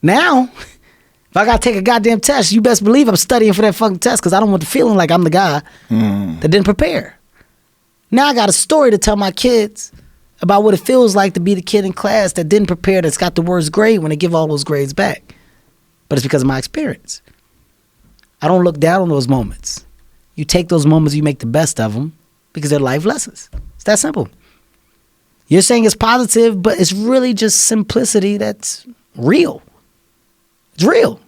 Now, if I got to take a goddamn test, you best believe I'm studying for that fucking test, because I don't want the feeling like I'm the guy that didn't prepare. Now I got a story to tell my kids about what it feels like to be the kid in class that didn't prepare, that's got the worst grade when they give all those grades back. But it's because of my experience. I don't look down on those moments. You take those moments, you make the best of them, because they're life lessons. It's that simple. You're saying it's positive, but it's really just simplicity that's real. It's real.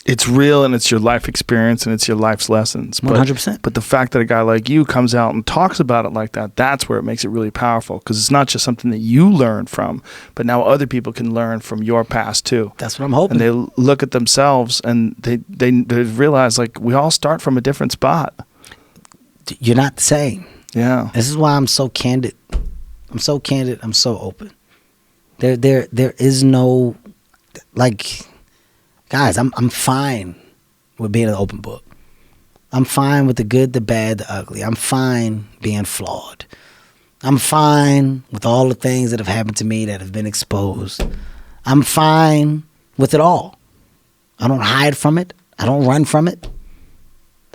It's real, and it's your life experience, and it's your life's lessons. 100%. But the fact that a guy like you comes out and talks about it like that, that's where it makes it really powerful, because it's not just something that you learn from, but now other people can learn from your past too. That's what I'm hoping. And they look at themselves and they realize, like, we all start from a different spot. You're not the same. Yeah. This is why I'm so candid. I'm so open. There is no, like, guys, I'm fine with being an open book. I'm fine with the good, the bad, the ugly. I'm fine being flawed. I'm fine with all the things that have happened to me that have been exposed. I'm fine with it all. I don't hide from it. I don't run from it.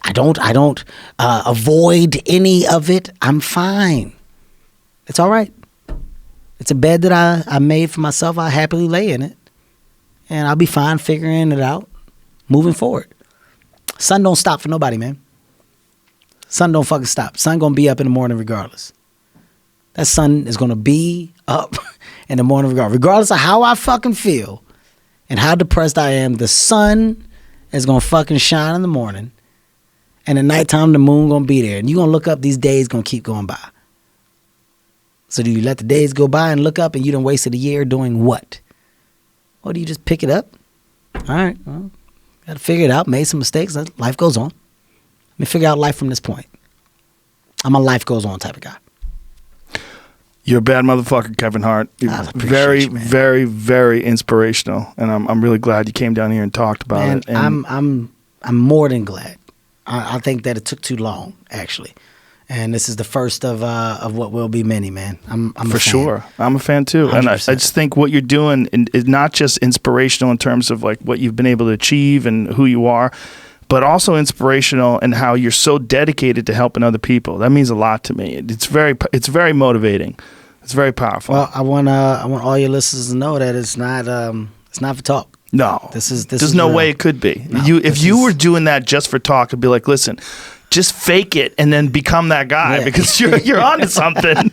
I don't avoid any of it. I'm fine. It's all right. It's a bed that I made for myself. I happily lay in it. And I'll be fine figuring it out, moving forward. Sun don't stop for nobody, man. Sun don't fucking stop. Sun gonna be up in the morning regardless. That sun is gonna be up in the morning regardless of how I fucking feel and how depressed I am. The sun is gonna fucking shine in the morning. And at nighttime, the moon gonna be there. And you gonna look up, these days gonna keep going by. So do you let the days go by and look up and you done wasted a year doing what? Or do you just pick it up? All right, well, got to figure it out. Made some mistakes. Life goes on. Let me figure out life from this point. I'm a life goes on type of guy. You're a bad motherfucker, Kevin Hart. You're very, very, very inspirational, and I'm really glad you came down here and talked about it. And I'm more than glad. I think that it took too long, actually. And this is the first of what will be many, man. I'm for sure. I'm a fan too, 100%. And I just think what you're doing is not just inspirational in terms of like what you've been able to achieve and who you are, but also inspirational in how you're so dedicated to helping other people. That means a lot to me. It's very motivating. It's very powerful. Well, I want all your listeners to know that it's not for talk. No, this there's is no real. way it could be. No, If you were doing that just for talk, it'd be like, listen, just fake it and then become that guy because you're onto something.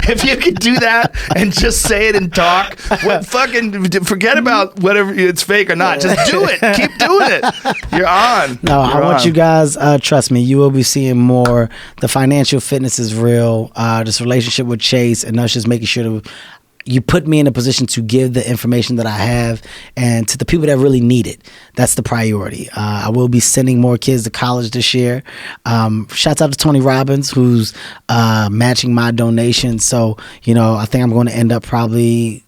If you could do that and just say it and talk, forget about whatever it's fake or not. Just do it. Keep doing it. You're on. No, I want you guys, trust me, you will be seeing more. The financial fitness is real. This relationship with Chase and us just making sure that you put me in a position to give the information that I have and to the people that really need it. That's the priority. I will be sending more kids to college this year. Shouts out to Toney Robbins, who's matching my donation. So, I think I'm going to end up probably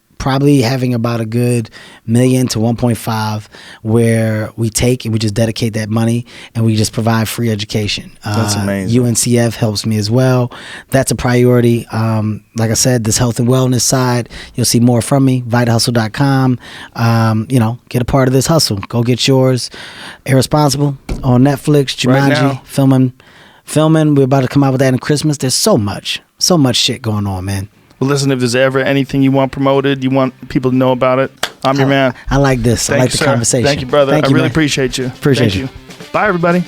having about a good $1 million to 1.5 where we take and we just dedicate that money and we just provide free education. That's amazing. UNCF helps me as well. That's a priority. Like I said, this health and wellness side, you'll see more from me, vitahustle.com. Get a part of this hustle. Go get yours. Irresponsible on Netflix, Jumanji, filming. We're about to come out with that in Christmas. There's so much shit going on, man. Well, listen, if there's ever anything you want promoted, you want people to know about it, I'm your man. I like this. I like the conversation. Thank you, brother. I really appreciate you. Appreciate you. Bye, everybody.